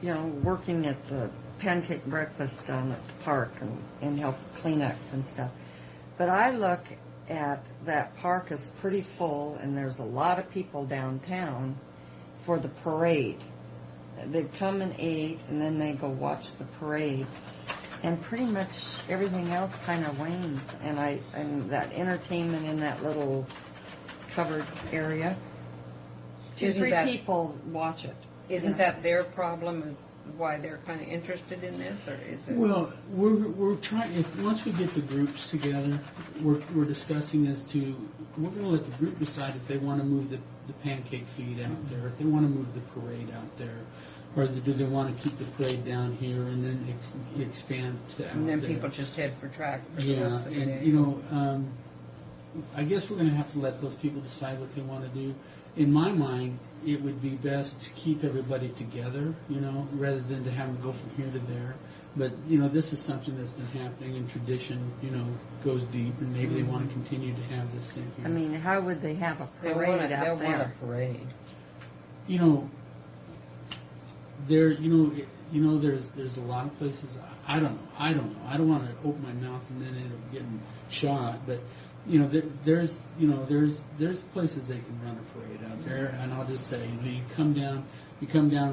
working at the pancake breakfast down at the park and help clean up and stuff. But I look at that park is pretty full, and there's a lot of people downtown for the parade. They come and eat, and then they go watch the parade. And pretty much everything else kind of wanes. And that entertainment in that little covered area, 2-3 people watch it. Isn't that their problem? Is why they're kind of interested in this, or is it? Well, we're trying. If once we get the groups together, we're discussing as to we're going to let the group decide if they want to move the pancake feed out there, if they want to move the parade out there, or do they want to keep the parade down here and then expand to out And then there. people just head for track for the rest of the day. And I guess we're going to have to let those people decide what they want to do. In my mind, it would be best to keep everybody together, rather than to have them go from here to there. But, this is something that's been happening, and tradition, goes deep, and maybe they want to continue to have this thing here. I mean, how would they have a They'll parade want out a there? parade. There's a lot of places. I don't know. I don't want to open my mouth and then end up getting shot. But there's places they can run a parade out there. And I'll just say, you come down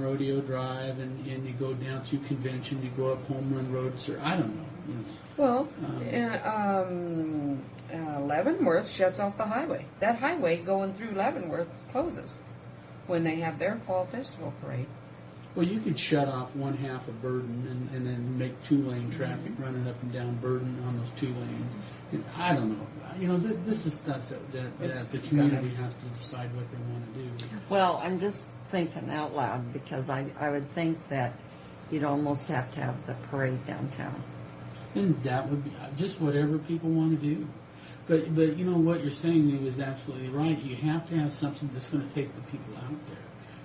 Rodeo Drive, and you go down through Convention. You go up Home Run Road, or I don't know. Well, Leavenworth shuts off the highway. That highway going through Leavenworth closes when they have their fall festival parade. Well, you could shut off one half of Burden and then make two-lane traffic running up and down Burden on those 2 lanes. And I don't know. This is stuff that the community has to decide what they want to do. Well, I'm just thinking out loud because I would think that you'd almost have to have the parade downtown. And that would be just whatever people want to do. But what you're saying is absolutely right. You have to have something that's going to take the people out there.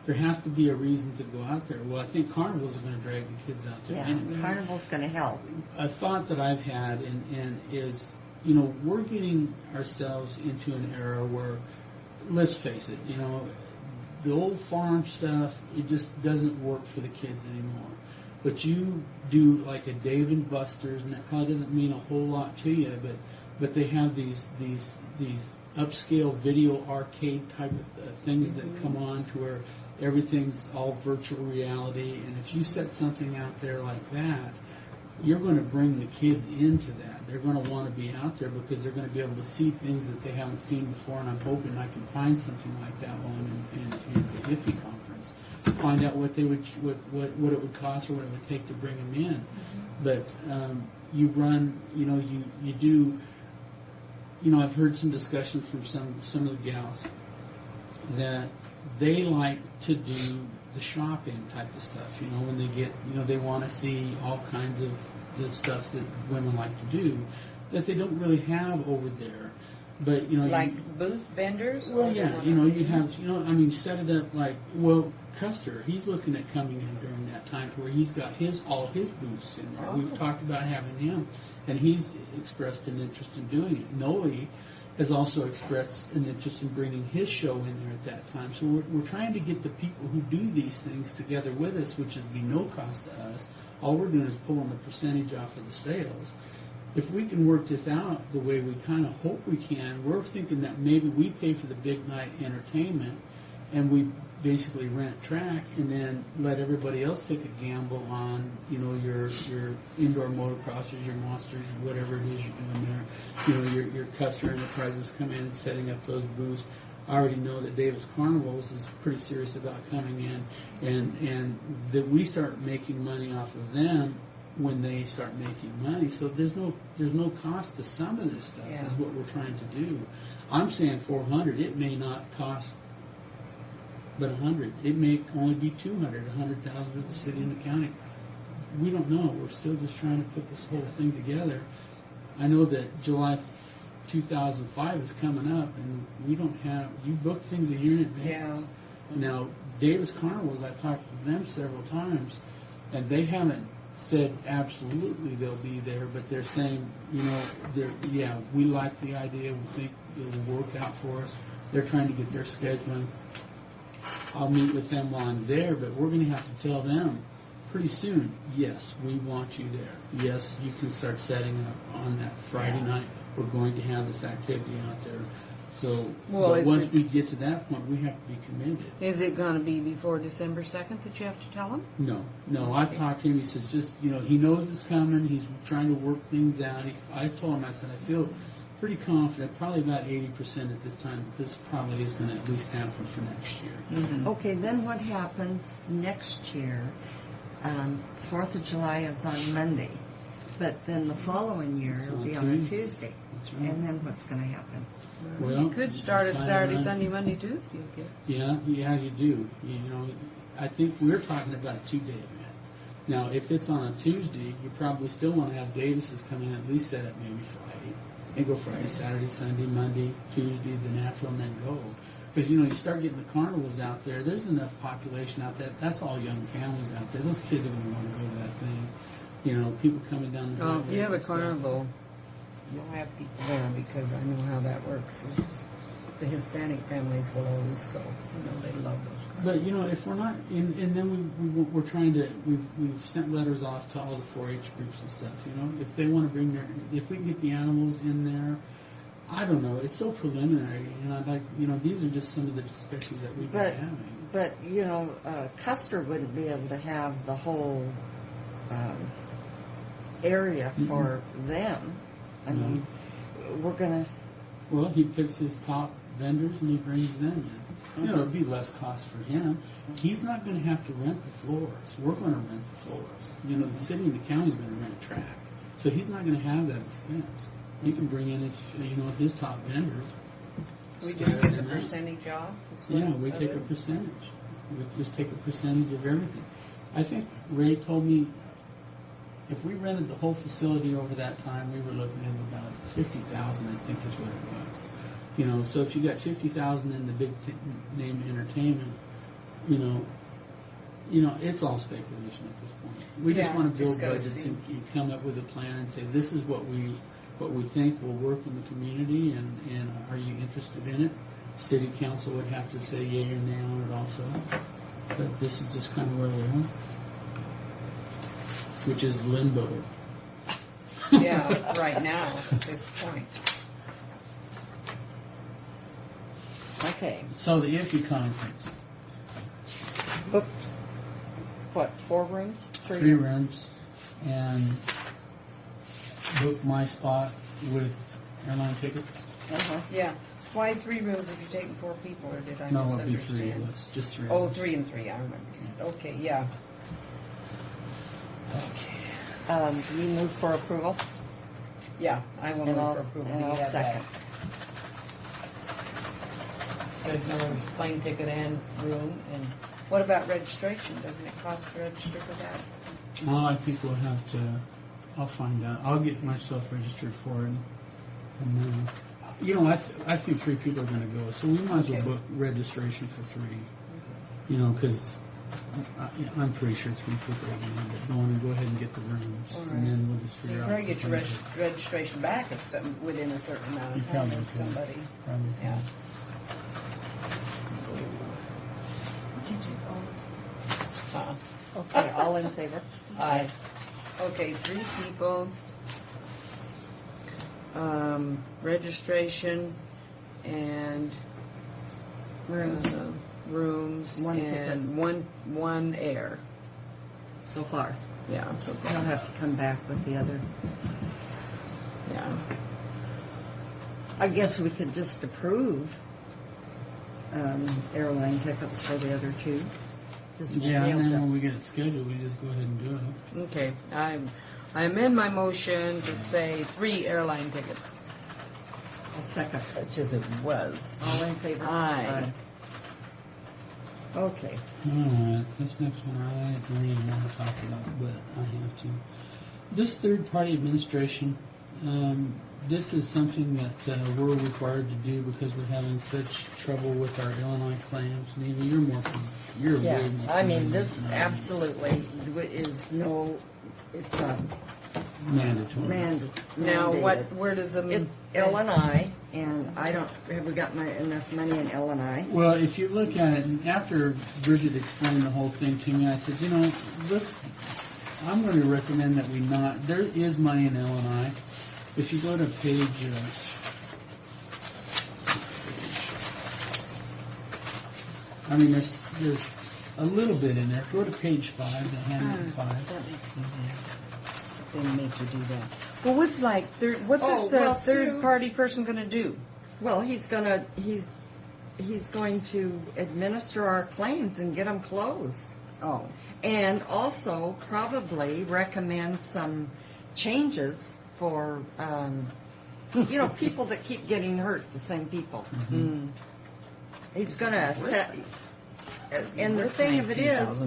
There has to be a reason to go out there. Well, I think carnivals are going to drag the kids out there. Yeah, And Carnival's going to help. A thought that I've had and is, we're getting ourselves into an era where, let's face it, the old farm stuff, it just doesn't work for the kids anymore. But you do like a Dave and Buster's, and that probably doesn't mean a whole lot to you, but they have these upscale video arcade type of things that come on to where everything's all virtual reality. And if you set something out there like that, you're going to bring the kids into that. They're going to want to be out there because they're going to be able to see things that they haven't seen before. And I'm hoping I can find something like that while I'm in the IFFE conference. Find out what it would cost or what it would take to bring them in. But you run, you do. I've heard some discussion from some of the gals that they like to do the shopping type of stuff. When they get, they want to see all kinds of the stuff that women like to do that they don't really have over there. But like booth vendors. Well, yeah, you have, set it up like, Custer, he's looking at coming in during that time to where he's got all his booths in there. We've talked about having him, and he's expressed an interest in doing it. Noe has also expressed an interest in bringing his show in there at that time. So we're trying to get the people who do these things together with us, which would be no cost to us. All we're doing is pulling a percentage off of the sales. If we can work this out the way we kind of hope we can, we're thinking that maybe we pay for the big night entertainment and we basically rent track and then let everybody else take a gamble on, your indoor motocrossers, your monsters, whatever it is you're doing there. Your Custer Enterprises come in, setting up those booths. I already know that Davis Carnivals is pretty serious about coming in, and that we start making money off of them when they start making money. So there's no cost to some of this stuff. Is what we're trying to do. I'm saying 400. It may not cost but 100. It may only be 200, 100,000 for the city and the county. We don't know. We're still just trying to put this whole thing together. I know that July 2005 is coming up, and we don't have. You book things a year in advance. Yeah. Now, Davis Carnivals, I've talked to them several times, and they haven't said absolutely they'll be there, but they're saying, we like the idea. We think it'll work out for us. They're trying to get their scheduling. I'll meet with them while I'm there, but we're going to have to tell them pretty soon, yes, we want you there. Yes, you can start setting up on that Friday night. We're going to have this activity out there. So once we get to that point, we have to be committed. Is it going to be before December 2nd that you have to tell them? No. I've talked to him. He says he knows it's coming. He's trying to work things out. I told him, I said, I feel pretty confident, probably about 80% at this time, that this probably is going to at least happen for next year. Okay, then what happens next year? 4th of July is on Monday, but then the following year It's it'll on be on a Tuesday. Tuesday. That's right. And then what's going to happen? Well, You could start it time Saturday, around- Sunday, Monday, Tuesday, I guess. Yeah, you do. You know, I think we're talking about a 2-day event. Now, if it's on a Tuesday, you probably still want to have Davis's come in, at least set up maybe Friday. And go Friday, Saturday, Sunday, Monday, Tuesday, the natural, and then go. Because, you know, you start getting the carnivals out there, there's enough population out there. That's all young families out there. Those kids are going to want to go to that thing. You know, people coming down the Oh, highway if you have a and stuff. carnival, you'll have people there because I know how that works. The Hispanic families will always go. You know, they love those carnivals. But you know, if we're not, and then we're trying to, we've sent letters off to all the 4-H groups and stuff. You know, if they want to bring their, if we can get the animals in there, I don't know. It's so preliminary, and I'd like, you know, these are just some of the discussions that we've been having. But you know, Custer wouldn't be able to have the whole area for them. I mean, we're gonna. Well, he picks his top vendors and he brings them in. You know, it'd be less cost for him. He's not going to have to rent the floors. We're going to rent the floors. You know, the city and the county's going to rent a track, so he's not going to have that expense. He can bring in his, you know, his top vendors. We just get the percentage off? Yeah, we take a percentage. We just take a percentage of everything. I think Ray told me if we rented the whole facility over that time, we were looking at about $50,000. I think is what it was. You know, so if you got $50,000 in the big name entertainment, you know, it's all speculation at this point. We just Yeah, want to just build gotta budgets see. and come up with a plan and say this is what we think will work in the community, and are you interested in it? City council would have to say yay or nay on it also. But this is just kind of where we are, which is limbo. Yeah, right now, at this point. Okay. So the IFE conference, Oops. What? 4 rooms? 3 rooms, and book my spot with airline tickets. Yeah. Why 3 rooms if you're taking 4 people, or did I No, it'd be 3 misunderstand? of us, just 3 Oh, of us. 3 and 3, I remember you said. Okay, yeah. You move for approval? Yeah, I will And move I'll- for approval. and to I'll get that second. back. Good, no plane ticket and room, and what about registration? Doesn't it cost to register for that? Oh, I think we'll have to. I'll find out. I'll get myself registered for it, and you know, I think 3 people are going to go, so we might as well Okay. book registration for 3. You know, because I'm pretty sure 3 people are going to end up going, and go ahead and get the rooms, All right. and then we'll just You figure out. probably get your the plane registration back if within a certain amount You of time probably with can. somebody. Probably can. Yeah. Did you vote? Okay, all in favor? Aye. Okay, 3 people. Registration and Rooms. rooms One and one air. So far. Yeah, so They'll have to come back with the other. yeah. I guess we could just approve airline tickets for the other 2. Just Yeah, mail and then them. when we get it scheduled, we just go ahead and do it. Okay, I amend my motion to say 3 airline tickets. I'll second. Such as it was. All in favor? Aye. Okay. Alright, this next one I don't even want to talk about, but I have to. This third-party administration, this is something that we're required to do because we're having such trouble with our Illinois claims. Neva, you're Yeah, way more. I mean, familiar this than I am. absolutely is it's mandatory. Now, mandated. where does the... It's Illinois, and have we got enough money in Illinois? Well, if you look at it, and after Bridget explained the whole thing to me, I said, you know, I'm going to recommend that we not. There is money in Illinois. If you go to page. I mean, there's a little bit in there. Go to page 5, the handbook 5. That makes me mad. they make you do that. Well, what's like, what's Oh, this well, third-party person going to do? Well, he's going to administer our claims and get them closed. Oh. And also probably recommend some changes for, people that keep getting hurt, the same people. Mm. He's going to set, and the thing of it is,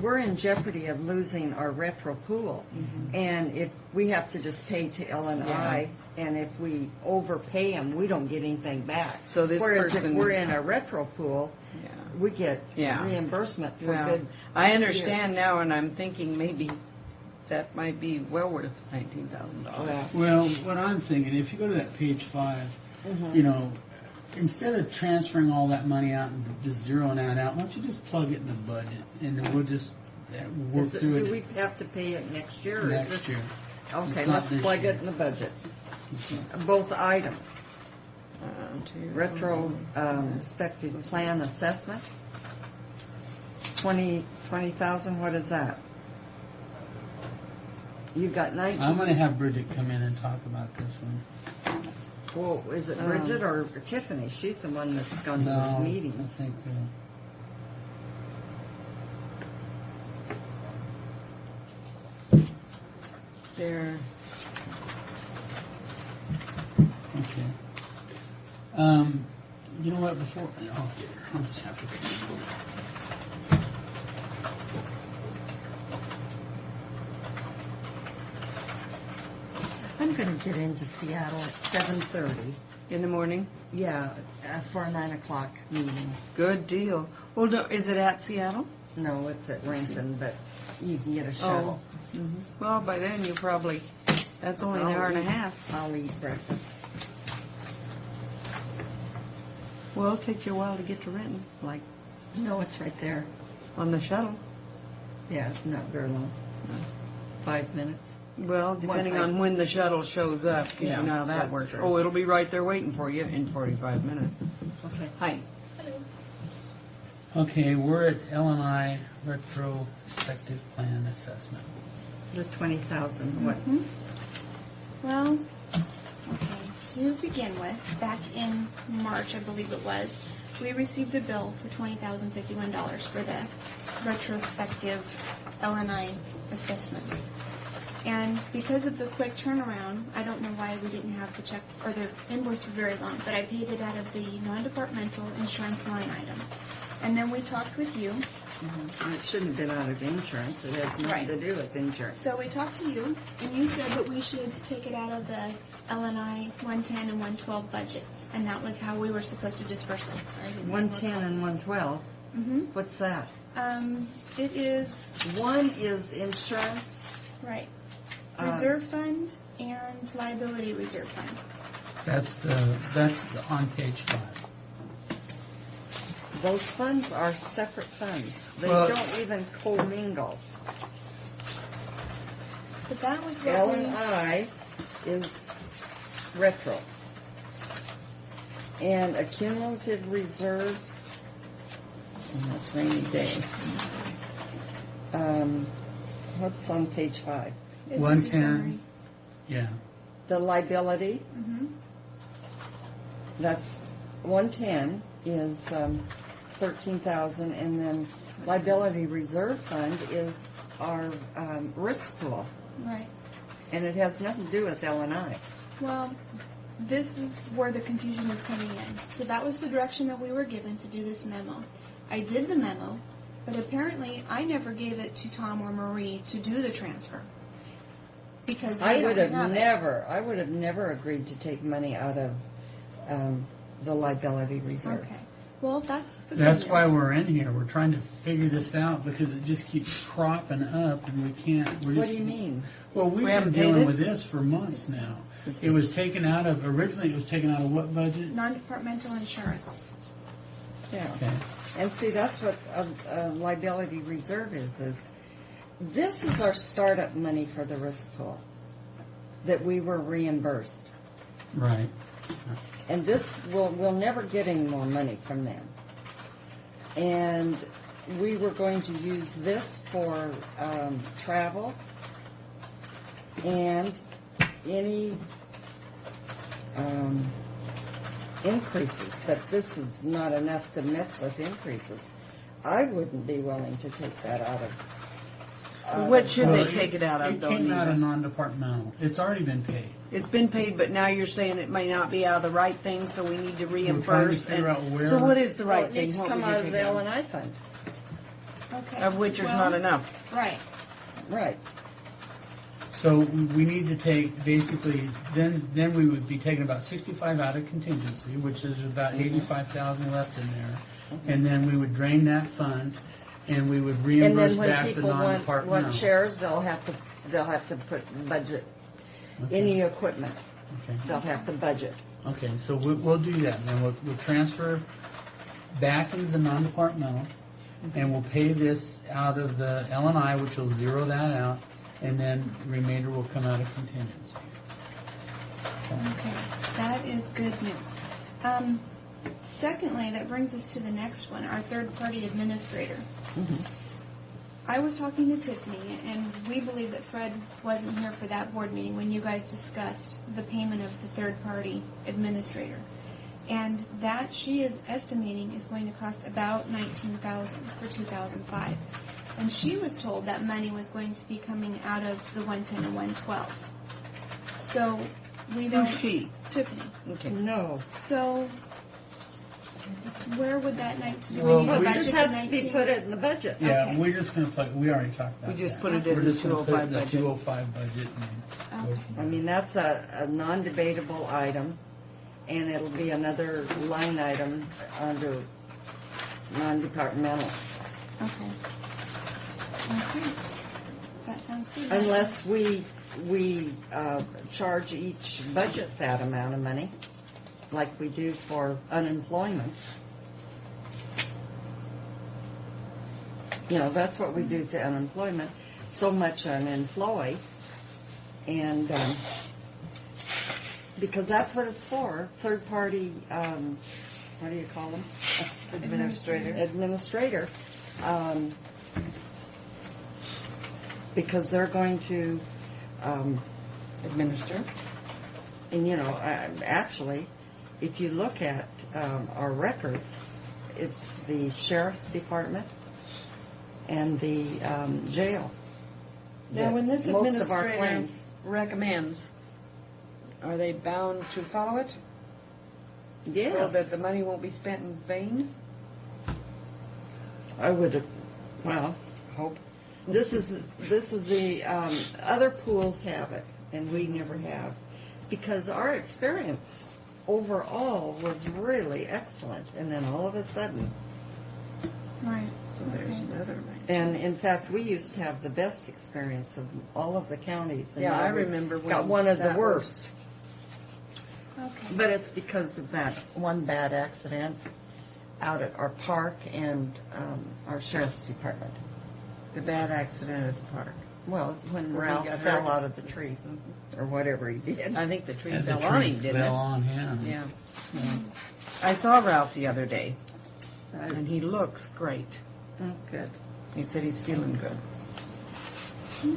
we're in jeopardy of losing our retro pool. Mm-hmm. And if we have to just pay to L&I, and if we overpay them, we don't get anything back. So this Whereas person, if we're in a retro pool, we get reimbursement for good. I understand now, and I'm thinking maybe that might be well worth $19,000. Well, what I'm thinking, if you go to that page 5, instead of transferring all that money out and just zeroing that out, why don't you just plug it in the budget, and then we'll just work through it. Do we have to pay it next year? Or Next year. Okay, It's not let's this plug year. it in the budget. Both items. Retrospective plan assessment. 20,000. What is that? You got 19. I'm going to have Bridget come in and talk about this one. Well, is it Bridget or Tiffany? She's the one that's gone to those meetings. I think There. Okay. You know what? Before I'll just have to. I'm going to get into Seattle at 7:30. In the morning? Yeah, for a 9 o'clock meeting. Good deal. Well, no, is it at Seattle? No, it's at Renton, but you can get a shuttle. Well, by then you probably, that's only an hour and a half. I'll eat breakfast. Well, it'll take you a while to get to Renton, like No, it's right there. on the shuttle. Yeah, it's not very long. 5 minutes. Well, depending Once I- on when the shuttle shows up, 'cause Yeah, you know how that that's works. true. Oh, it'll be right there waiting for you in 45 minutes. Okay. Hi. Okay, we're at L&I retrospective plan assessment. The 20,000. What? Well, okay, to begin with, back in March, I believe it was, we received a bill for $20,051 for the retrospective L&I assessment. And because of the quick turnaround, I don't know why we didn't have the check or the invoice for very long, but I paid it out of the non-departmental insurance line item. And then we talked with you. And it shouldn't have been out of insurance. It has nothing to do with insurance. So we talked to you, and you said that we should take it out of the L&I 110 and 112 budgets, and that was how we were supposed to disperse it. Sorry, I didn't have more 110 and copies. 112. Mm-hmm. What's that? It is, One is insurance. right, reserve fund and liability reserve fund. That's on page 5. Those funds are separate funds. They Well- don't even commingle. But that was what we... L&I is retro. And a cumulative reserve, and that's rainy day. What's on page 5? It's just a 110. summary. Yeah. The liability, Mm-hmm. that's 110 is 13,000, and then liability reserve fund is our risk pool, Right. and it has nothing to do with L&I. Well, this is where the confusion is coming in. So that was the direction that we were given to do this memo. I did the memo, but apparently I never gave it to Tom or Marie to do the transfer. Because they I would don't have it. never agreed to take money out of the liability reserve. Okay. Well, that's the That's good why news. we're in here. We're trying to figure this out because it just keeps cropping up and we can't. What do you mean? Well, we've been haven't paid dealing it? with this for months now. It was taken out of, originally it was taken out of what budget? Non-departmental insurance. Yeah. Okay. And see, that's what a liability reserve is this is our startup money for the risk pool that we were reimbursed. Right. And this, we'll never get any more money from them. And we were going to use this for travel And any increases, that this is not enough to mess with increases, I wouldn't be willing to take that out of. What should they take it out of, It though, came out of Neva? non-departmental. It's already been paid. It's been paid, but now you're saying it may not be out of the right thing, so we need to trying to reimburse. figure out where- So what is the Well, right it thing? needs to What come would you out of take the L&I fund. Okay. Of which there's well, not enough. Right. Right. So we need to take, basically, then we would be taking about 65 out of contingency, which is about 85,000 left in there. And then we would drain that fund, and we would And reimburse then when back the people want non-departmental. shares, they'll have to put budget, any equipment, Okay. they'll have to budget. Okay, so we'll do that, and then we'll transfer back into the non-departmental, and we'll pay this out of the L&I, which will zero that out, and then the remainder will come out of contingency. Okay, that is good news. Secondly, that brings us to the next one, our third-party administrator. I was talking to Tiffany, and we believe that Fred wasn't here for that board meeting when you guys discussed the payment of the third-party administrator. And that she is estimating is going to cost about $19,000 for 2005. And she was told that money was going to be coming out of the 110 and 112. So we don't. Who's she? Tiffany. Okay. No. So where would that 19? Do Well, we need to It budget just the has to 19? be put in the budget. Yeah, Okay. we're just going to plug, we already talked about We just that. put it in We're the just gonna put it 205 in the budget. 205 budget and go Okay. from I there. mean, that's a non-debatable item, and it'll be another line item under non-departmental. Okay. Okay. That sounds good. Unless we charge each budget that amount of money, like we do for unemployment. You know, that's what we do to unemployment. So much an employee, and because that's what it's for. Third party, what do you call them? Administrator. Because they're going to Administer. and you know, actually, if you look at our records, it's the sheriff's department and the jail. Now, when this Most of our administrator claims. recommends, are they bound to follow it? Yes. So that the money won't be spent in vain? I would, well, Hope. this is the, other pools have it, and we never have. Because our experience overall was really excellent, and then all of a sudden, Right. So there's Okay. another one. and in fact, we used to have the best experience of all of the counties. And Yeah, now I we remember when got one of the that worst. Okay. But it's because of that one bad accident out at our park and our sheriff's department. The bad accident at the park. Well, when Ralph Ralph fell hurt. out of the tree, or whatever he did. I think the tree And the fell on tree him, didn't fell it? on him. Yeah. I saw Ralph the other day, Right. and he looks great. Oh, good. He said he's feeling good.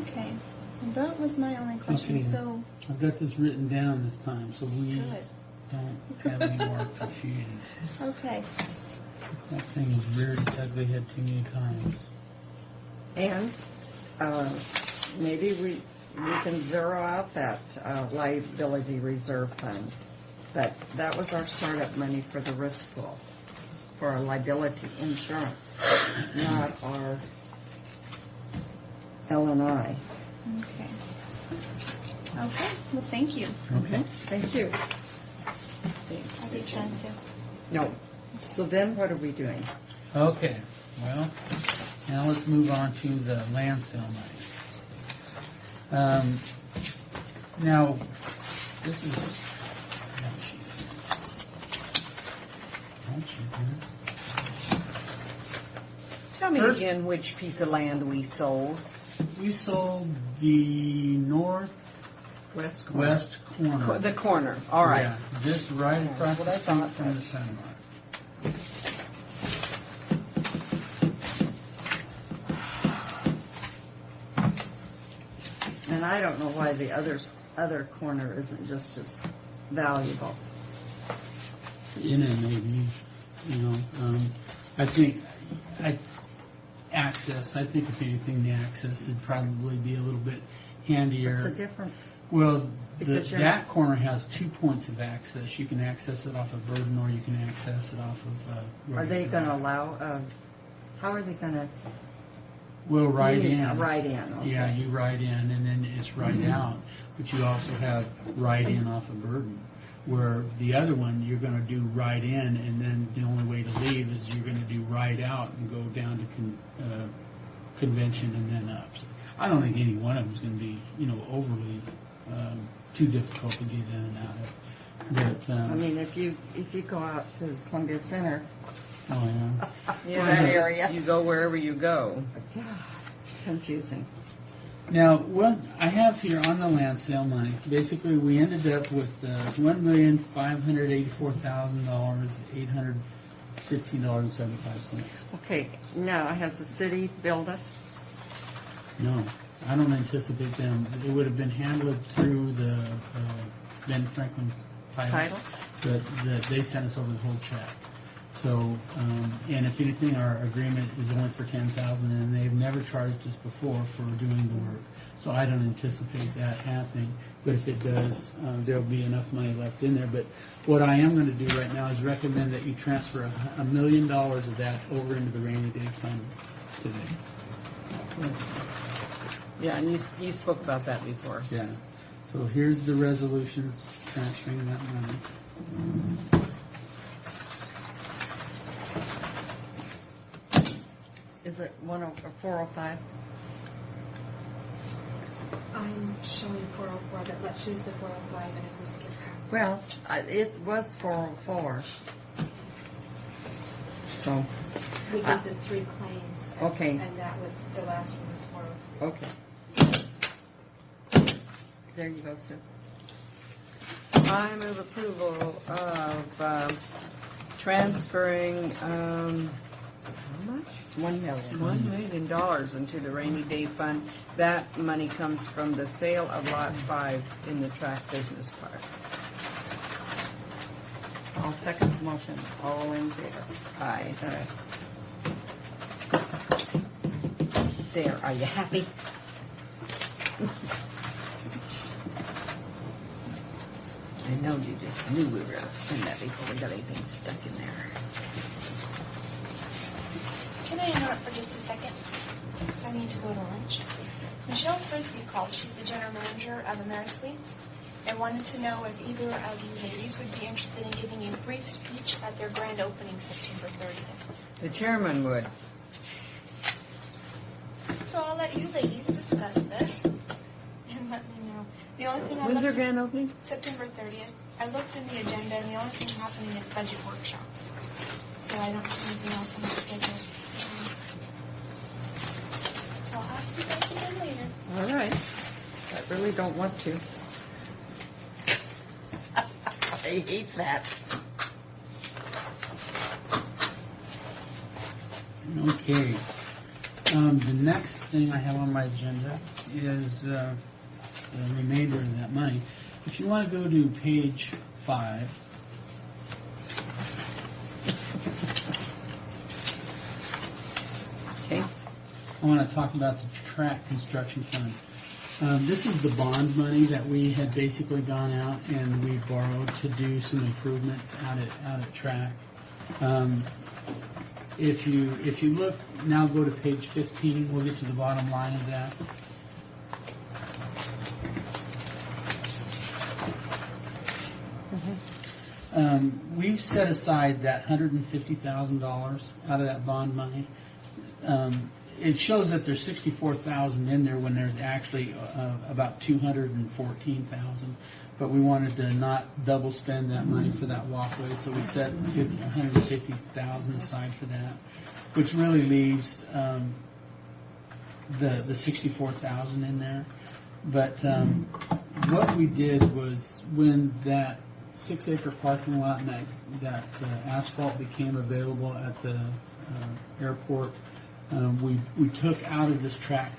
Okay. Well, that was my only question. Okay. So I've got this written down this time, so we good. don't have any more confusion. Okay. That thing has reared its ugly head too many times. And maybe we can zero out that liability reserve fund. But that was our startup money for the risk pool, for our liability insurance, not our L&I. Okay. Okay. Well, thank you. Okay. Thank you. Are these done, Sue? No. So then what are we doing? Okay, well, now let's move on to the land sale money. Now, this is, Tell me First- again which piece of land we sold. we sold the northwest West corner. The corner. All right. Yeah, just right across what the I street thought. from the Sunmark. And And I don't know why the other corner isn't just as valuable. In it, maybe, I think, access, I think if anything, the access would probably be a little bit handier. What's the difference? Well, Because you're that not- corner has 2 points of access. You can access it off of Burden, or you can access it off of. Are they going to allow? How are they going to? Well, right You mean in. a right in, okay. Yeah, you ride in, and then it's right out. But you also have right in off of Burden, where the other one you're going to do right in, and then the only way to leave is you're going to do right out and go down to convention and then up. So I don't think any one of them is going to be, overly too difficult to get in and out of. But I mean, if you go out to Columbia Center, oh yeah, that area, You go wherever you go. it's confusing. Now, what I have here on the land sale money, basically we ended up with $1,584,000, $815.75. Okay, now has the city billed us? No, I don't anticipate them. It would have been handled through the Ben Franklin title, but they sent us over the whole check. So, and if anything, our agreement is only for $10,000, and they've never charged us before for doing the work. So I don't anticipate that happening. But if it does, there'll be enough money left in there. But what I am going to do right now is recommend that you transfer $1 million of that over into the rainy day fund today. Yeah, and you spoke about that before. Yeah. So here's the resolutions transferring that money. Is it 405? I'm showing 404, but let's use the 405, and if we skip that. Well, it was 404. So. We did the 3 claims. Okay. And that was, the last one was 403. Okay. There you go, Sue. I move approval of transferring, how much? $1 million. $1 million into the rainy day fund. That money comes from the sale of Lot 5 in the Track Business Park. I'll second the motion. All in favor? Aye. There, are you happy? I know you just knew we were going to spend that before we got anything stuck in there. Can I interrupt for just a second? Because I need to go to lunch. Michelle Frisbee called. She's the general manager of AmeriSuites, and wanted to know if either of you ladies would be interested in giving a brief speech at their grand opening September 30th. The chairman would. So I'll let you ladies discuss this and let me know. The only thing When's their grand opening? September 30th. I looked in the agenda, and the only thing happening is budget workshops. So I don't see anything else on the schedule. So I'll ask you guys again later. All right. I really don't want to. I hate that. Okay. The next thing I have on my agenda is the remainder of that money. If you want to go to page 5. Okay. I want to talk about the track construction fund. This is the bond money that we had basically gone out and we borrowed to do some improvements out at track. If you look now, go to page 15. We'll get to the bottom line of that. We've set aside that $150,000 out of that bond money. It shows that there's $64,000 in there when there's actually about $214,000. But we wanted to not double spend that money for that walkway, so we set $150,000 aside for that, which really leaves the $64,000 in there. But what we did was when that 6-acre parking lot and that asphalt became available at the airport, We took out of this track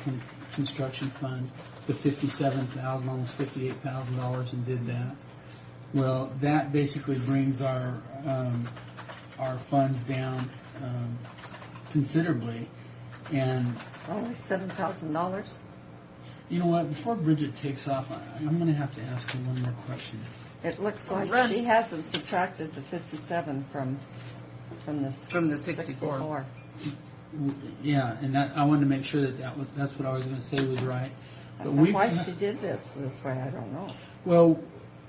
construction fund the $57,000, almost $58,000, and did that. Well, that basically brings our funds down considerably, and Only $7,000? you know what? Before Bridget takes off, I'm going to have to ask her one more question. It looks like she hasn't subtracted the 57 from the 64. Yeah, and that, I wanted to make sure that's what I was going to say was right. But Why she did this way, I don't know. Well,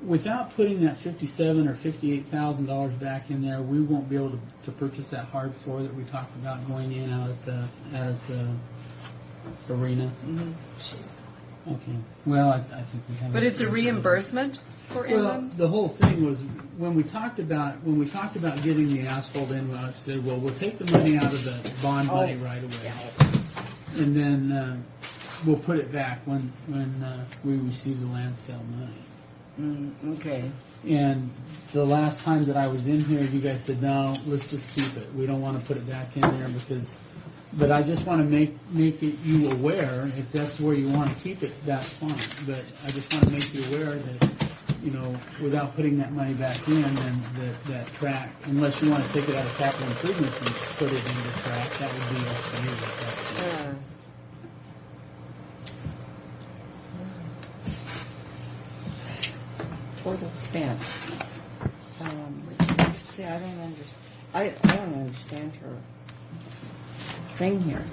without putting that $57,000 or $58,000 back in there, we won't be able to purchase that hard floor that we talked about going in out at the arena. Mm-hmm. Okay. Well, I think we have. But it's a reimbursement for inland? Well, the whole thing was when we talked about getting the asphalt in. I said, well, we'll take the money out of the bond money right away, and then we'll put it back when we receive the land sale money. Okay. And the last time that I was in here, you guys said, no, let's just keep it. We don't want to put it back in there because. But I just want to make it you aware. If that's where you want to keep it, that's fine. But I just want to make you aware that, you know, without putting that money back in, then that track, unless you want to take it out of capital improvements and put it in the track, that would be up to you. at that point. Total spent. See, I don't understand her thing here.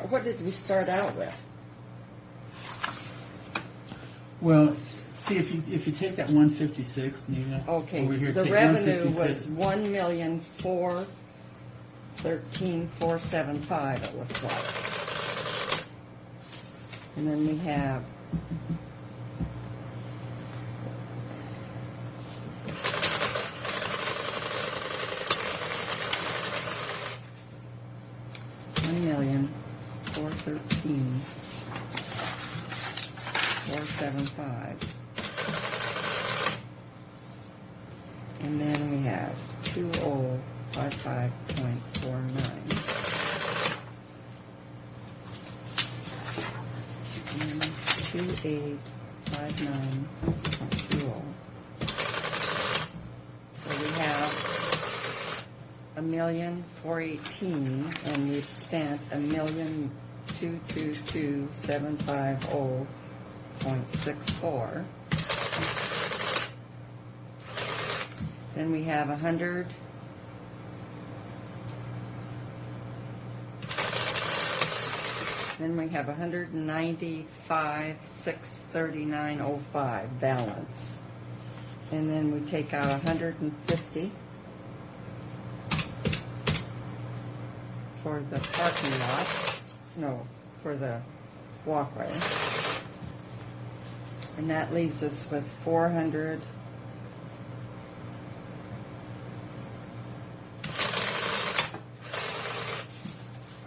What did we start out with? Well, see, if you take that 156, Nina. Okay, over here, the take revenue 156. was $1,413,475. It looks like, and then we have. $1,413,475, and then we have 2055.49, and 2859.20. So we have $1,418,000, and we've spent $1,222,750.64. Then we have $195,639.05 balance, and then we take out $150 for the parking lot. No, for the walkway. And that leaves us with 400.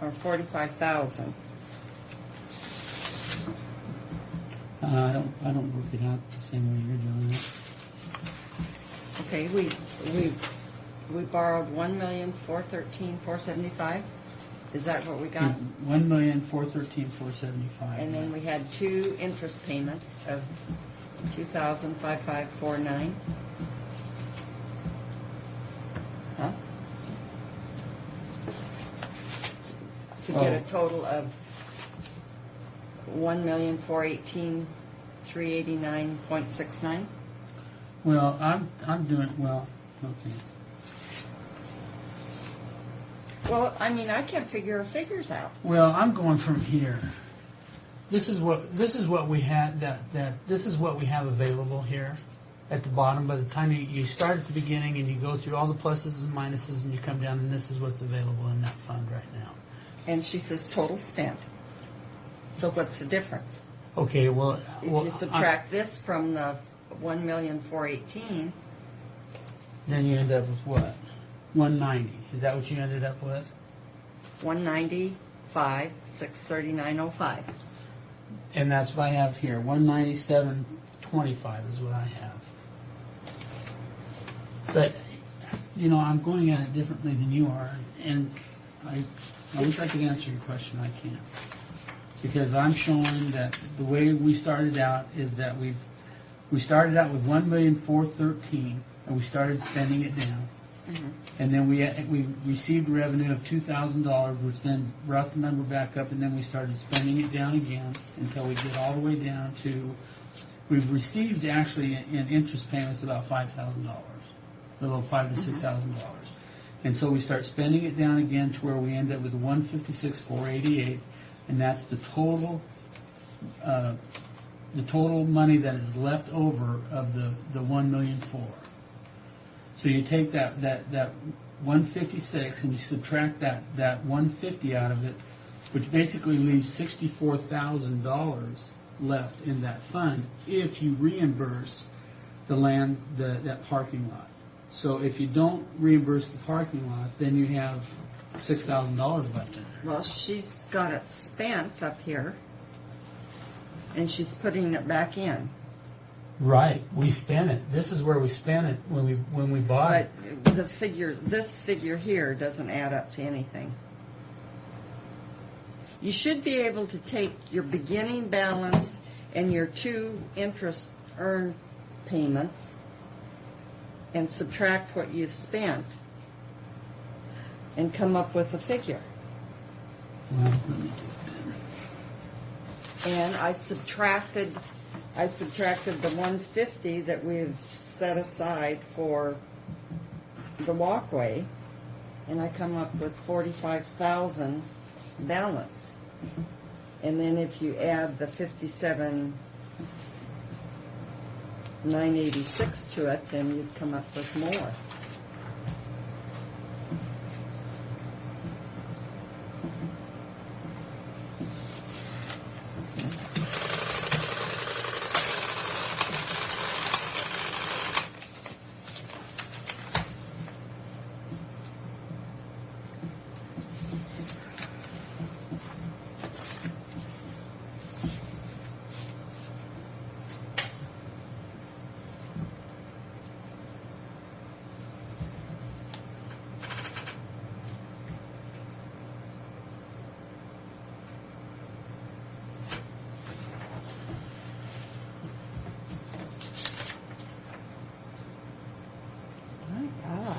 Or 45,000. I don't work it out the same way you're doing it. Okay, we borrowed $1,413,475. Is that what we got? $1,413,475. And then we had 2 interest payments of $2,550.49. Huh? To get a total of $1,418,389.69. Well, I'm doing well. Okay. Well, I mean, I can't figure our figures out. Well, I'm going from here. This is what we had. This is what we have available here at the bottom. By the time you start at the beginning and you go through all the pluses and minuses and you come down, and this is what's available in that fund right now. And she says total spent. So what's the difference? Okay, well, If you subtract this from the $1,418,000, then you end up with what? 190. Is that what you ended up with? $195,639.05. And that's what I have here. 197.25 is what I have. But I'm going at it differently than you are, and I wish I could answer your question. I can't. Because I'm showing that the way we started out is that we started out with $1,413,000, and we started spending it down. And then we received revenue of $2,000, which then brought the number back up, and then we started spending it down again until we get all the way down to, we've received actually in interest payments about $5,000, a little $5,000 to $6,000. And so we start spending it down again to where we end up with $156,488, and that's the total money that is left over of the $1,000,004. So you take that 156 and you subtract that 150 out of it, which basically leaves $64,000 left in that fund if you reimburse the land, that parking lot. So if you don't reimburse the parking lot, then you have $6,000 left in there. Well, she's got it spent up here, and she's putting it back in. Right, we spent it. This is where we spent it when we bought it. But this figure here doesn't add up to anything. You should be able to take your beginning balance and your 2 interest earned payments and subtract what you've spent and come up with a figure. Well, let me do it then. And I subtracted the 150 that we've set aside for the walkway, and I come up with 45,000 balance. And then if you add the 57,986 to it, then you'd come up with more. My God.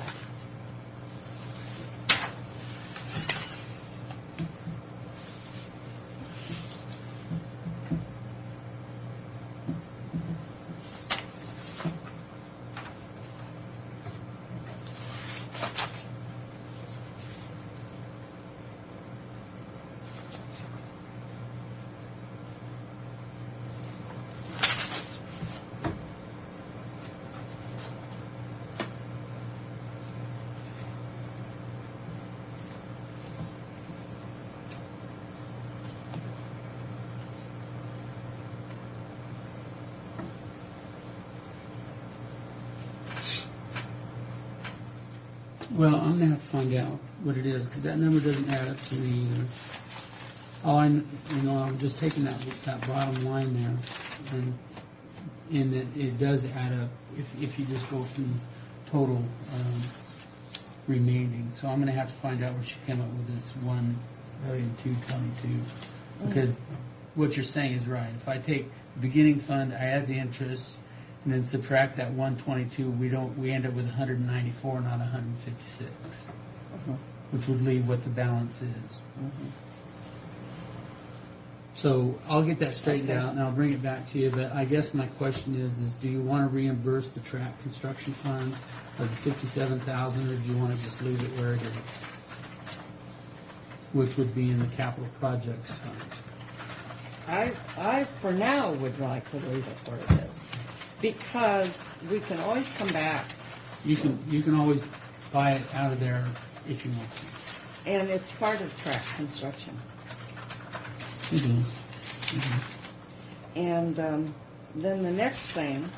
Well, I'm gonna have to find out what it is because that number doesn't add up to me either. All I'm just taking that bottom line there, and it does add up if you just go from total remaining. So I'm gonna have to find out where she came up with this 1,222,000 because what you're saying is right. If I take the beginning fund, I add the interest, and then subtract that 122, we end up with 194, not 156, which would leave what the balance is. So I'll get that straightened out and I'll bring it back to you. But I guess my question is do you want to reimburse the track construction fund of the $57,000, or do you want to just leave it where it is, which would be in the capital projects fund? I for now would like to leave it where it is. Because we can always come back. You can always buy it out of there if you want to. And it's part of track construction. It is. And then the next thing,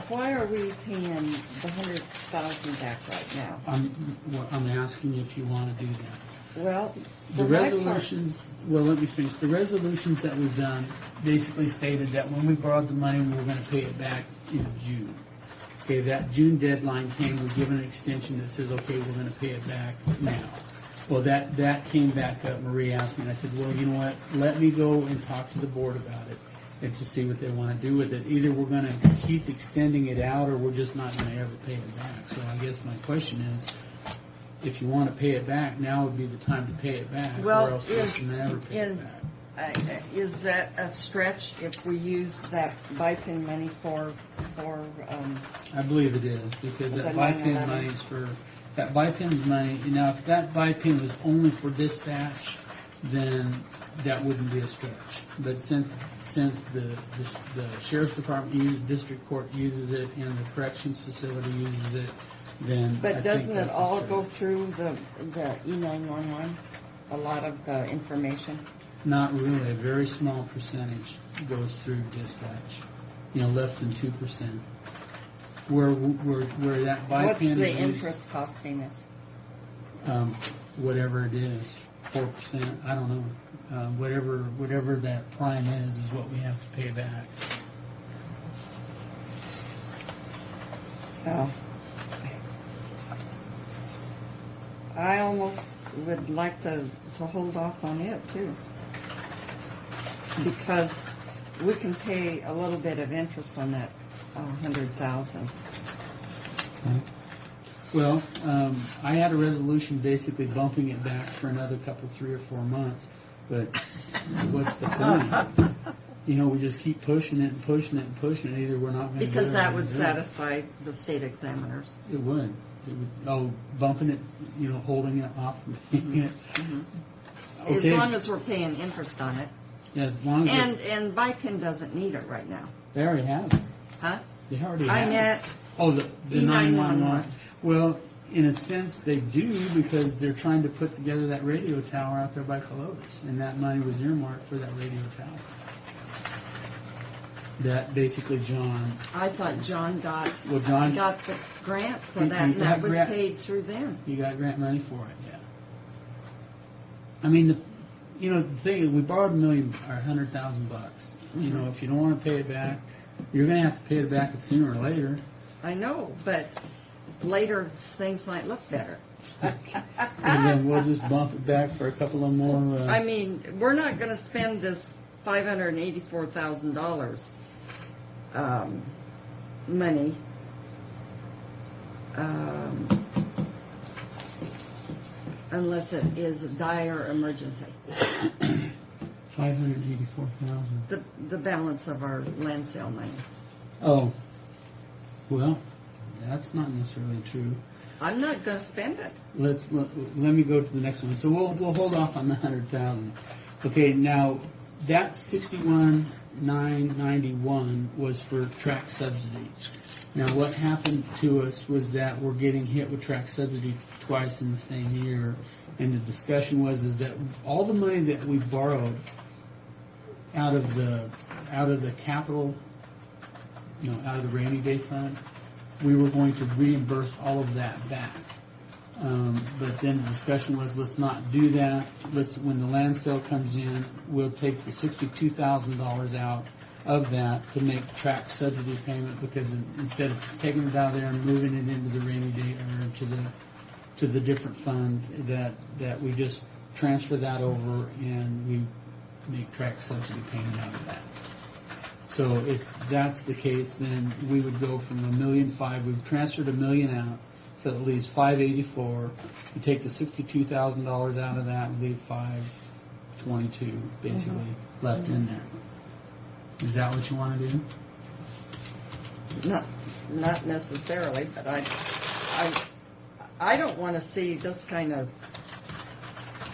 why are we paying the $100,000 back right now? I'm asking you if you want to do that. Well, the resolutions. Well, let me finish. The resolutions that we've done basically stated that when we borrowed the money, we were going to pay it back in June. Okay, that June deadline came, we give an extension that says, okay, we're going to pay it back now. Well, that came back up. Marie asked me, and I said, well, you know what? Let me go and talk to the board about it and to see what they want to do with it. Either we're going to keep extending it out, or we're just not going to ever pay it back. So I guess my question is, if you want to pay it back, now would be the time to pay it back, Well, or else we're just going to never pay it back. Is that a stretch if we use that BIPIN money for I believe it is, because The that BIPIN 9/11. money's for, that BIPIN money, now if that BIPIN was only for dispatch, then that wouldn't be a stretch. But since the sheriff's department uses, district court uses it, and the corrections facility uses it, then I But think doesn't it that's a all stretch. go through the E911? A lot of the information? Not really. A very small percentage goes through dispatch. Less than 2%. Where that BIPIN What's is the used- interest costing us? whatever it is, 4%. I don't know. Whatever that prime is what we have to pay back. Oh. I almost would like to hold off on it too, because we can pay a little bit of interest on that 100,000. Well, I had a resolution basically bumping it back for another couple, 3 or 4 months. But what's the point? We just keep pushing it and pushing it and pushing it. Either we're not going to do it. Because or that we're would gonna do it. satisfy the state examiners. It would. Bumping it, holding it off. Okay. As long as we're paying interest on it. Yeah, as long as And BIPIN doesn't need it right now. they already have it. Huh? They already I have meant it. Oh, the E911. 911. Well, in a sense, they do, because they're trying to put together that radio tower out there by Colotis, and that money was earmarked for that radio tower. That basically John. I thought John got John the grant for He- that, he and that got was grant- paid through them. You got grant money for it, yeah. I mean, the thing is, we borrowed $100,000. If you don't want to pay it back, you're going to have to pay it back sooner or later. I know, but later things might look better. And then we'll just bump it back for a couple of more. I mean, we're not going to spend this $584,000 money unless it is a dire emergency. $584,000. The balance of our land sale money. Oh, well, that's not necessarily true. I'm not going to spend it. Let me go to the next one. So we'll hold off on the 100,000. Okay, now that 61,991 was for track subsidy. Now what happened to us was that we're getting hit with track subsidy twice in the same year, and the discussion was that all the money that we borrowed out of the capital, out of the rainy day fund, we were going to reimburse all of that back. But then the discussion was, let's not do that. When the land sale comes in, we'll take the $62,000 out of that to make track subsidy payment, because instead of taking it out of there and moving it into the rainy day or to the different fund, that we just transfer that over and we make track subsidy payment out of that. So if that's the case, then we would go from $1.5 million. We've transferred $1 million out, so it leaves $584. You take the $62,000 out of that, and leave $522 basically left in there. Is that what you want to do? Not necessarily, but I don't want to see this kind of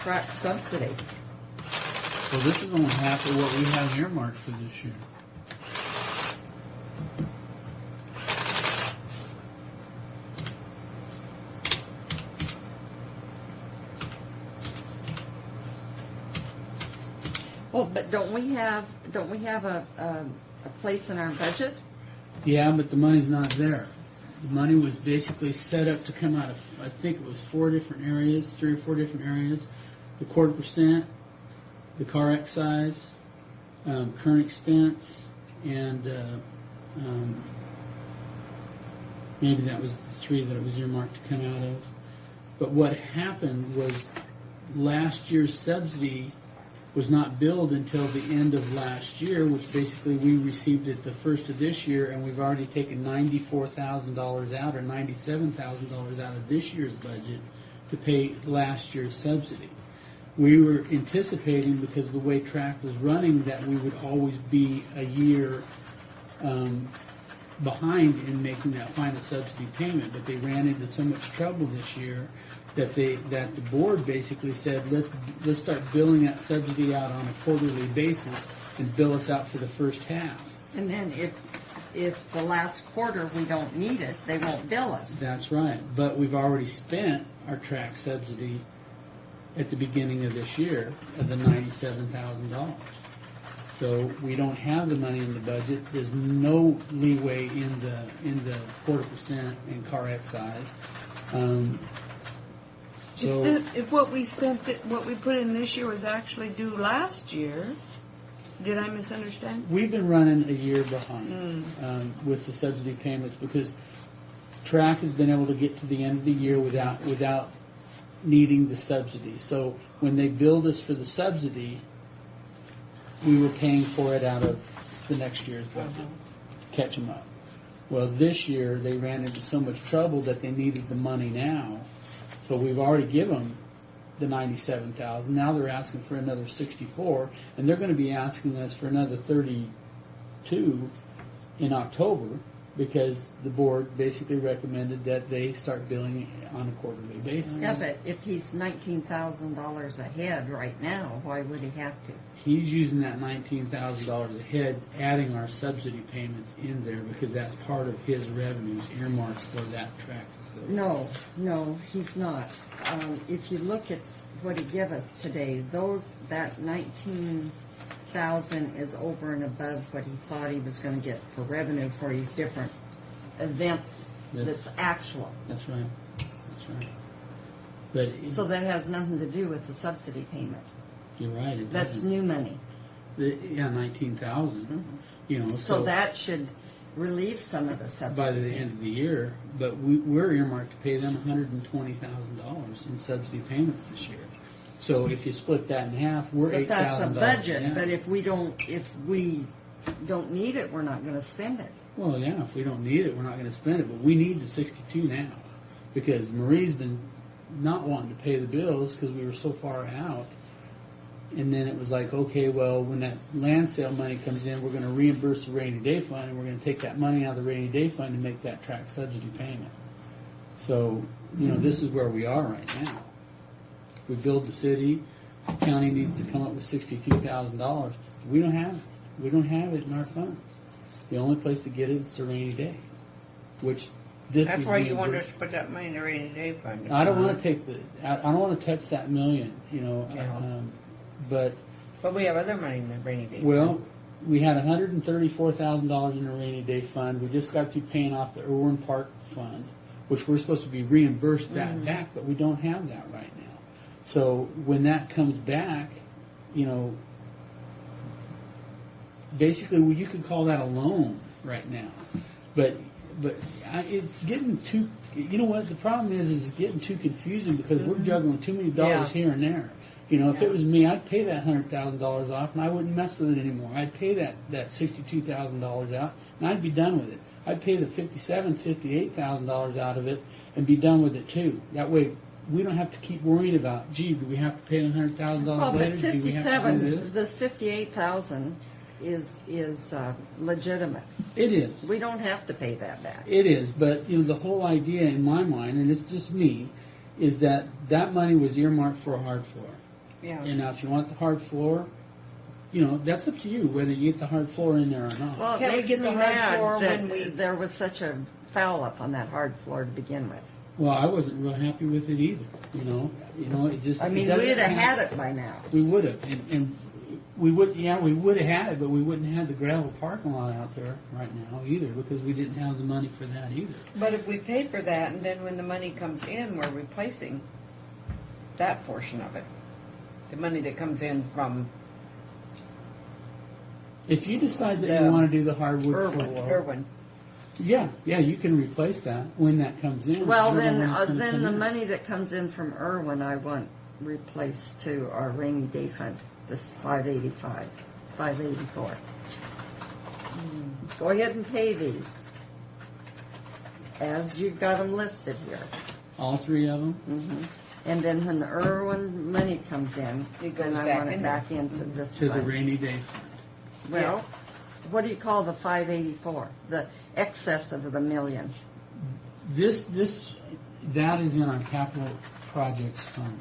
track subsidy. Well, this is only half of what we have earmarked for this year. Well, but don't we have a place in our budget? Yeah, but the money's not there. The money was basically set up to come out of, I think it was 3 or 4 different areas. The 0.25%, the car excise, current expense, and Maybe that was the 3 that it was earmarked to come out of. But what happened was last year's subsidy was not billed until the end of last year, which basically we received it the first of this year, and we've already taken $94,000 out or $97,000 out of this year's budget to pay last year's subsidy. We were anticipating, because of the way track was running, that we would always be a year behind in making that final subsidy payment, but they ran into so much trouble this year that the board basically said, let's start billing that subsidy out on a quarterly basis and bill us out for the first half. And then if the last quarter we don't need it, they won't bill us. That's right, but we've already spent our track subsidy at the beginning of this year of the $97,000. So we don't have the money in the budget. There's no leeway in the 0.25% in car excise. If what we spent, what we put in this year was actually due last year, did I misunderstand? We've been running a year behind with the subsidy payments because track has been able to get to the end of the year without needing the subsidy. So when they billed us for the subsidy, we were paying for it out of the next year's budget to catch them up. Well, this year they ran into so much trouble that they needed the money now. So we've already given them the $97,000. Now they're asking for another $64,000, and they're going to be asking us for another $32,000 in October because the board basically recommended that they start billing on a quarterly basis. Yeah, but if he's $19,000 ahead right now, why would he have to? He's using that $19,000 ahead, adding our subsidy payments in there because that's part of his revenues earmarked for that track facility. No, he's not. If you look at what he gave us today, that $19,000 is over and above what he thought he was going to get for revenue for his different events. That's actual. That's right. But so that has nothing to do with the subsidy payment. You're right. That's new money. Yeah, $19,000. You know, so that should relieve some of the subsidy by the end of the year. But we're earmarked to pay them $120,000 in subsidy payments this year. So if you split that in half, we're $8,000. But that's a budget. Yeah. But if we don't need it, we're not going to spend it. Well, yeah, if we don't need it, we're not going to spend it. But we need the $62 now because Marie's been not wanting to pay the bills because we were so far out. And then it was like, okay, well, when that land sale money comes in, we're going to reimburse the rainy day fund, and we're going to take that money out of the rainy day fund and make that track subsidy payment. So, this is where we are right now. We build the city. The county needs to come up with $62,000. We don't have it. We don't have it in our funds. The only place to get it is the rainy day, which this That's is why you want us to put that money in the rainy day fund. I don't want to take I don't want to touch that $1 million, but we have other money in the rainy day fund. Well, we had $134,000 in the rainy day fund. We just got through paying off the Irwin Park fund, which we're supposed to be reimbursed that back, but we don't have that right now. So when that comes back, basically you could call that a loan right now. But it's getting too. You know what the problem is? It's getting too confusing because we're juggling too many dollars here and there. If it was me, I'd pay that $100,000 off, and I wouldn't mess with it anymore. I'd pay that $62,000 out, and I'd be done with it. I'd pay the $58,000 out of it, and be done with it too. That way, we don't have to keep worrying about, gee, do we have to pay $100,000 later? But the $58,000 is legitimate. It is. We don't have to pay that back. It is, but the whole idea in my mind, and it's just me, is that money was earmarked for a hard floor. Yeah. And now, if you want the hard floor, that's up to you whether you get the hard floor in there or not. Well, Can't we get the hard floor when there was such a foul up on that hard floor to begin with? Well, I wasn't real happy with it either. It just. I mean, we'd have had it by now. We would have, and we would. Yeah, we would have had it, but we wouldn't have the gravel parking lot out there right now either because we didn't have the money for that either. But if we paid for that, and then when the money comes in, we're replacing that portion of it. The money that comes in from. If you decide that you want to do the hardwood floor, Irwin. Yeah, you can replace that when that comes in. Well, I don't then, know when it's gonna then come the in. money that comes in from Irwin, I want replaced to our rainy day fund, this 584. Go ahead and pay these, as you've got them listed here. All three of them? Mm-hmm. And then when the Irwin money comes in, It goes then I back want it in back there. into this To the fund. rainy day fund. Well, what do you call the 584? The excess of the million. That is in our capital projects fund.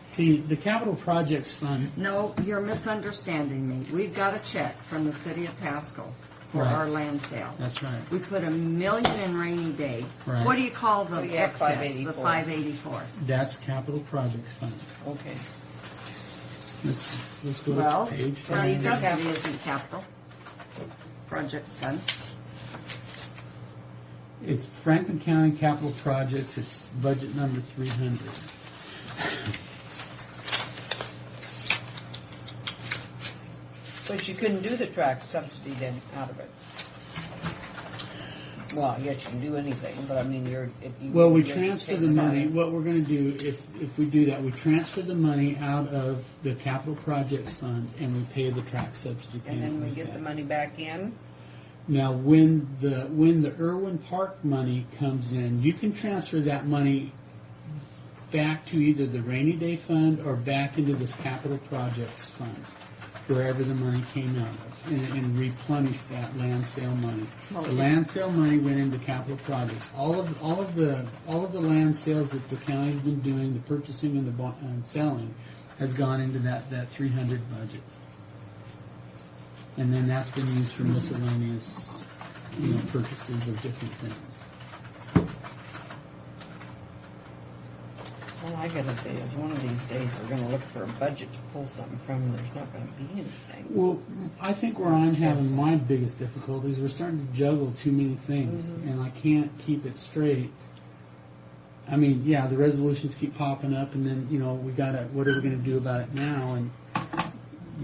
See, the capital projects fund, No, you're misunderstanding me. We've got a check from the city of Pasco for Right. our land sale. that's right. We put $1 million in rainy day. Right. What do you call the So you have excess? 584. The 584. That's capital projects fund. Okay. Let's go Well, to page So that these are subsidy capital. isn't capital. Projects fund. It's Franklin County Capital Projects. It's budget number 300. But you couldn't do the track subsidy then out of it. Well, I guess you can do anything, but I mean, Well, we you're transfer the taking money. some. What we're going to do, if we do that, we transfer the money out of the capital projects fund and we pay the track subsidy And payment. then we with get that. the money back in. Now, when the Irwin Park money comes in, you can transfer that money back to either the rainy day fund or back into this capital projects fund, wherever the money came out of, and replenish that land sale money. The land sale money went into capital projects. All of the land sales that the county's been doing, the purchasing and and selling, has gone into that 300 budget. And then that's been used for miscellaneous, purchases of different things. All I gotta say is one of these days we're gonna look for a budget to pull something from and there's not gonna be anything. Well, I think where I'm having my biggest difficulty is we're starting to juggle too many things, and I can't keep it straight. I mean, yeah, the resolutions keep popping up, and then, we gotta, what are we gonna do about it now? And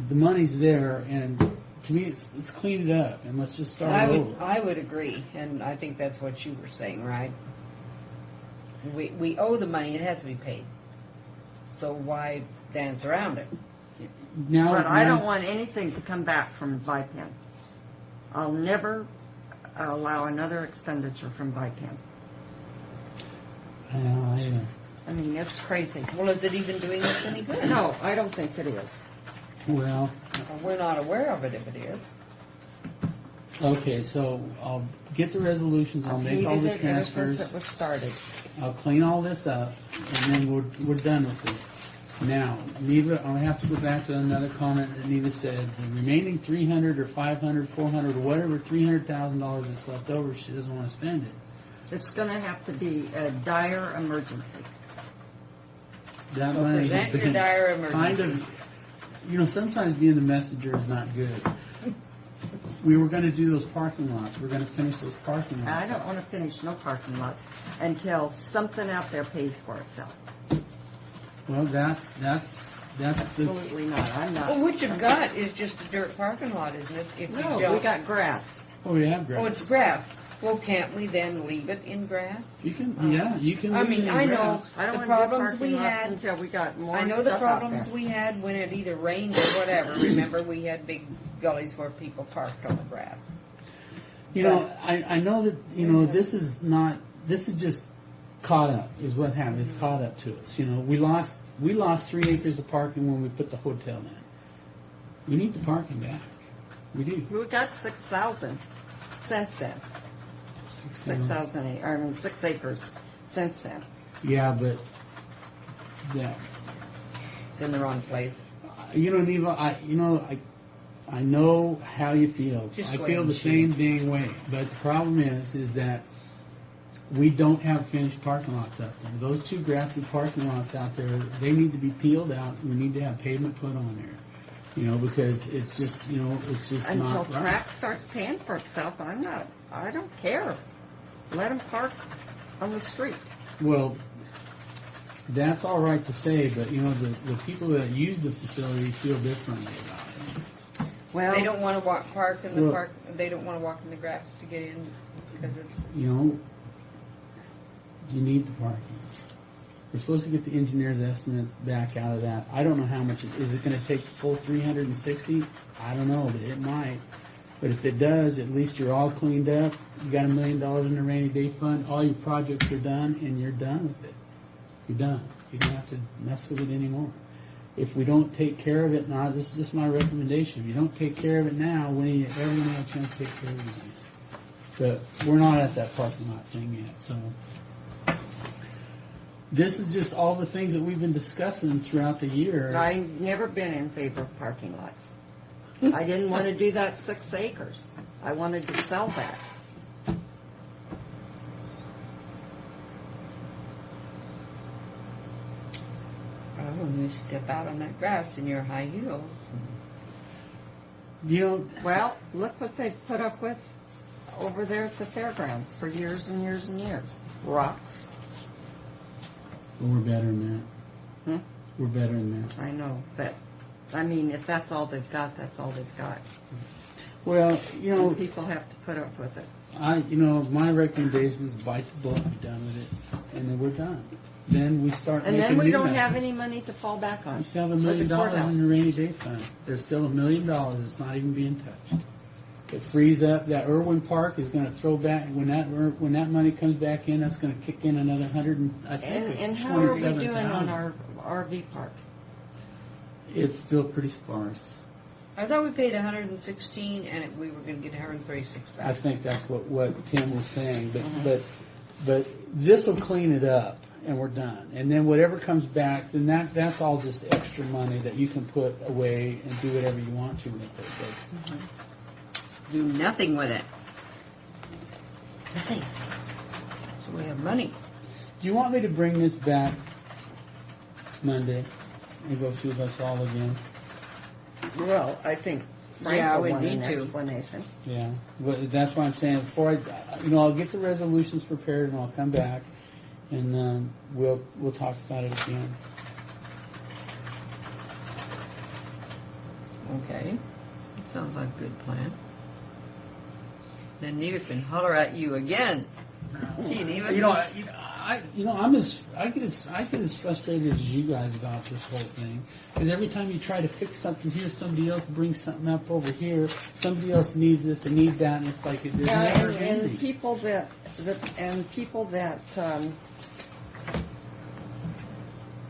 the money's there, and to me, let's clean it up, and let's just start over. I would agree, and I think that's what you were saying, right? We owe the money, it has to be paid. So why dance around it? Now, But I don't want anything to come back from VIPEN. I'll never allow another expenditure from VIPEN. I mean, it's crazy. Well, is it even doing us any good? No, I don't think it is. Well, We're not aware of it if it is. okay, so I'll get the resolutions, I'll make all hated the it ever since transfers. it was started. I'll clean all this up, and then we're done with it. Now, Neva, I'll have to go back to another comment that Neva said. The remaining 300 or 500, 400, or whatever, $300,000 that's left over, she doesn't want to spend it. It's going to have to be a dire emergency. That So money present has your been dire kind emergency. of, sometimes being the messenger is not good. We were going to do those parking lots. We're going to finish those parking lots. I don't want to finish no parking lots until something out there pays for itself. Well, that's Absolutely not. I'm not. Well, what you've got is just a dirt parking lot, isn't it? If you No, don't. we got grass. Oh, we have grass. Oh, it's grass. Well, can't we then leave it in grass? You can, you can. I leave it mean, in I know grass. I don't the want to do problems parking we lots had. until we got more I know the stuff out problems there. we had when it either rained or whatever. Remember, we had big gullies where people parked on the grass. I know that, this is just caught up, is what happened. It's caught up to us. We lost 3 acres of parking when we put the hotel in. We need the parking back. We do. We got 6,000 since then. 6 acres since then. Yeah, but, yeah. It's in the wrong place. Neva, I know how you feel. Just I go feel ahead the and same dang way. But the problem is that we don't have finished parking lots out there. Those 2 grassy parking lots out there, they need to be peeled out. We need to have pavement put on there. Because it's just, it's just Until not right. track starts paying for itself, I don't care. Let them park on the street. Well, that's all right to say, but the people that use the facility feel differently about it. Well, They don't want to park in the Well- park. They don't want to walk in the grass to get in because of. You know, you need the parking. We're supposed to get the engineer's estimates back out of that. I don't know how much. Is it going to take the full 360? I don't know, but it might. But if it does, at least you're all cleaned up. You got $1 million in the rainy day fund. All your projects are done, and you're done with it. You're done. You don't have to mess with it anymore. If we don't take care of it now, this is just my recommendation. If you don't take care of it now, when are you ever going to have a chance to take care of it? But we're not at that parking lot thing yet, so. This is just all the things that we've been discussing throughout the year. I've never been in favor of parking lots. I didn't want to do that 6 acres. I wanted to sell that. Oh, you step out on that grass in your high heels. You know, Well, look what they've put up with over there at the fairgrounds for years and years and years. Rocks. well, we're better than that. Hmm? We're better than that. I know, but, I mean, if that's all they've got, that's all they've got. Well, you know, And people have to put up with it. my recommendation is bite the bullet, be done with it, and then we're done. Then we start And making then we new don't have investments. any money to fall back on. We still have $1 with million the courthouse. in the rainy day fund. There's still $1 million that's not even being touched. It frees up. That Irwin Park is going to throw back when that money comes back in. That's going to kick in another And how are we doing on 27,000. our RV park? It's still pretty sparse. I thought we paid 116 and we were going to get 136 back. I think that's what Tim was saying. But this will clean it up, and we're done. And then whatever comes back, then that's all just extra money that you can put away and do whatever you want to with it. But Do nothing with it. Nothing. So we have money. do you want me to bring this back Monday and go through this all again? Well, I think Frank Yeah, will we want need an to. explanation. Yeah, but that's why I'm saying before I'll get the resolutions prepared and I'll come back and we'll talk about it again. Okay. That sounds like a good plan. Then Neva can holler at you again. Gee, Neva. I get as frustrated as you guys about this whole thing because every time you try to fix something here, somebody else brings something up over here. Somebody else needs this and needs that, and it's like it's never And ending. people that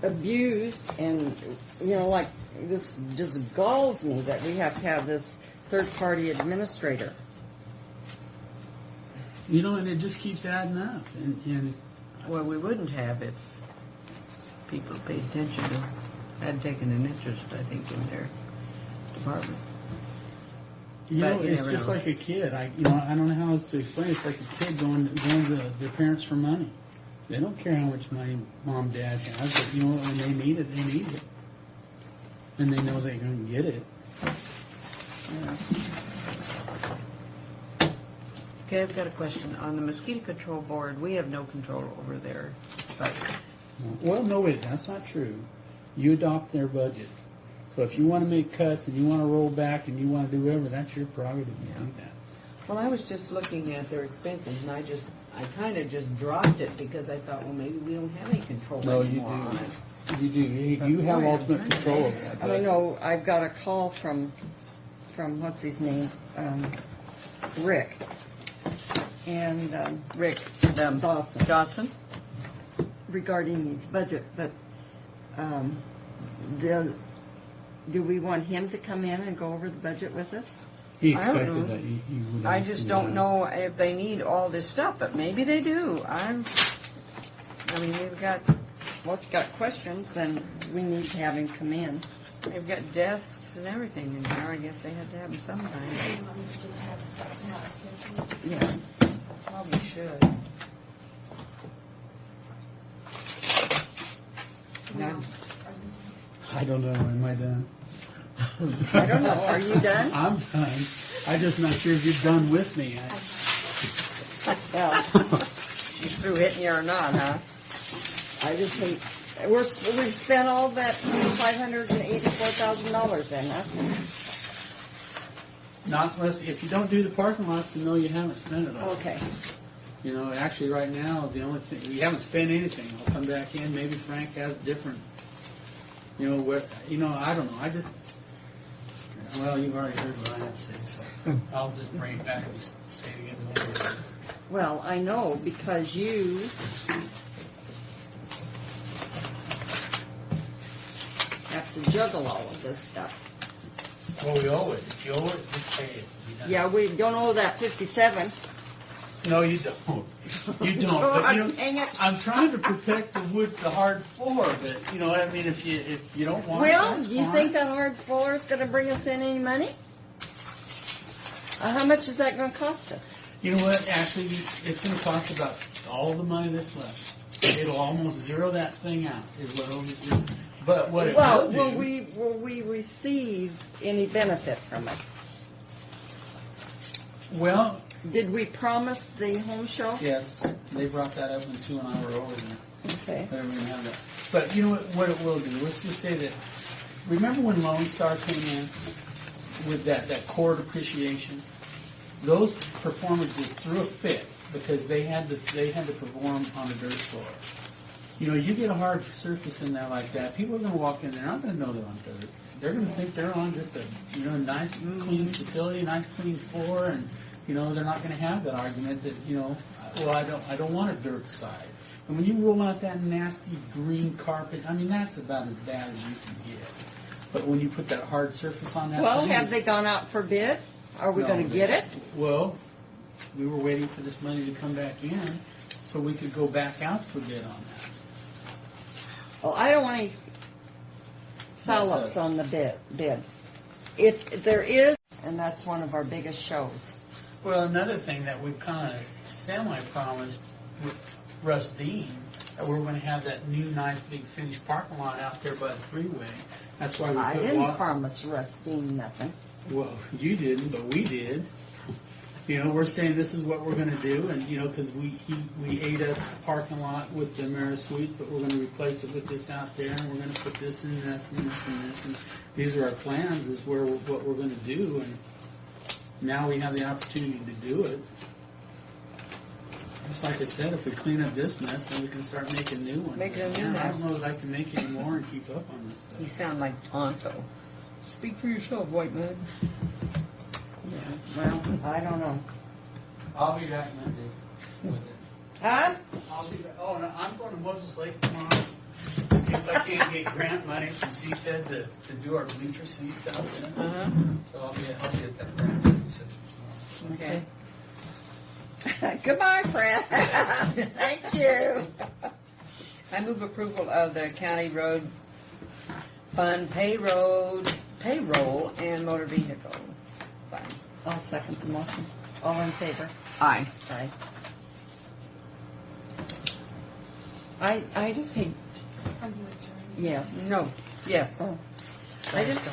abuse and like this just galls me that we have to have this third-party administrator. And it just keeps adding up. And Well, we wouldn't have if people paid attention to, had taken an interest, I think, in their department. But you it's never just know. like a kid. I don't know how else to explain. It's like a kid going to their parents for money. They don't care how much money mom, dad has, but when they need it, they need it, and they know they're going to get it. Okay, I've got a question. On the mosquito control board, we have no control over their budget. Well, no, wait, that's not true. You adopt their budget. So if you want to make cuts and you want to roll back and you want to do whatever, that's your prerogative to do that. Well, I was just looking at their expenses, and I kind of just dropped it because I thought, well, maybe we don't have any control No, you anymore on it. do. You do. You have boy, I'm ultimate trying to control of think. that. And I know I've got a call from what's his name, Rick, and Rick Dawson regarding his budget, but do we want him to come in and go over the budget with us? He I don't expected know. that you would. I ask just him don't that. know if they need all this stuff, but maybe they do. They've got Well, if you got questions, then we need to have him come in. they've got desks and everything in there. I guess they had to have them sometime. You want me to just have that scheduled? Yeah. Probably should. Well, I don't know. Am I done? I don't know. Are you done? I'm done. I'm just not sure if you're done with me. Well, You through hitting you or not, huh? I just think we've spent all that $584,000 then, huh? Not unless, if you don't do the parking lots, then no, you haven't spent it all. Okay. You know, actually, right now, the only thing, you haven't spent anything. I'll come back in, maybe Frank has different, you know, what, you know, I don't know, I just, well, you've already heard what I have to say, so I'll just bring it back and say it again. Well, I know because you have to juggle all of this stuff. Well, we owe it. If you owe it, just pay it. Yeah, we don't owe that 57. No, you don't. You don't. But, you know, Dang it. I'm trying to protect the wood, the hard floor, but you know what I mean. If you don't want it, Well, that's do you fine. think that hard floor is going to bring us in any money? How much is that going to cost us? You know what? Actually, it's going to cost about all the money that's left. It'll almost zero that thing out. Is what it'll do. But what it Well, will do, will we receive any benefit from it? well, Did we promise the home show? yes, they brought that up when Sue and I were over there. Okay. They were gonna have that. But you know what it will do? Let's just say that. Remember when Lone Star came in with that core depreciation? Those performances threw a fit because they had to perform on the dirt floor. You know, you get a hard surface in there like that, people are going to walk in there, they're not going to know they're on dirt. They're going to think they're on just a nice clean facility, nice clean floor, and you know they're not going to have that argument that well I don't want a dirt side. And when you roll out that nasty green carpet, I mean that's about as bad as you can get. But when you put that hard surface on that, Well, thing, have they gone out for bid? Are we No, going to get it? Well, we were waiting for this money to come back in so we could go back out for bid on that. Well, I don't want any foul-ups on the bid. If there is, and that's one of our biggest shows. Well, another thing that we've kind of semi-promised with Russ Dean, that we're going to have that new nice big finished parking lot out there by the freeway. That's why we I put didn't promise Russ Dean nothing. Well, you didn't, but we did. You know, we're saying this is what we're going to do, and you know, because we ate up the parking lot with the Amerisuites, but we're going to replace it with this out there, and we're going to put this and this and this and this, and these are our plans. Is what we're going to do, and now we have the opportunity to do it. Just like I said, if we clean up this mess, then we can start making new ones. Making a new Man, I mess. don't know that I can make any more and keep up on this stuff. You sound like Tonto. Speak for yourself, white man. Yeah, well, I don't know. I'll be back Monday with it. Huh? I'll be back. Oh, no, I'm going to Moses Lake tomorrow to see if I can't get grant money from CFED to do our bleacher C stuff. Uh-huh. So I'll be at that grant research tomorrow. Okay. Goodbye, Fred. Thank you. I move approval of the county road fund payroll and motor vehicle fund. I'll second the motion. All in favor? Aye. Aye. I just hate. Are you adjourned? Yes. No. Yes. Oh. I just